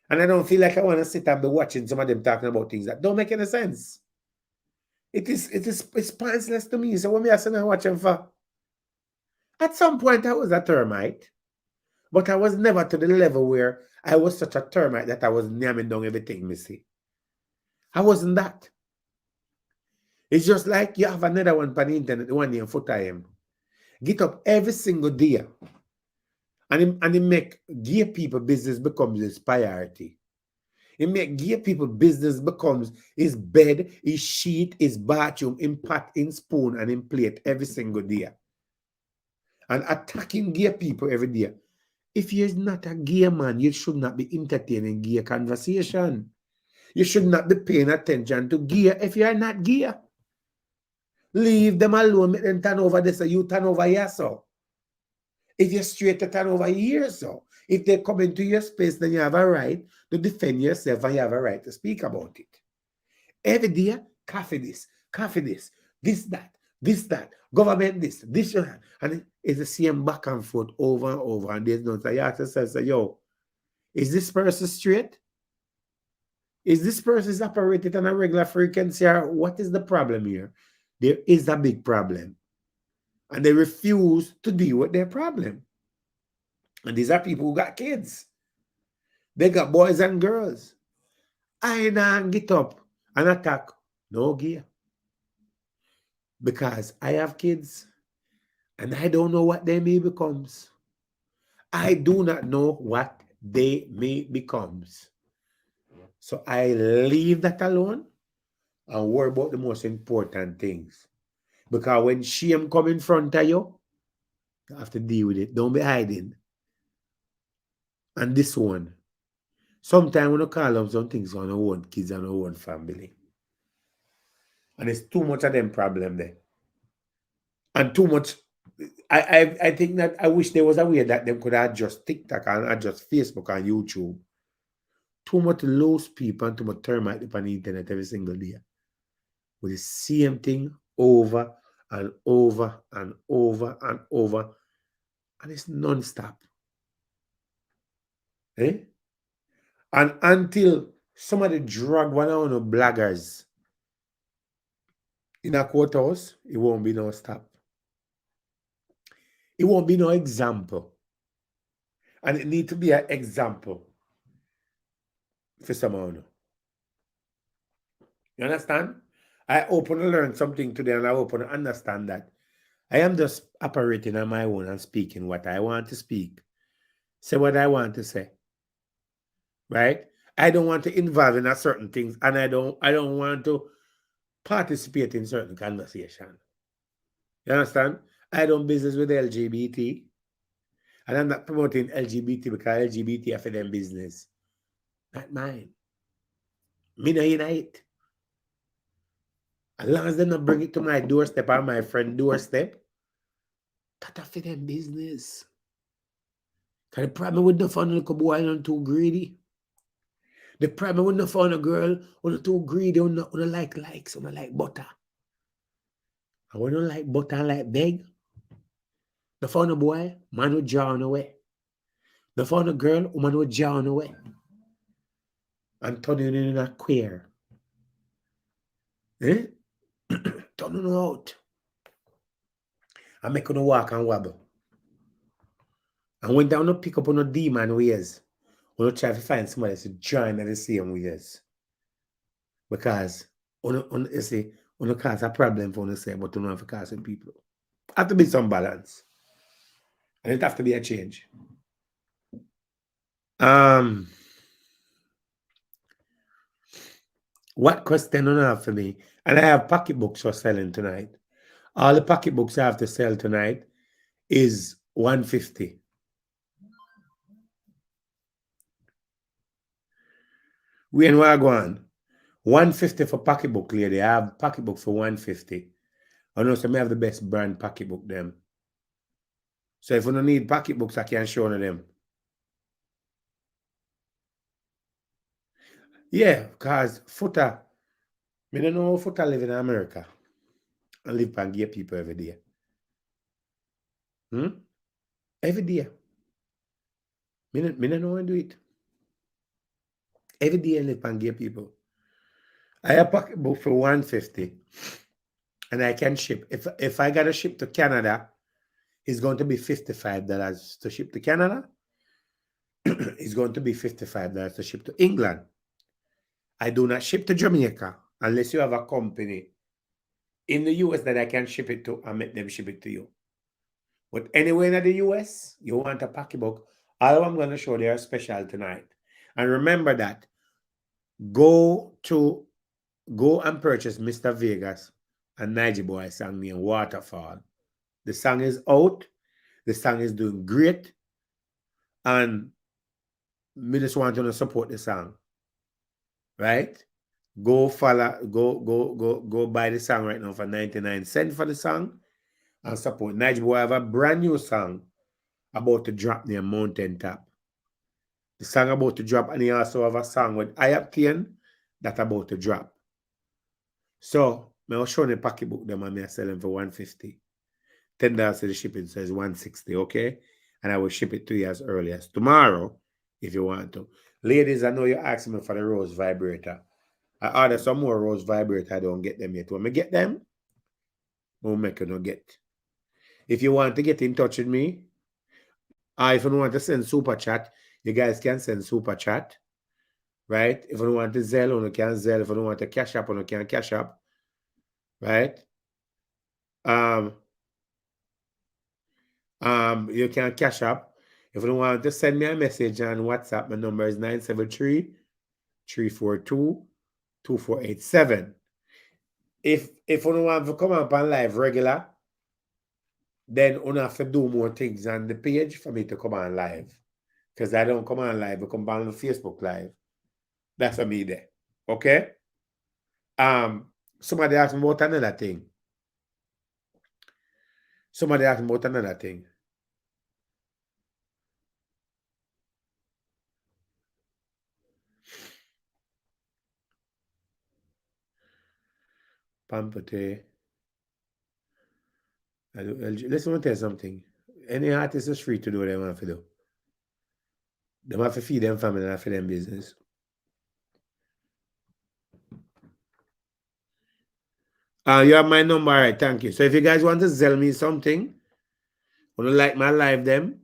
And I don't feel like I want to sit and be watching some of them talking about things that don't make any sense. It's pointless to me. So what me I sit and watch them for? At some point I was a termite, but I was never to the level where I was such a termite that I was namming down everything, me see. I wasn't that. It's just like you have another one on the internet, the one named Footayem. Get up every single day. And he make gay people business becomes his priority. It make gay people business becomes his bed, his sheet, his bathroom, in pot, in spoon, and in plate every single day. And attacking gay people every day. If you're not a gay man, you should not be entertaining gay conversation. You should not be paying attention to gay if you are not gay. Leave them alone, make them turn over this, so you turn over here, so. If you're straight to turn over here, so. If they come into your space, then you have a right to defend yourself and you have a right to speak about it. Every day, coffee this, this, that, government this, that. And it's the same back and forth over and over. And there's no, so you ask yourself, say, yo, is this person straight? Is this person operating on a regular frequency, or what is the problem here? There is a big problem. And they refuse to deal with their problem. And these are people who got kids. They got boys and girls. I now get up and attack no gear. Because I have kids and I don't know what they may becomes. I do not know what they may becomes. So I leave that alone and worry about the most important things. Because when shame come in front of you, you have to deal with it. Don't be hiding. And this one, sometimes when you call them some things on our own kids and our own family. And it's too much of them problem there. And too much. I think that I wish there was a way that them could adjust TikTok and adjust Facebook and YouTube. Too much loose people and too much termite on the internet every single day. With the same thing over and over and over and over. And it's non-stop. Eh? And until somebody drag one of the bloggers in a courthouse, it won't be no stop. It won't be no example. And it need to be an example for someone. You understand? I open to learn something today, and I open to understand that I am just operating on my own and speaking what I want to speak. Say what I want to say. Right? I don't want to involve in a certain things, and I don't want to participate in certain conversation. You understand? I don't business with LGBT. And I'm not promoting LGBT because LGBT are for them business. Not mine. Me not in it. As long as they not bring it to my doorstep or my friend doorstep, that's for them business. Because the problem with the fun little boy not too greedy. The problem with the fun a girl who too greedy, who not like likes, who not like butter. And when you like butter and like beg, the fun a boy, man will drown away. The fun a girl, woman will drown away. And turning in a queer. Eh? Turning out. And make you walk and wobble. And when down to pick up on a demon ways, we try to find somebody to join at the same ways. Because you see, cause a problem for you say, but you don't have to cause some people. Have to be some balance. And it have to be a change. What question you have for me? And I have pocketbooks for selling tonight. All the pocketbooks I have to sell tonight is $150. When we are going, $150 for pocketbook, lady. I have pocketbook for $150. I know some have the best brand pocketbook them. So if you don't need pocketbooks, I can show you them. Yeah, because Footer, I don't know how Footer live in America and live and give people every day. Every day. I don't know how to do it. Every day I live and give people. I have a pocketbook for $150 and I can ship. If I gotta ship to Canada, it's going to be $55 to ship to Canada. It's going to be $55 to ship to England. I do not ship to Jamaica unless you have a company in the US that I can ship it to and make them ship it to you. But anywhere in the US, you want a pocketbook, all I'm going to show they are special tonight. And remember that go and purchase Mr. Vegas and Niger Boy song named Waterfall. The song is out. The song is doing great. And me just want to support the song. Right? Go follow, go buy the song right now for 99 cents for the song and support. Niger Boy have a brand new song about to drop near Mountain Top. The song about to drop, and he also have a song with Iaptian that about to drop. So I was showing the pocketbook them and I sell them for $150. $10 to the shipping, so it's $160, okay? And I will ship it to you as early as tomorrow if you want to. Ladies, I know you're asking me for the Rose vibrator. I ordered some more Rose vibrator. I don't get them yet. When I get them, we'll make you no get. If you want to get in touch with me, if you want to send super chat, you guys can send super chat. Right? If you don't want to Zelle, you can Zelle. If you don't want to cash up, you can cash up. Right? You can cash up. If you don't want to send me a message on WhatsApp, my number is 973-342-2487. If you don't want to come up on live regular, then you have to do more things on the page for me to come on live. Because I don't come on live, I come on Facebook live. That's for me there. Okay? Somebody asked me about another thing. Pampete. Listen, I tell you something. Any artist is free to do what they want to do. They have to feed them family and feed them business. You have my number, all right? Thank you. So if you guys want to sell me something, want to like my live them,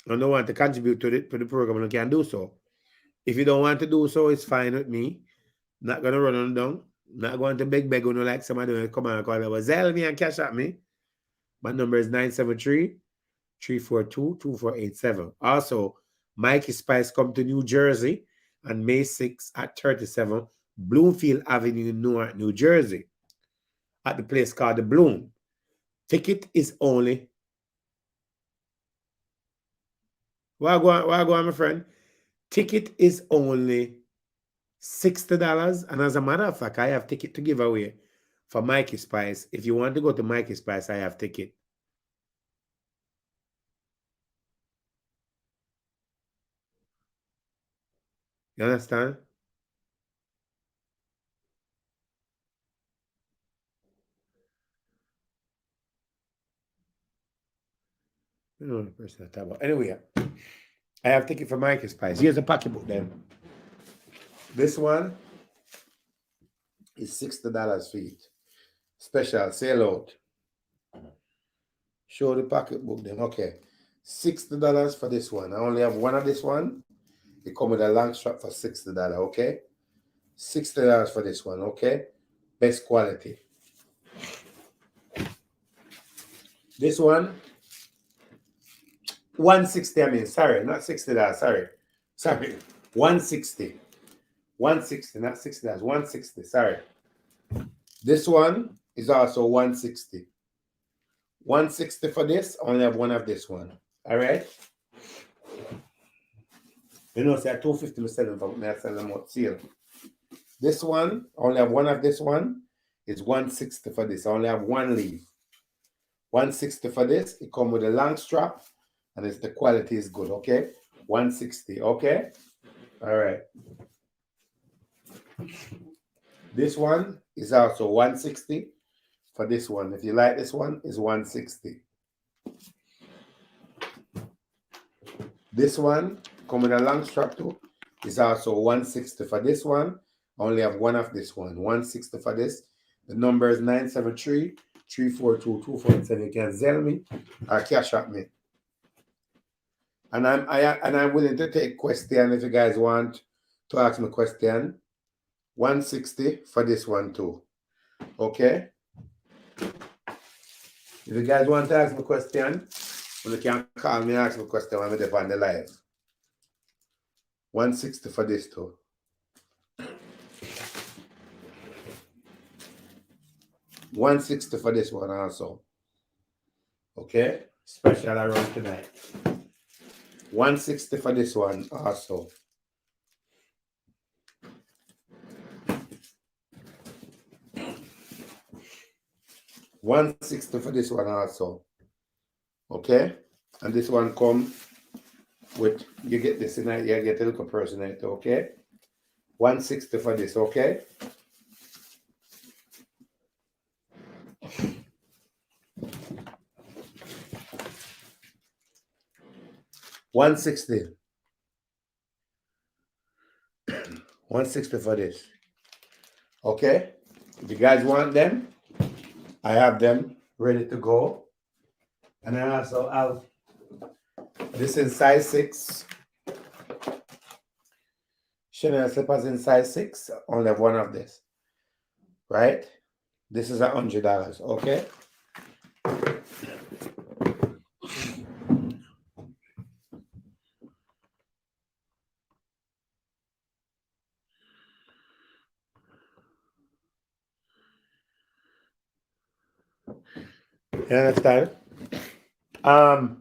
and don't want to contribute to the program, you can do so. If you don't want to do so, it's fine with me. Not going to run on down. Not going to beg, like somebody will come and call me. Sell me and cash at me. My number is 973-342-2487. Also, Mikey Spice come to New Jersey on May 6th at 37 Bloomfield Avenue, Newark, New Jersey, at the place called The Bloom. Ticket is only... Where I go on, my friend? Ticket is only $60. And as a matter of fact, I have ticket to give away for Mikey Spice. If you want to go to Mikey Spice, I have ticket. You understand? I don't know the person I talk about. Anyway, I have ticket for Mikey Spice. Here's a pocketbook then. This one is $60 for it. Special, sale out. Show the pocketbook then. Okay. $60 for this one. I only have one of this one. It come with a long strap for $60, okay? $60 for this one, okay? Best quality. This one, $160, I mean, sorry, not $60, sorry. 160. 160, not $60, 160, sorry. This one is also 160. 160 for this, I only have one of this one. All right? You know, say 250 to sell them for me, I sell them out sale. This one, I only have one of this one, is 160 for this. I only have one leaf. 160 for this. It comes with a long strap, and the quality is good, okay? 160, okay? All right. This one is also 160 for this one. If you like this one, is 160. This one, come with a long strap too, is also 160 for this one. I only have one of this one. 160 for this. The number is 973-342-2487. You can sell me or cash at me. And I'm willing to take question if you guys want to ask me question. 160 for this one too. Okay? If you guys want to ask me question, you can call me and ask me question when I'm on the live. 160 for this too. 160 for this one also. Okay, special around tonight. 160 for this one also. $160 for this one also. Okay, and this one come with, you get this in it, you get a little person in it. Okay, 160 for this. Okay. $160. $160 for this. Okay. If you guys want them, I have them ready to go. And I also have this in size 6. Chanel slippers in size 6. Only have one of this. Right? This is $100. Okay. You understand? Now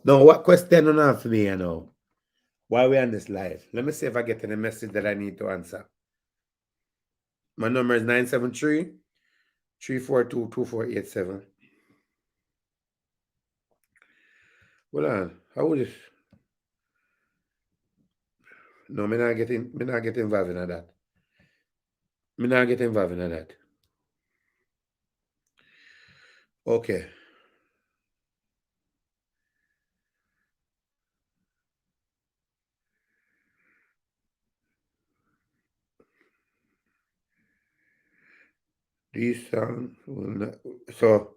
what question on have for me, you know? While we're on this live, let me see if I get any message that I need to answer. My number is 973-342-2487. Hold on. How would this? No, me not get involved in that. Me not get involved in that. Okay. These songs will not, so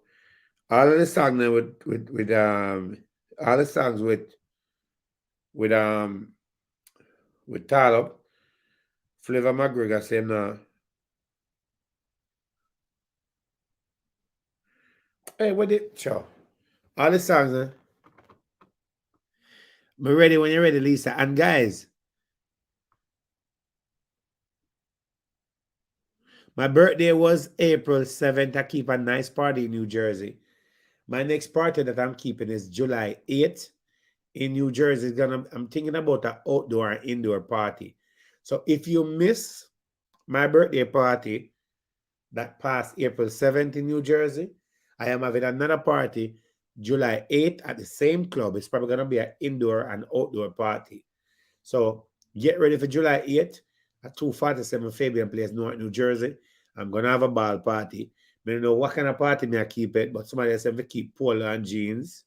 all of the songs with all the songs with tallup, Flavor McGregor say no. Hey, what did show? All the songs, me ready when you're ready, Lisa. And guys, my birthday was April 7th. I keep a nice party in New Jersey. My next party that I'm keeping is July 8th in New Jersey. I'm thinking about an outdoor and indoor party. So if you miss my birthday party that passed April 7th in New Jersey, I am having another party July 8th at the same club. It's probably going to be an indoor and outdoor party. So get ready for July 8th at 247 Fabian Place, Newark, New Jersey. I'm going to have a ball party. I don't know what kind of party may I keep it, but somebody said we keep polo and jeans.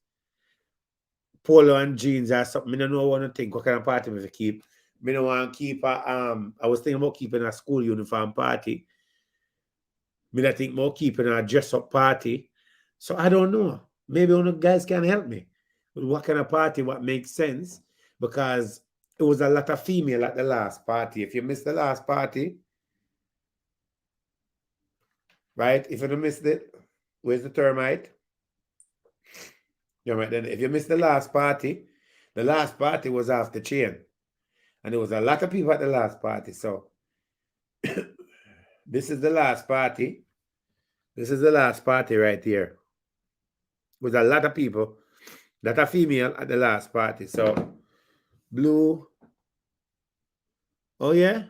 Polo and jeans or something. I don't know what to think. What kind of party we keep? I don't want to keep a, I was thinking about keeping a school uniform party. I don't think about keeping a dress-up party. So I don't know. Maybe one of you guys can help me with what kind of party, what makes sense. Because it was a lot of female at the last party. If you missed the last party, right? If you don't missed it, where's the termite? Yeah, right then. If you missed the last party was off the chain. And there was a lot of people at the last party. So this is the last party. This is the last party right here. With a lot of people that are female at the last party. So blue. Oh yeah.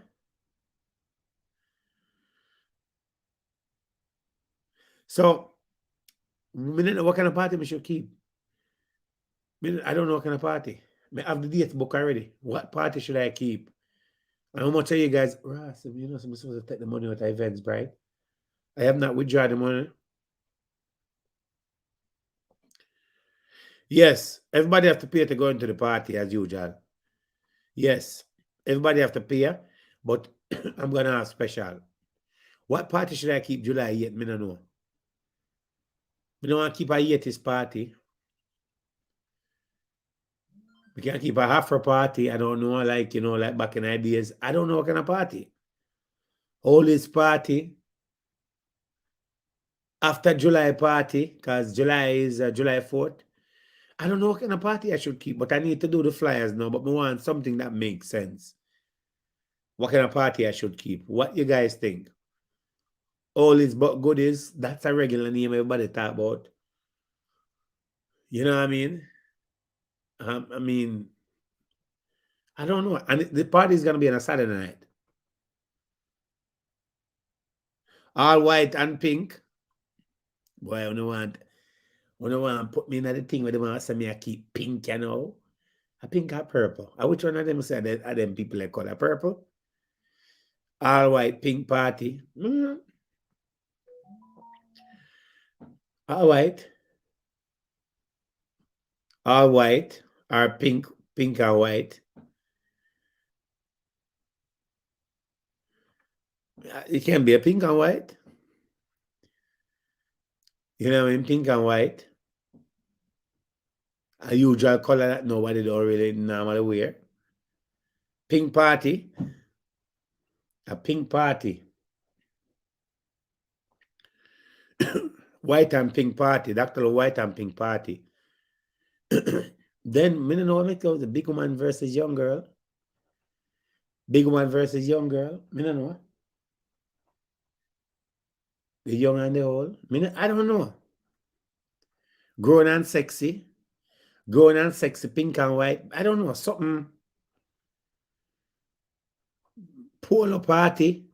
So we didn't know what kind of party we should keep. I don't know what kind of party. I have the date book already. What party should I keep? And I'm gonna tell you guys, Ross, you know, I'm supposed to take the money with events, right? I have not withdrawn the money. Yes, everybody have to pay to go into the party as usual. Yes, everybody have to pay, but I'm gonna have special. What party should I keep July 8th? I don't know. We don't want to keep a 80s party. We can't keep a Afro party. I don't know, like, you know, like back in the days. I don't know what kind of party. Holies party. After July party, because July is July 4th. I don't know what kind of party I should keep, but I need to do the flyers now. But we want something that makes sense. What kind of party I should keep? What you guys think? All is but goodies. That's a regular name everybody talk about. You know what I mean? I mean, I don't know. And the party is gonna be on a Saturday night. All white and pink. Boy, I don't want to put me in the thing where they want to say me I keep pink, you know. I pink or purple. I which one of them say that are them people that color purple? All white pink party. All white. All white or pink or white. It can be a pink and white. You know what I mean? Pink and white. A usual color that nobody don't really normally wear. Pink party. A pink party. White and pink party. Dr. White and pink party. Then, me don't know what it goes. The big woman versus young girl. Big woman versus young girl. Me don't know. The young and the old. I don't know. Grown and sexy. Grown and sexy, pink and white. I don't know. Something. Polo party.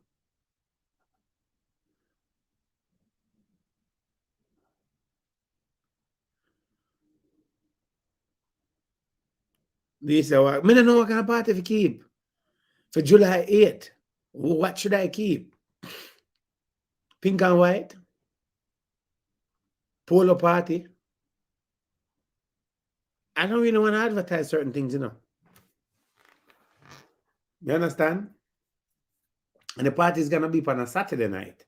This I don't know what kind of party to keep. For July 8th. What should I keep? Pink and white? Polo party? I don't really want to advertise certain things, you know. You understand? And the party is gonna be on a Saturday night.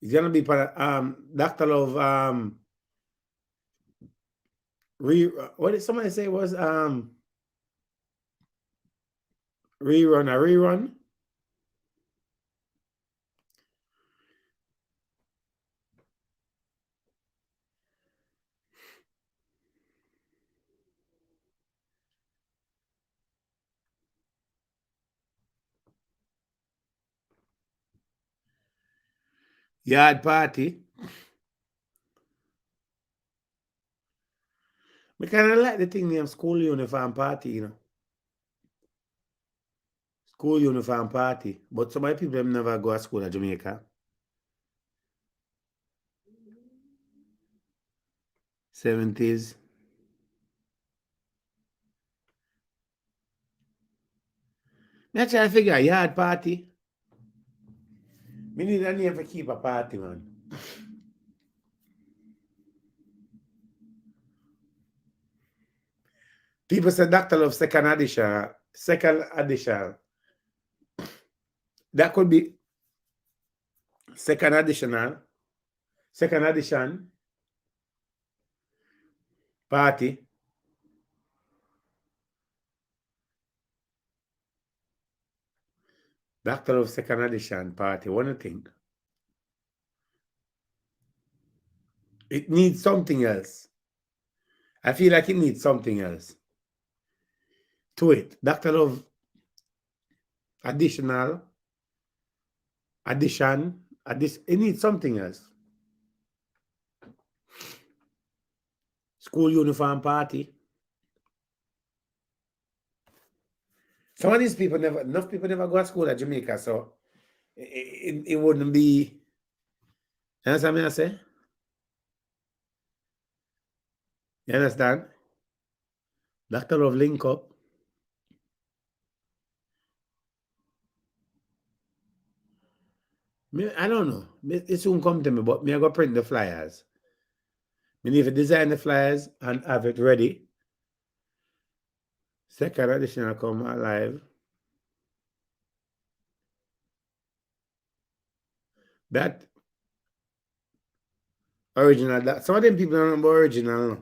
It's gonna be on Dr. Love what did somebody say was rerun? Yard party. I kind of like the thing named school uniform party, you know. School uniform party. But some of people never go to school at Jamaica. 70s. I try to figure a yard party. We need a name for keep a party, man. People say Dr. Love second edition. Second edition. That could be second additional. Second edition party. Dr. Love second edition party. What do you think? It needs something else. I feel like it needs something else to it. Dr. Love additional. Addition. It needs something else. School uniform party. Some of these people enough people never go to school at Jamaica, so it wouldn't be. You understand what I say? You understand? Dr. Love link up. I don't know. It soon come to me, but me I go print the flyers. Me need to design the flyers and have it ready. Second edition will come alive. That original, some of them people don't remember original.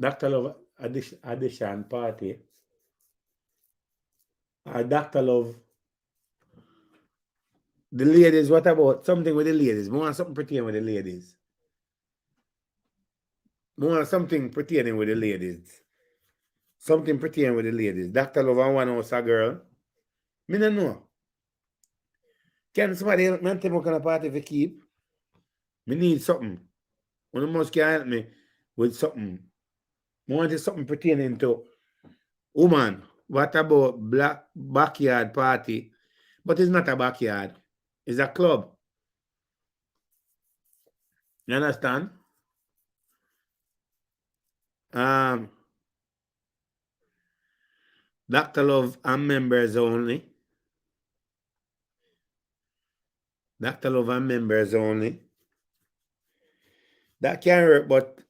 Dr. Love addition party. Dr. Love. The ladies, what about something with the ladies? We want something pertaining with the ladies. We want something pertaining with the ladies. Something pertaining with the ladies. Dr. Love and one house a girl. Me no know. Can somebody help me and tell me what kind of party to keep? Me need something. One must can help me with something. I want something pertaining to woman. What about black backyard party? But it's not a backyard. It's a club. You understand? Dr. Love and members only. Dr. Love and members only. That can work, but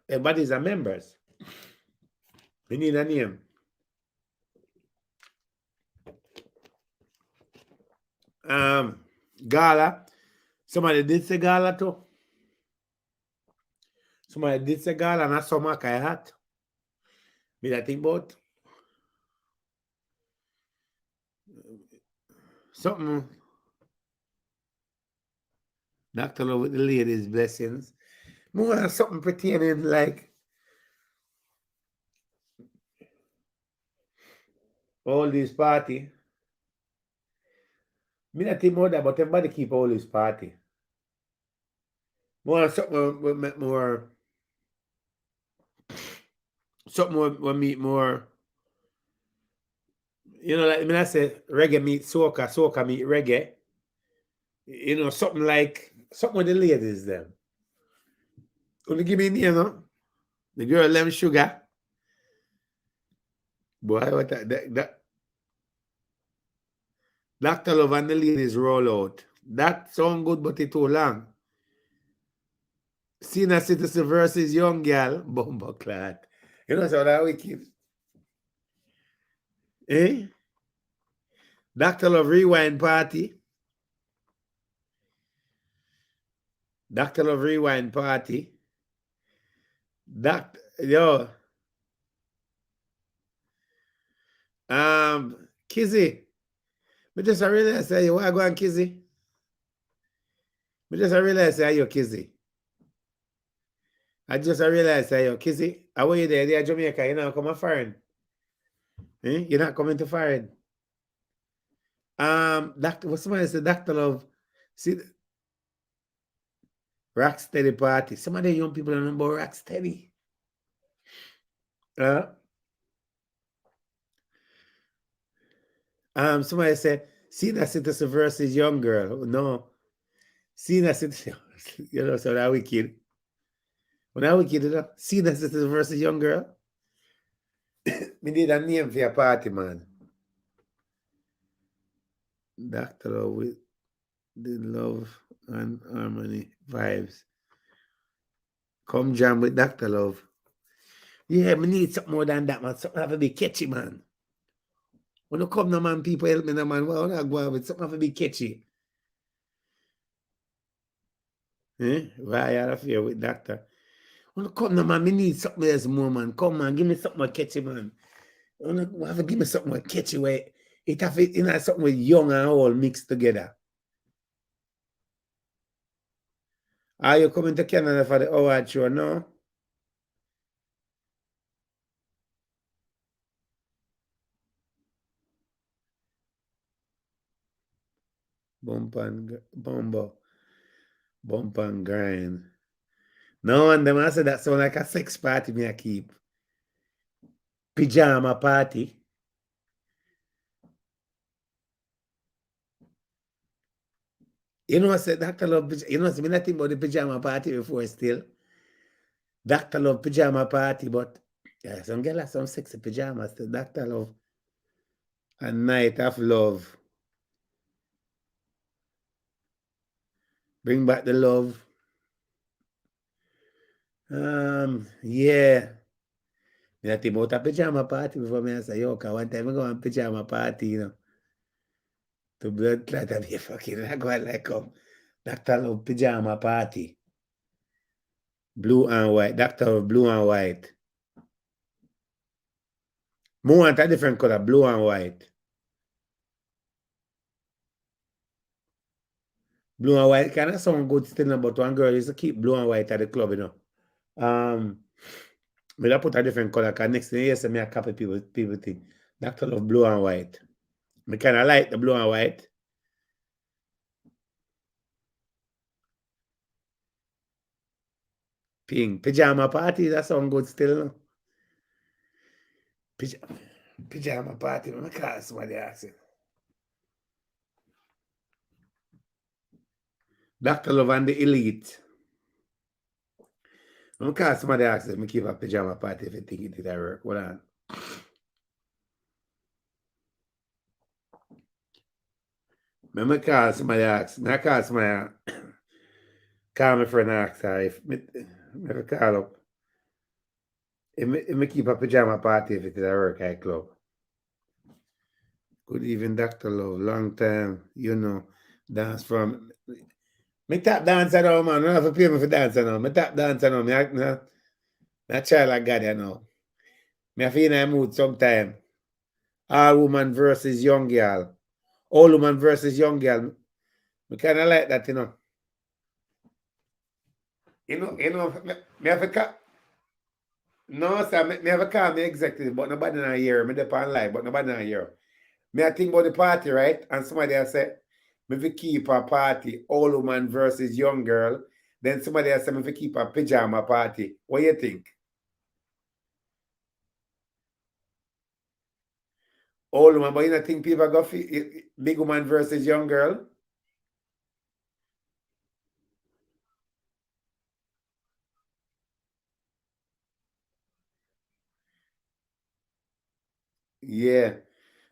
everybody's a members. We need a name. Gala. Somebody did say gala too. Somebody did say gala and a summer kai hat. Me I think about something. Dr. Love with the ladies' blessings. More than something pertaining like all these party. Me not think more that, but everybody keep all this party. More something will make more. Something will meet more. You know, like I mean, I say reggae meet soca, soca meet reggae. You know, something like something with the ladies them. Only give me, you know, the girl them sugar. Boy, what that Dr. Love and the ladies roll out. That sound good, but it too long. Senior citizen versus young girl, bumbo clat. You know, so that wicked. Eh? Dr. Love rewind party. Dr. Love rewind party. Yo. Kizzy. Me just realize say you want to go on Kizzy. Me just realize say you Kizzy. I just realize say you Kizzy. How are you there? You're Jamaica. You're not coming foreign. Eh? You're not coming to foreign. What's somebody said? Dr. Love. See, Rocksteady party. Some of the young people don't know about Rocksteady. Somebody said, senior citizen versus young girl. No. Senior citizen, you know, so that wicked. When I wicked, you know, senior citizen versus young girl. Me need a name for your party, man. Dr. Love with the love and harmony vibes. Come jam with Dr. Love. Yeah, me need something more than that, man. Something have to be catchy, man. When you come, no man, people help me, no man. Well, I go on with something have to be catchy. Why I affair with Doctor? When you come, no man, me need something else more, man. Come, man, give me something more catchy, man. You have to give me something more catchy where it have it, you know, something with young and old mixed together. Are you coming to Canada for the award show? No? Bump and grind. No, and them I said that sound like a sex party me I keep. Pajama party. You know, I said Dr. Love, you know, I said, me not think about the pajama party before still. Dr. Love pajama party, but yeah, some girl have some sexy pajamas. So Dr. Love. A night of love. Bring back the love. Yeah. Me think about a pajama party before me I say, yo, cause one time I go on pajama party, you know. To blood clot and be fucking I go like Dr. Love pajama party. Blue and white. Dr. Love blue and white. More want a different color, blue and white. Blue and white kind of sound good still, but one girl used to keep blue and white at the club, you know. But I put a different color because next thing you say me I copy people think. Dr. Love blue and white. I kind of like the blue and white. Pink. Pajama party, that sound good still. Pajama, pajama party. I call somebody asking. Dr. Love and the Elite. I'm call somebody asking me keep a pajama party if you think it did work. Hold on. I call somebody ask. I call somebody call my friend ask her if me call up. If me keep a pajama party if it did work at club. Good evening, Dr. Love. Long time, dance from. Me tap dancer now, man. I don't have to pay me for dancing now. Me tap dancer now. Me a child like God, Me have in a mood sometime. All woman versus young girl. Old woman versus young girl. Me kind of like that, me have a no, sir, me have a call me executive, but nobody not hear. Me depend live, but nobody not hear. Me I think about the party, right? And somebody else say, me fi keep a party, old woman versus young girl. Then somebody else say, me fi keep a pajama party. What you think? Old woman, but you don't think people go big woman versus young girl? Yeah.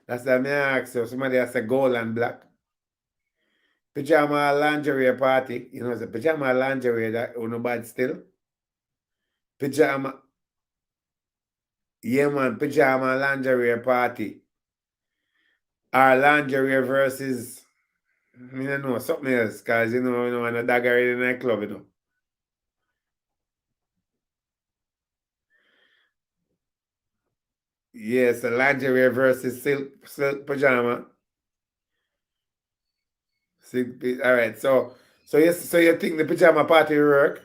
That's what I ask you. Somebody has a gold and black. Pajama lingerie party. It's a pajama lingerie that no bad still. Pajama. Yeah, man. Pajama lingerie party. Or lingerie versus, I don't know, something else. Because, and a dagger in the nightclub. Yes, a lingerie versus silk pajama. All right. So yes, so you think the pajama party will work?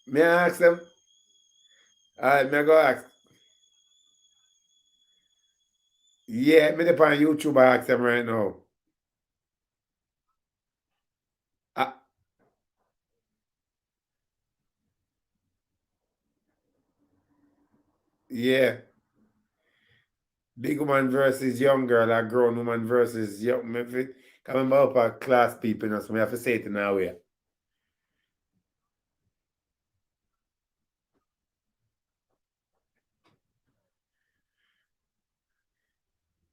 May I ask them? All right, may I go ask? Yeah, me up on YouTube, I ask them right now. Uh, yeah, big woman versus young girl, or grown woman versus young. Come up a class people, so I have to say it in a way.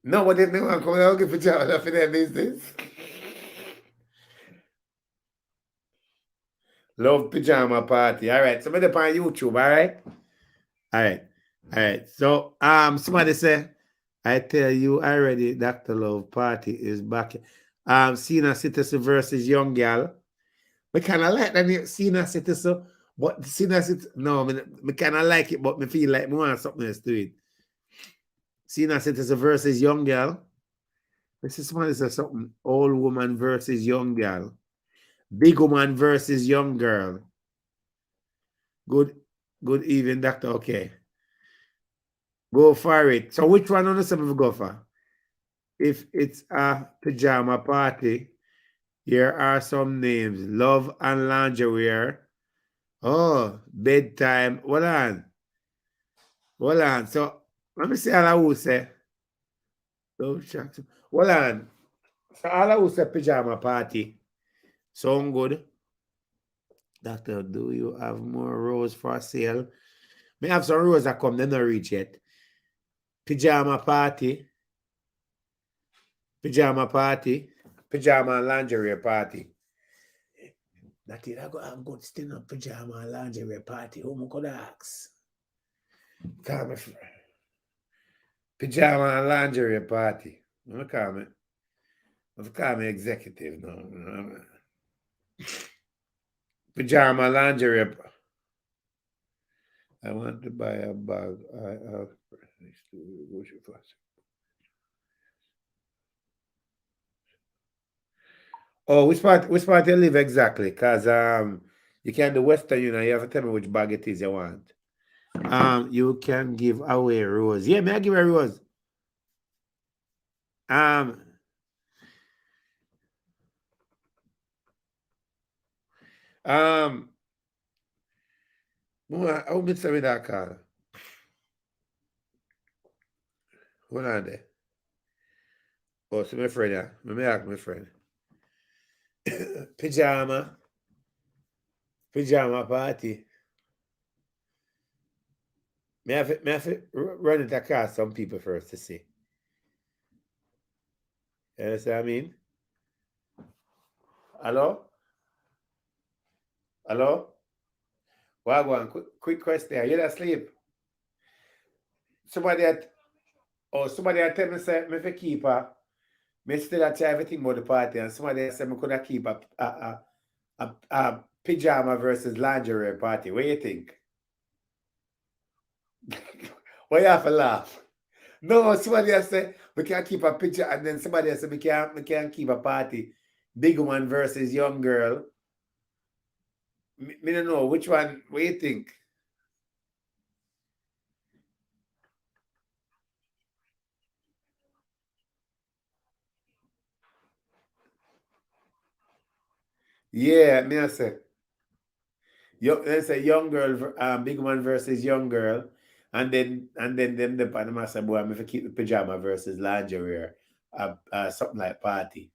No, but if they want to come out, give a job for their business. Love pajama party. All right, so me up on YouTube. All right, all right, all right. So somebody say, I tell you already, Dr. Love party is back. Senior citizen versus young girl. Me kind of like that senior citizen, but senior citizen, no, me kind of like it, but me feel like me want something else to it. Senior citizen versus young girl. This is somebody say something. Old woman versus young girl. Big woman versus young girl. Good, good evening, doctor. Okay. Go for it. So which one on the seventh go for? If it's a pajama party, here are some names. Love and lingerie. Oh, bedtime. Hold on. Hold on. So let me see all I will say. Love chat. Hold on. So all I will say pajama party. Sound good. Doctor, do you have more rose for sale? May have some rose that come, they not reach yet. Pajama party. Pajama party. Pajama and lingerie party. That it, I go have good still up pajama and lingerie party. Who me could ask? Call me pajama and lingerie party. I'm call me. I'm call me executive now. Pajama lingerie. I want to buy a bag. I have Oh, which part you live exactly? Because you can't do Western, you have to tell me which bag it is you want. You can give away rose. Yeah, may I give a rose? Um, um, how me say that call? Hold on there. Oh, so my friend, yeah. Me ask my friend. Pajama, pajama party. May I have to run it across some people first to see. You understand what I mean? Hello? Hello? Well, one quick question. You asleep? Somebody at somebody had tell me say me fi keep me still a try everything about the party and somebody said me could have keep a pajama versus lingerie party. What you think? Why you have to laugh? No, somebody else say we can keep a picture, and then somebody else say we can keep a party. Big one versus young girl. Me don't know which one. What you think? Yeah, me I say. Let's say young girl, big one versus young girl, and then them the Panama say, boy, I'm if keep the pajama versus lingerie, something like party.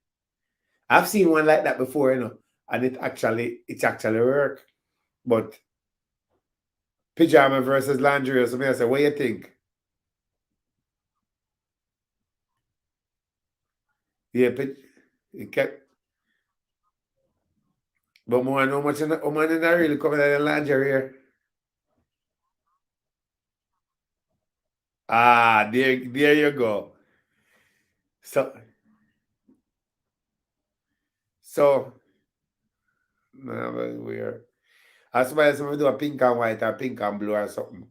I've seen one like that before, and it actually work. But pajama versus lingerie, so me I say, what you think? Yeah, it kept, but more know much in woman in really coming out of lingerie. There you go. So so no, but weird. I suppose we do a pink and white or pink and blue or something.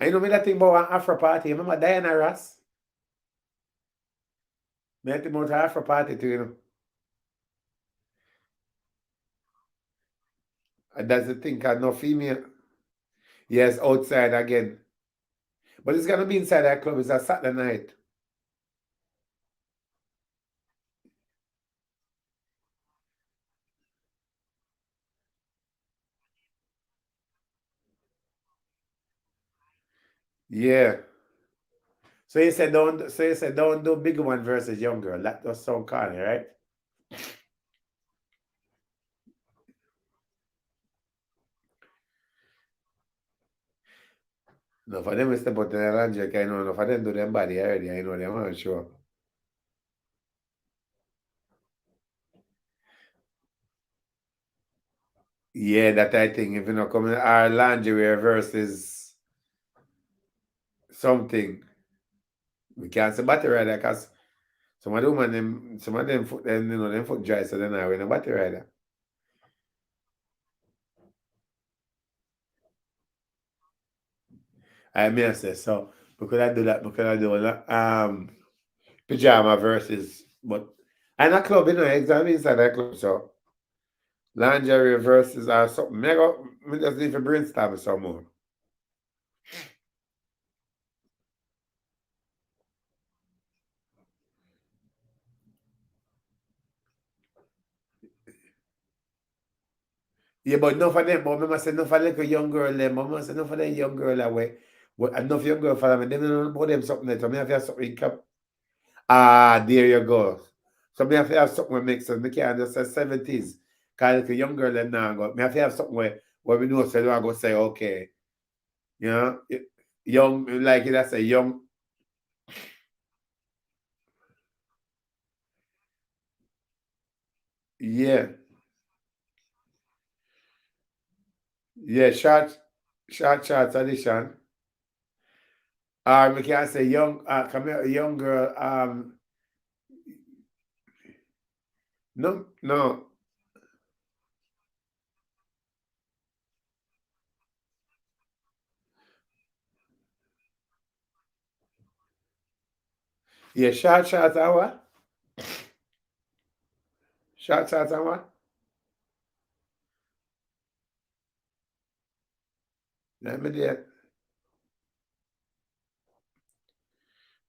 And me that thing about an Afro party. Remember Diana Ross? Me that thing about an Afro party too. And that's the thing, cause no female. Yes, outside again. But it's gonna be inside that club. It's a Saturday night. Yeah. So you said don't do big one versus young girl. That does sound corny, right? No, for them step out in the lounge, I know. No, for them do them body already. I know them, I'm sure. Yeah, that I think if you know coming our lingerie versus something, we can't say battery rider because some of them foot them foot dry, so then I win a battery rider. I may say so. Because I do that, because I do that. Pajama versus, but and a club, exactly inside that club. So lingerie versus or something. Me just need to brainstorm some more. Yeah, but enough of them, but remember say enough of little young girl them, mama say enough of them young girl away. Well, enough young girl for them, them don't know about them something that. So me have to have something in cap. There you go. So me have to have something that makes sense. Me can't just say 70s. Cause the young girl them now go. Me have to have something where we know so I go say, okay, you know, young like it, that's a young, yeah, yeah, short tradition. Or we can say young come here, young girl, no, Yeah, shots and what? Shots and what? Let me there.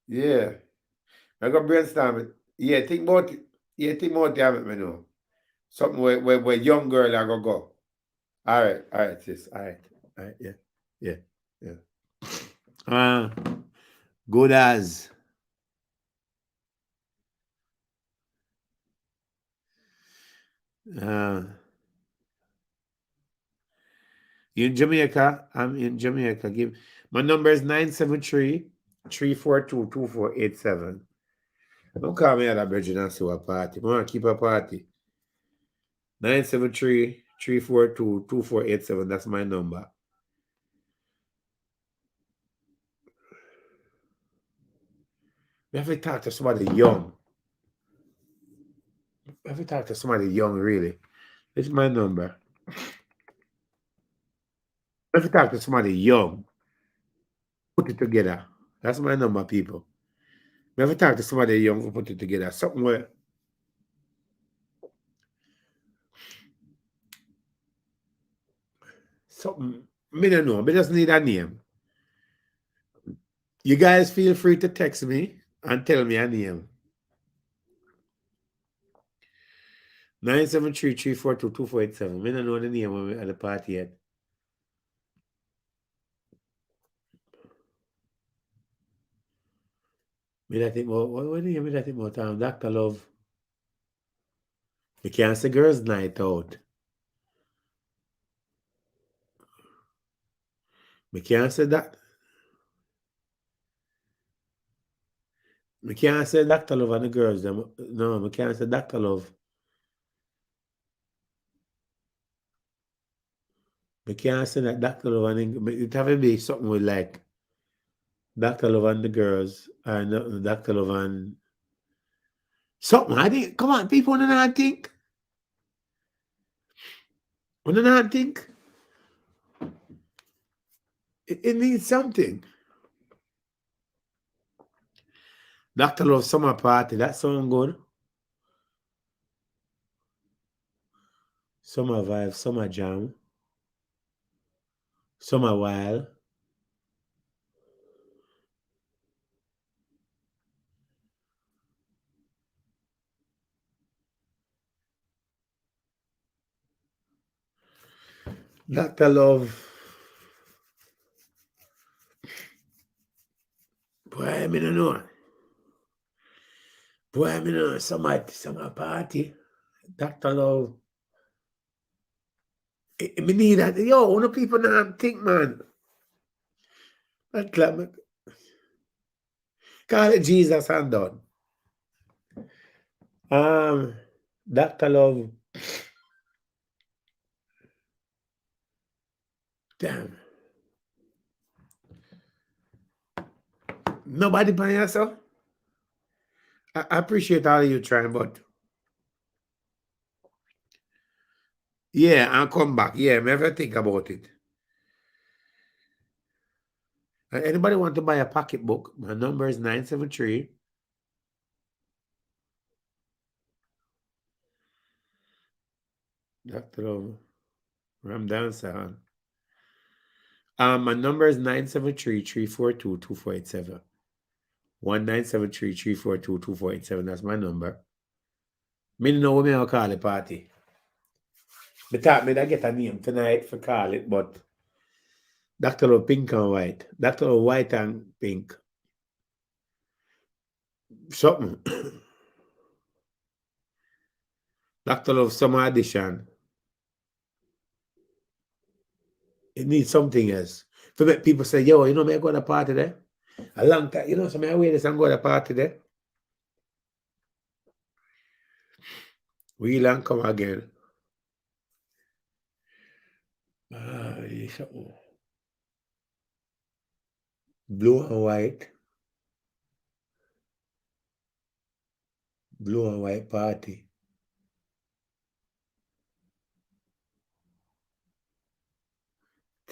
Yeah. I go brainstorm it. Yeah, think about it. Yeah, think about it, have me know. Something where young girl I go. All right, sis. All right, yeah. Yeah. Yeah. Uh good as. Uh you in Jamaica? I'm in Jamaica. Give my number is 973-342-2487. Don't call me at a virgin and see a party. I want to keep a party. 973-342-2487. That's my number. We have to talk to somebody young. We have to talk to somebody young, really. This is my number. We have to talk to somebody young. Put it together. That's my number, people. We have to talk to somebody young who put it together. Something where something me don't know. Me just need a name. You guys feel free to text me and tell me a name. 973-342-2487. Me don't know the name of the party yet. Me that think about what do you mean that think about Dr. Love? Me can't say girls' night out. Me can't say that. Me can't say Dr. Love and the girls. Them. No, me can't say Dr. Love. Me can't say that Dr. Love and it have to be something with like Dr. Love and the girls and Dr. Love and something. I think come on, people wanna not think. Wanna not think. It needs something. Dr. Love summer party, that sound good. Summer vibe, summer jam, summer while. Dr. Love. Boy, I mean, I know. Boy, I mean, summer party. Dr. Love. Me need that. Yo, one of people not think, man. That club, call it Jesus and done. Dr. Love. Damn. Nobody by yourself? I appreciate all of you trying, but yeah, I'll come back. Yeah, never think about it. Anybody want to buy a pocketbook? My number is 973. Dr. Love. Ram down, son. My number is 973-342-2487. 1973-342-2487. That's my number. Me know what me I'll call the party. Me thought me I get a name tonight for call it, but Dr. Love pink and white. Dr. Love white and pink. Something. Dr. Love summer edition. It needs something else. For make people say, yo, you know me I go to a party there? A long time, you know, so I wear this and go to a party there. Wheel and come again. Something. Blue and white. Blue and white party.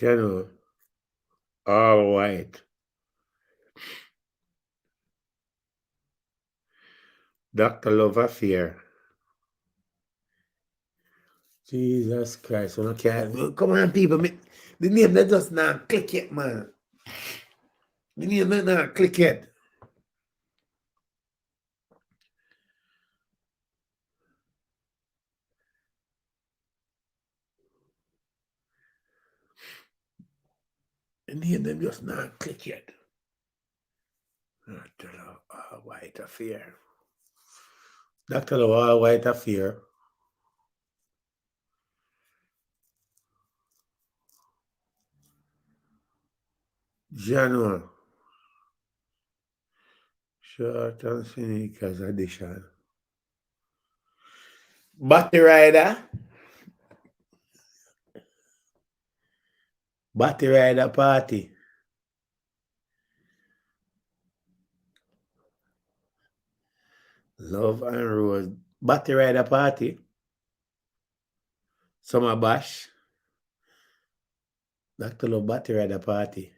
You know, all white. Dr. Love Affair. Jesus Christ, we don't care. Come on, people. The name that just not click it, man. The name that not click it. The name them just not click it. Dr. Love All White Affair. Dr. Love All White Affair. January. Short and sneakers edition. Batty Rider. Batty Rider Party. Love and Rose. Batty Rider Party. Summer Bash. Dr. Love Batty Rider Party.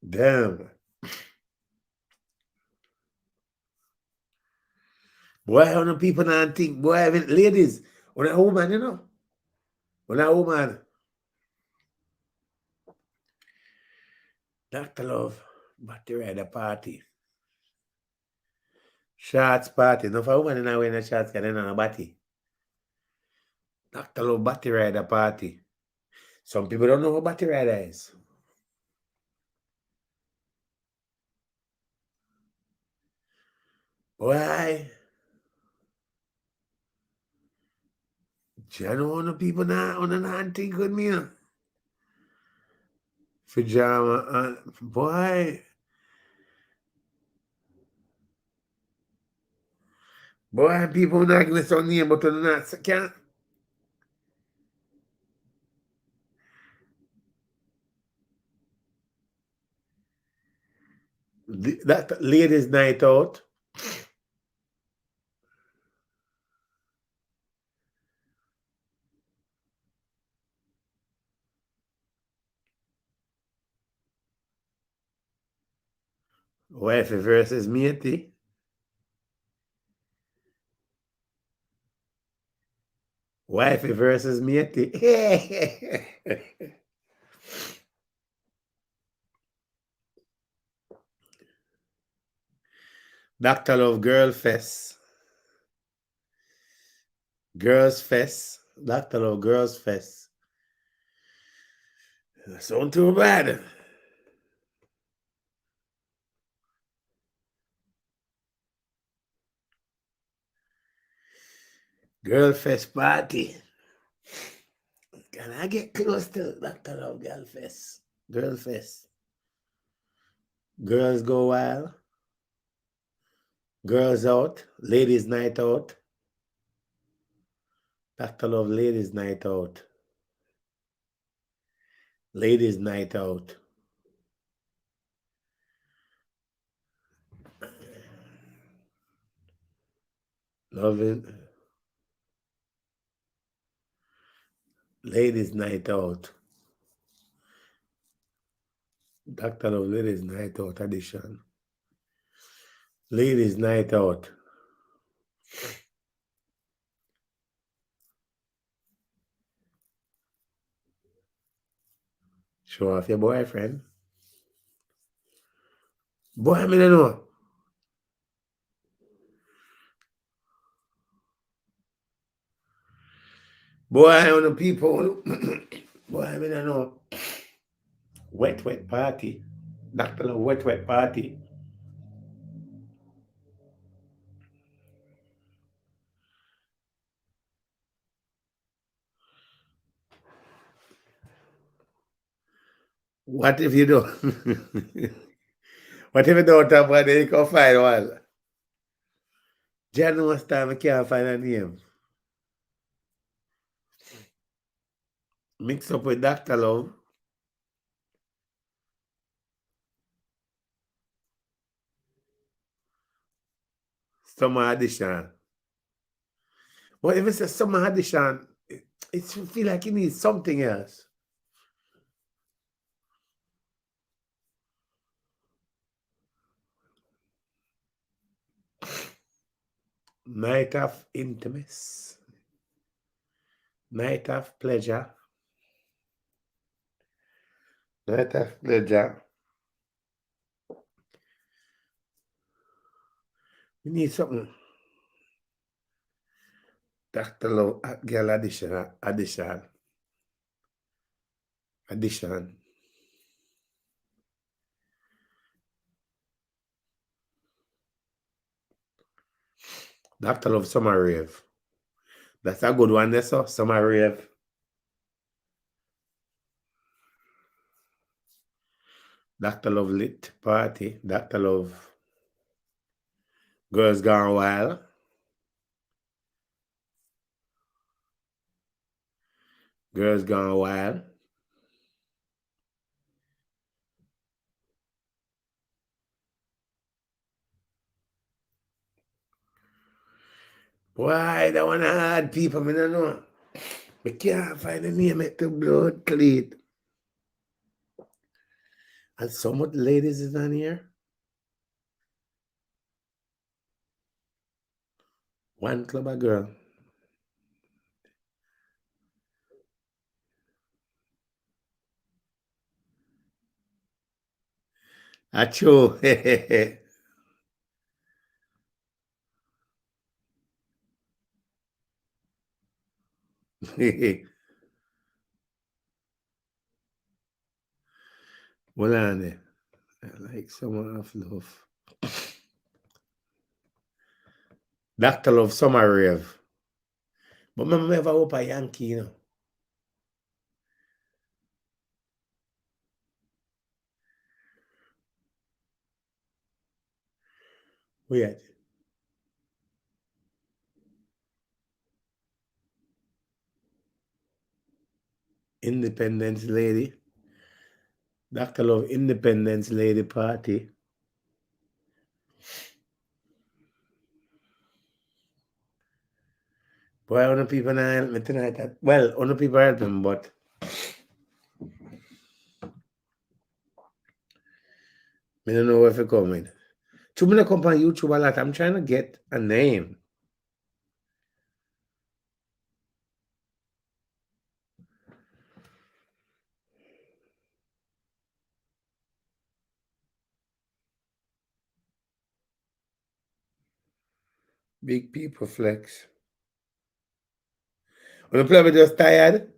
Damn. Boy, how many people not think, boy, I mean, ladies, when a woman, you know, when a woman, Dr. Love, Batty Rider Party. Shots party. No, for a woman, not wearing a shots, can on a batty. Dr. Love Batty Rider Party. Some people don't know what Batty Rider is. Boy, you know, no people not on an think with me, you know. Pajama, boy. Boy, people not going to some name, but not can't. That ladies' night out. Wifey versus matey. Wifey versus matey. Dr. Love Girl Fest. Girls Fest. Dr. Love Girls Fest. Sound too bad. Girl Fest party. Can I get close to Dr. Love Girl Fest? Girl Fest. Girls go wild. Girls out. Ladies night out. Dr. Love Ladies night out. Ladies night out. Loving. Ladies night out. Dr. Love Ladies night out edition. Ladies night out. Show off your boyfriend. Boy, I mean, I know. Boy, I know people. Boy, I mean, I know. Wet party. Dr. Love wet party. What if you don't? What if you don't have one, then you can find one? John was time I can't find a name. Mix up with Dr. Love. Summer edition. Well, if it's a summer edition, it feel like it needs something else. Night of intimacy. Night of pleasure. Night of pleasure. We need something. Dr. Love, girl addition. Addition. Dr. Love Summer Rave. That's a good one, that's so. Summer Rave. Dr. Love Lit Party. Dr. Love Girls Gone Wild. Girls Gone Wild. Why? That one hard people, I don't know. We can't find a name at the blood cleat. And so much ladies is on here. One club a girl. Achoo. Hold on there. I like someone of love. Dr. Love Summer Rave. But I never hope a Yankee, you know. Weird. Independence Lady. Dr. Love Independence Lady Party. Boy, other people not help me tonight. Well, other people help me, but I don't know where to come in. Too many come on YouTube a lot. I'm trying to get a name. Big people flex. When the play just tired.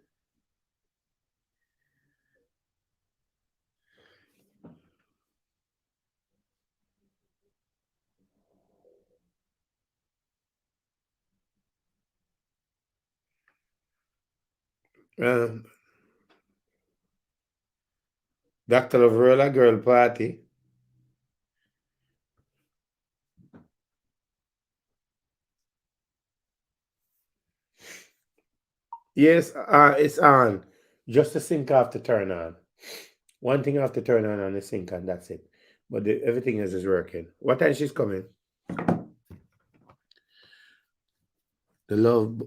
Dr. Love Roller Girl Party. Yes, it's on. Just the sync have to turn on. One thing I have to turn on the sync and that's it. But everything else is working. What time she's coming? The Love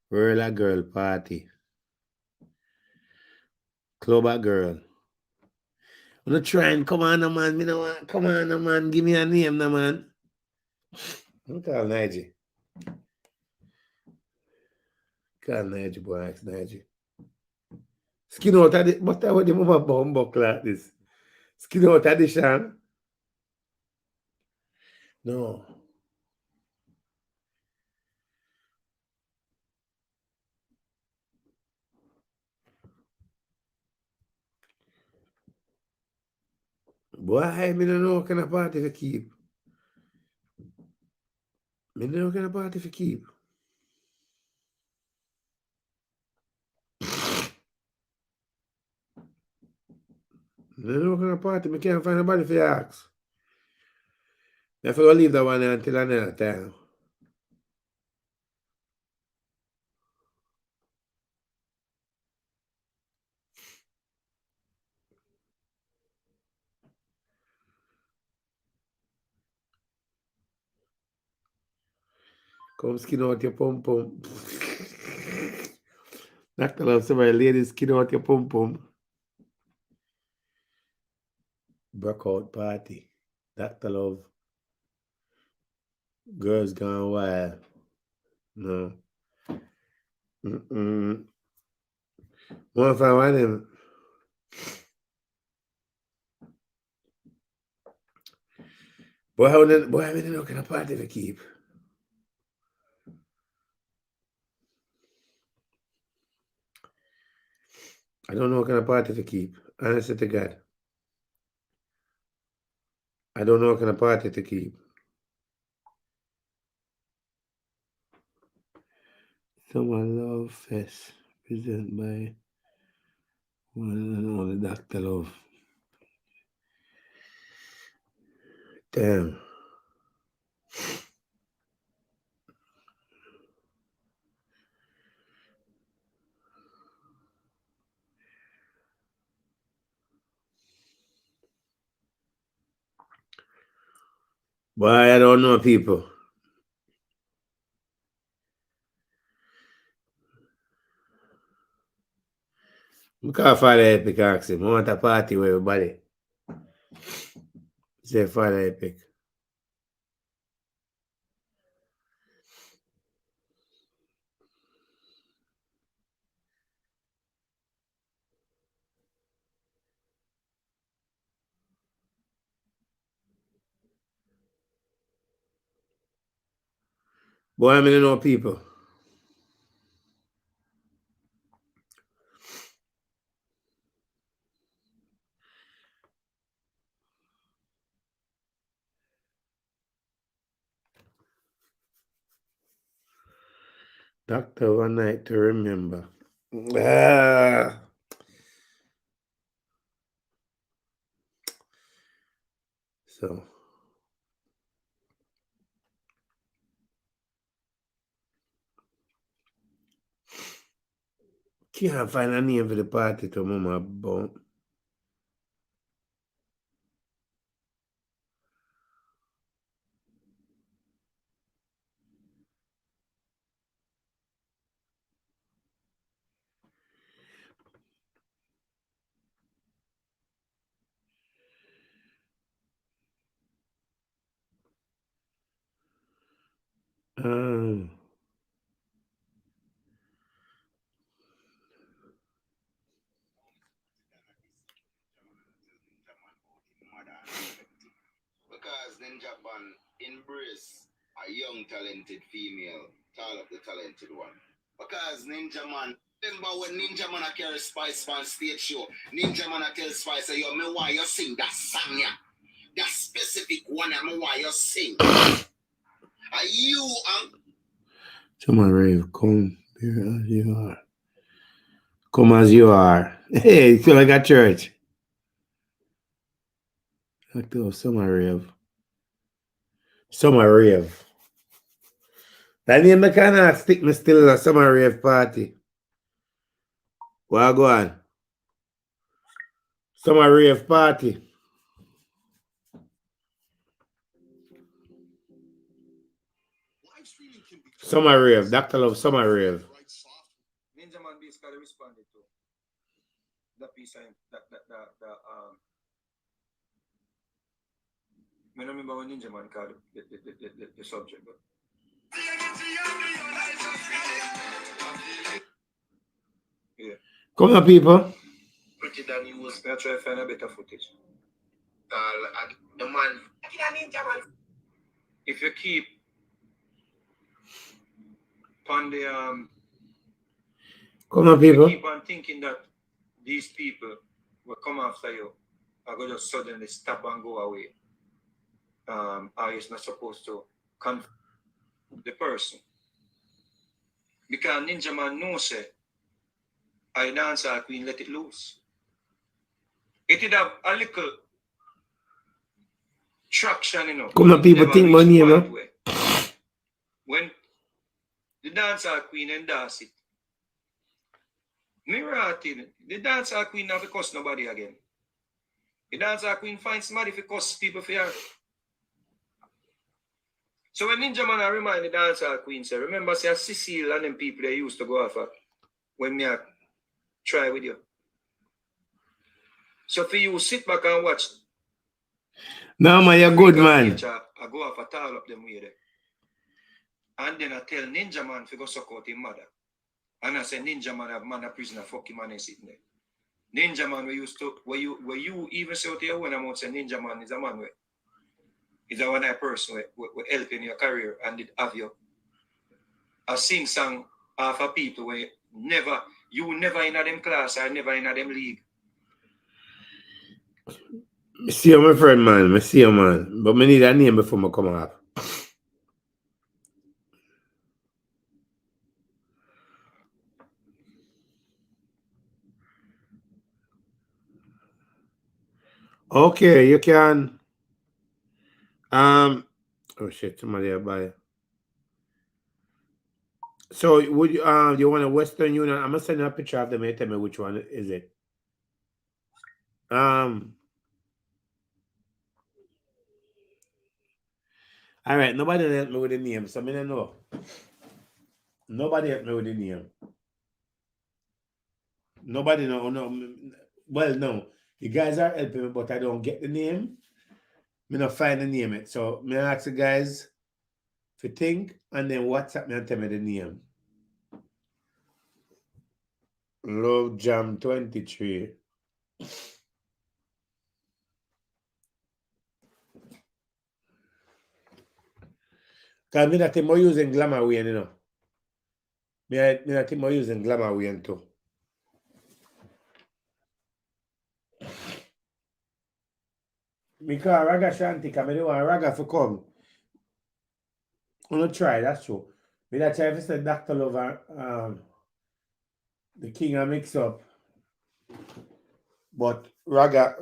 Roller Girl Party. Clubber Girl. I'm not trying. Come on, no, man. Me no want. Come on, no, man. Give me a name, no, man. I'm call Nigel. Call Nigel, boy. Ask Nigel. Skin out of the... What are the mama bumbuck like this? Skin out of the shan? No. Boy, me don't know what kind of party to keep. Me don't know what kind of party to keep. Me don't know what kind of party. Me can't find nobody for ask. I have to leave that one until another time. Come skin out your pum pum. Dr. Love, somebody ladies skin out your pum pum. Breakout party. Dr. Love. Girls Gone Wild. No. One find one of them. Boy, I mean, no kind of party to keep. I don't know what kind of party to keep. Honestly to God. I don't know what kind of party to keep. Summer Love Fest, presented by one and only Dr. Love. Damn. Boy, I don't know people. I call Father Epic ask him. I want a party with everybody. Say Father Epic. Boy, I mean, know people. Doctor, one night to remember. So. Can't find a name for the party to mama about. Because Ninja Man embrace a young talented female, Tallup the talented one. Because Ninja Man, remember when Ninja Man carry Spice on stage show, Ninja Man tell Spice, yo, me why you sing that song ya? That specific one, me why you sing. Are you Someone rave, come here as you are. Come as you are. Hey, you feel like a church. Like the summer rave. Summer rave. That name I cannot stick me still a summer rave party. Well, go on. Summer rave party. Summer rave. Dr. Love, summer rave. Ninja Man basically responded to the piece of I don't remember when Ninja Man called the subject, but yeah. Come on, people. Pretty than he was gonna try to find a better footage. The man. If you keep on the Come on, people. keep on thinking that these people will come after you, are going to suddenly stop and go away. Are you not supposed to confront the person? Because Ninja Man knows it. I dance our queen, let it loose. It did have a little traction, you know. Come on, people, think money, you know. When the dancer queen endorse it, Mirati, the dancer queen never cost nobody again. The dancer queen finds somebody if it costs people for her. So when Ninja Man I remind the dancer queen, say, remember, say, Cecile and them people they used to go off when me try with you. So for you sit back and watch. No, man, you're good, man. I go off a Tallup them way there. And then I tell Ninja Man to go suck out his mother. And I say Ninja Man have man a prisoner, fuck him and sitting there. Ninja Man we used to where you even say out here when I'm out say Ninja Man is a man where is a one person we help in your career and it have you. I sing song for people where you never in a them class or never in a them league. I see you, my friend, man. I see you, man. But I need a name before I come up. Okay, you can. Oh shit, somebody else buy. So would you want a Western Union? I'm gonna send you a picture of them and tell me which one is it. All right, nobody help me with the name, so I don't know. Nobody help me with the name. Nobody know. No, well, no. You guys are helping me, but I don't get the name. Me not find the name it. So me ask the guys to think and then WhatsApp me and tell me the name. Love Jam 23. Because me not think more using Glamour Wayne, you know. Me not think more using Glamour Wayne too. Because Raga Shanti, because I don't want Raga to come. I'm not try, that's true. Me that try to say Dr. Lover, the king I mix up. But Raga,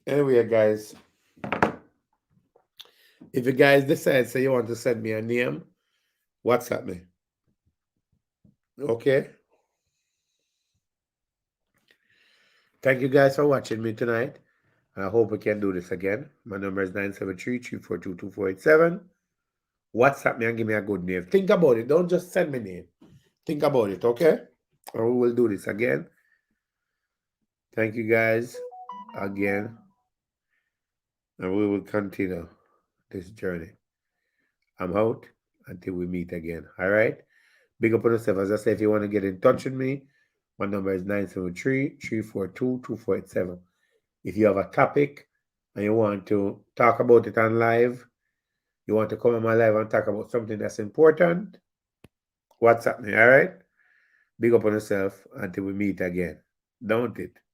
anyway, guys, if you guys decide say you want to send me a name, WhatsApp me. Okay? Thank you guys for watching me tonight. I hope we can do this again. My number is 973-342-2487. WhatsApp me and give me a good name. Think about it. Don't just send me name. Think about it, okay? And we will do this again. Thank you guys again. And we will continue this journey. I'm out until we meet again. All right? Big up on yourself. As I say, if you want to get in touch with me, my number is 973-342-2487. If you have a topic and you want to talk about it on live, you want to come on my live and talk about something that's important, WhatsApp me, all right? Big up on yourself until we meet again. Don't it?